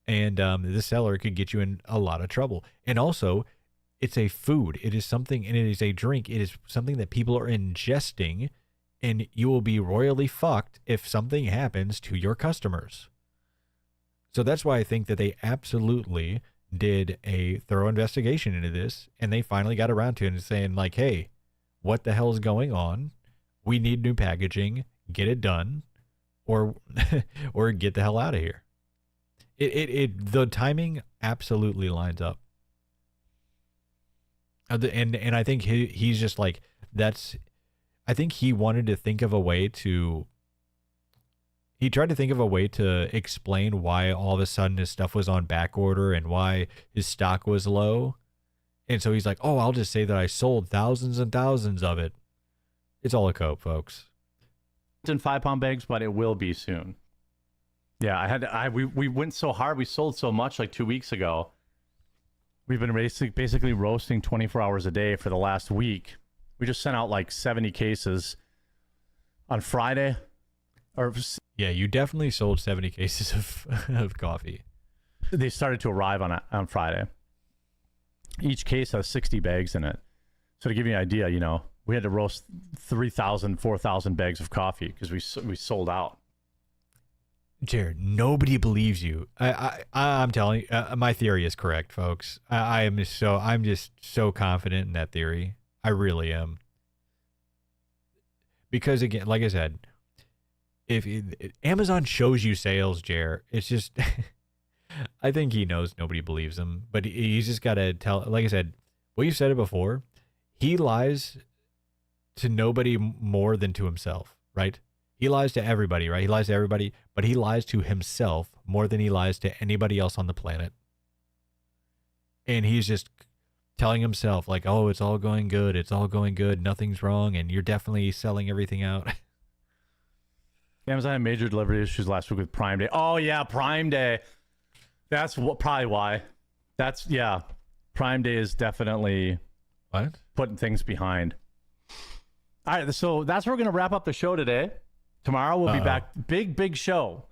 And the seller could get you in a lot of trouble. And also, it's a food. It is something, and it is a drink. It is something that people are ingesting, and you will be royally fucked if something happens to your customers. So that's why I think that they absolutely did a thorough investigation into this, and they finally got around to it and saying like, hey, what the hell is going on? We need new packaging. Get it done, or or get the hell out of here. The timing absolutely lines up. And I think he's just like, I think he wanted to think of a way to, he tried to think of a way to explain why all of a sudden his stuff was on back order and why his stock was low. And so he's like, oh, I'll just say that I sold thousands and thousands of it. It's all a cope, folks. It's in 5-pound bags, but it will be soon. Yeah, we went so hard. We sold so much like 2 weeks ago. We've been basically roasting 24 hours a day for the last week. We just sent out like 70 cases on Friday. Yeah, you definitely sold 70 cases of coffee. They started to arrive on Friday. Each case has 60 bags in it. So to give you an idea, you know, we had to roast 3,000, 4,000 bags of coffee because we sold out. Jared, nobody believes you. I'm telling you, my theory is correct, folks. I'm just so confident in that theory. I really am. Because again, like I said, if Amazon shows you sales, Jared, it's just, I think he knows nobody believes him, but he's just got to tell, like I said, well, you've said it before, he lies to nobody more than to himself, right? He lies to everybody, right? He lies to everybody, but he lies to himself more than he lies to anybody else on the planet. And he's just telling himself like, oh, it's all going good. It's all going good. Nothing's wrong. And you're definitely selling everything out. Amazon had major delivery issues last week with Prime Day. Oh, yeah, Prime Day. That's probably why. Yeah. Prime Day is definitely putting things behind. All right, so that's where we're going to wrap up the show today. Tomorrow we'll be back. Big show.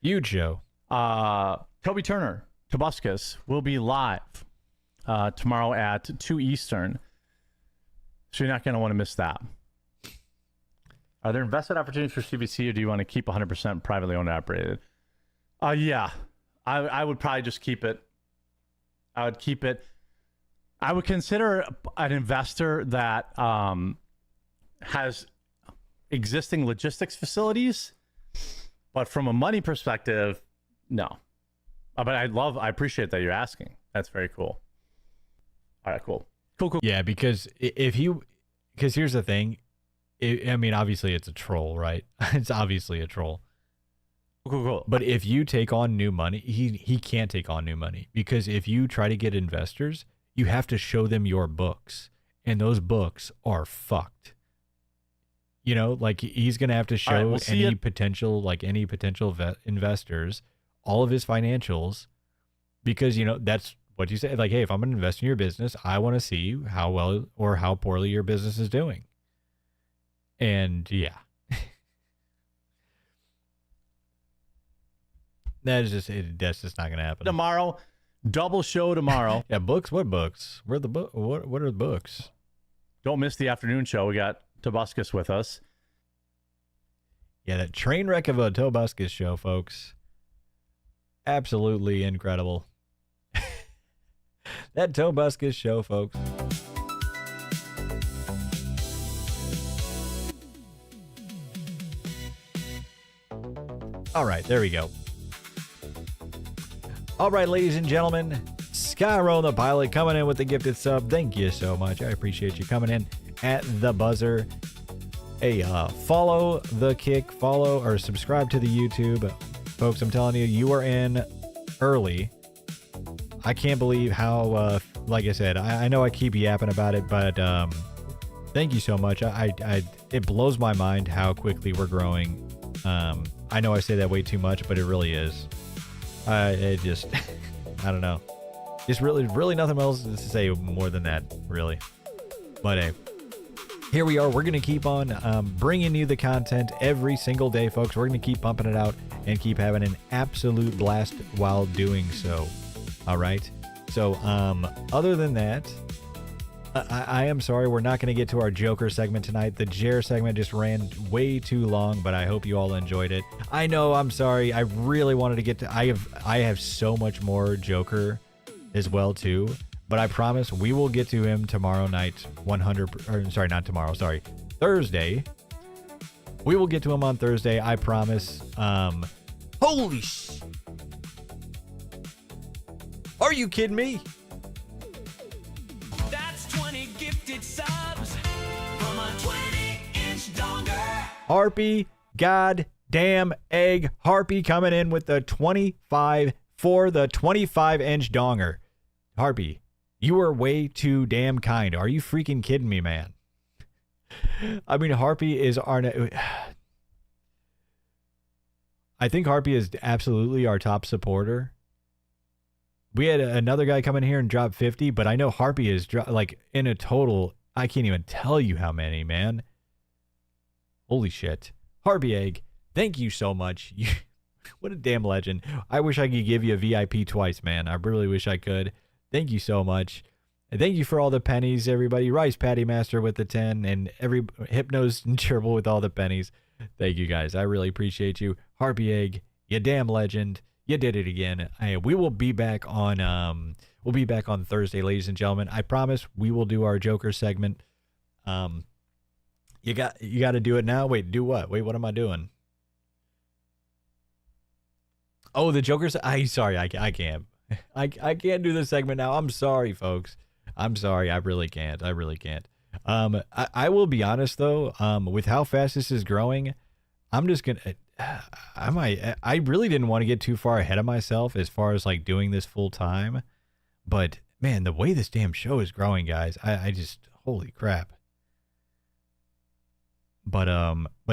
Huge show. Toby Turner, Tobuscus, will be live tomorrow at 2 Eastern. So you're not going to want to miss that. Are there investment opportunities for CBC, or do you want to keep 100% privately owned and operated? Yeah. I would probably just keep it. I would keep it. I would consider an investor that has existing logistics facilities, but from a money perspective, no. But I appreciate that you're asking. That's very cool. All right, cool. Yeah, because because here's the thing. I mean, obviously it's a troll, right? It's obviously a troll. Cool. But if you take on new money, he can't take on new money, because if you try to get investors, you have to show them your books, and those books are fucked. You know, like he's going to have to show any potential investors all of his financials, because, you know, that's what you say. Like, hey, if I'm going to invest in your business, I want to see how well or how poorly your business is doing. And yeah, that's just not going to happen. Tomorrow, double show tomorrow. Yeah, books. What books? Where are the book? What are the books? Don't miss the afternoon show. We got Tobuscus with us. Yeah, that train wreck of a Tobuscus show, folks. Absolutely incredible. That Tobuscus show, folks. All right, there we go. All right, ladies and gentlemen, Skyroll the Pilot coming in with the gifted sub. Thank you so much. I appreciate you coming in at the buzzer. Hey, follow the kick, follow or subscribe to the YouTube. Folks, I'm telling you, you are in early. I can't believe how, like I said, I know I keep yapping about it, but thank you so much. It blows my mind how quickly we're growing. I know I say that way too much, but it really is. It just, I don't know. Just really nothing else to say more than that, really. But hey, here we are. We're going to keep on bringing you the content every single day, folks. We're going to keep pumping it out and keep having an absolute blast while doing so. All right. So, other than that, I am sorry we're not going to get to our Joker segment tonight. The Jer segment just ran way too long, but I hope you all enjoyed it. I know, I'm sorry. I really wanted to get to. I have so much more Joker as well too, but I promise we will get to him tomorrow night. Thursday. We will get to him on Thursday. I promise. Holy sh! Are you kidding me? That's 20 gifted subs from a 20-inch donger. Harpy, goddamn egg. Harpy coming in with the 25 for the 25-inch donger. Harpy, you are way too damn kind. Are you freaking kidding me, man? I mean, Harpy is our... I think Harpy is absolutely our top supporter. We had another guy come in here and drop 50, but I know Harpy is like in a total, I can't even tell you how many, man. Holy shit. Harpy Egg, thank you so much. What a damn legend. I wish I could give you a VIP twice, man. I really wish I could. Thank you so much. And thank you for all the pennies, everybody. Rice Patty Master with the 10 and every Hypnos and Gerbil with all the pennies. Thank you guys. I really appreciate you. Harpy Egg, you damn legend. You did it again. We will be back on Thursday, ladies and gentlemen. I promise we will do our Joker segment. You got to do it now. Wait, do what? Wait, what am I doing? Oh, the Joker. Sorry, I can't. I can't do this segment now. I'm sorry, folks. I'm sorry. I really can't. I will be honest though. With how fast this is growing, I'm just gonna. I really didn't want to get too far ahead of myself as far as like doing this full time, but man, the way this damn show is growing, guys, I just, holy crap. But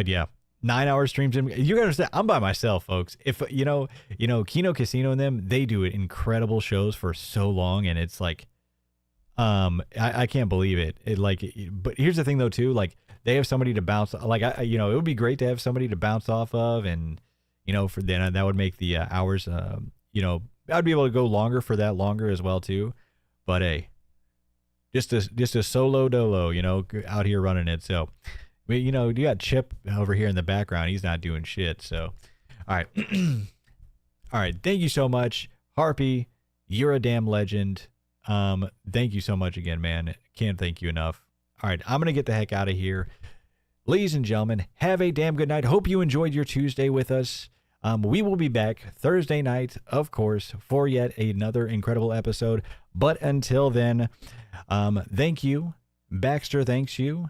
yeah, 9-hour streams. You gotta understand, I'm by myself, folks. If you know, Kino Casino and them, they do incredible shows for so long, and it's like, I can't believe it. But here's the thing though too, like, they have somebody to bounce, like, it would be great to have somebody to bounce off of, and, for then that would make the hours, I'd be able to go longer for that longer as well too. But hey, just a solo dolo, out here running it. So, you got Chip over here in the background. He's not doing shit. So, all right. All right. Thank you so much, Harpy. You're a damn legend. Thank you so much again, man. Can't thank you enough. All right, I'm going to get the heck out of here. Ladies and gentlemen, have a damn good night. Hope you enjoyed your Tuesday with us. We will be back Thursday night, of course, for yet another incredible episode. But until then, thank you. Baxter thanks you.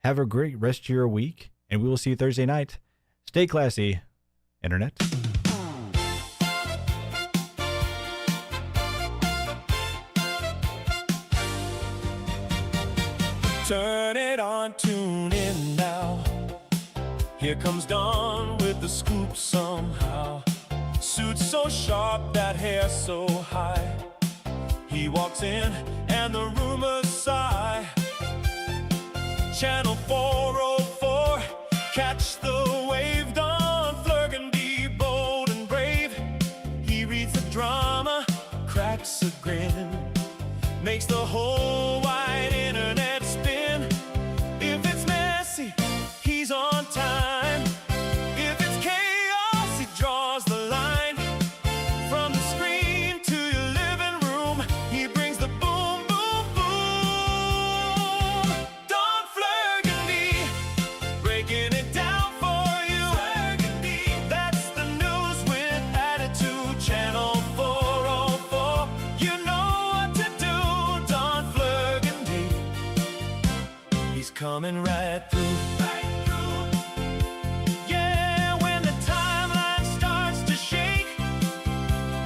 Have a great rest of your week, and we will see you Thursday night. Stay classy, Internet. Turn it on, tune in now. Here comes Dawn with the scoop somehow. Suit so sharp, that hair so high. He walks in and the rumors sigh. Channel 404, catch the wave. Dawn Frogan, be bold and brave. He reads the drama, cracks a grin, makes the whole wide internet spin. If it's messy, he's on time. If it's chaos, he draws the line. From the screen to your living room, he brings the boom, boom, boom. Dawn Flergany, breaking it down for you. Flergany, that's the news with attitude. Channel 404, you know coming right through. Yeah, when the timeline starts to shake,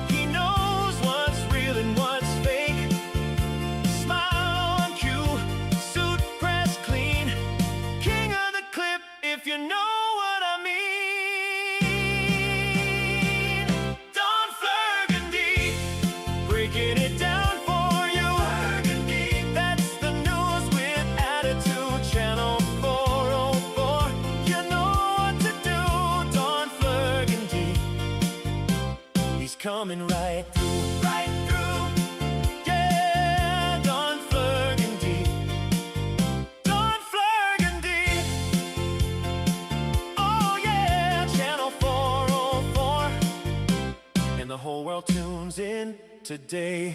he knows what's real and what's fake. Smile on cue, suit pressed clean, king of the clip, if you know what I mean. Don Flurgandy, breaking it down for you. That's the news with attitude, channel 404. You know what to do, Don Flurgandy. He's coming right through, right through. Yeah, Don Flurgandy. Don Flurgandy. Oh yeah, channel 404. And the whole world tunes in today.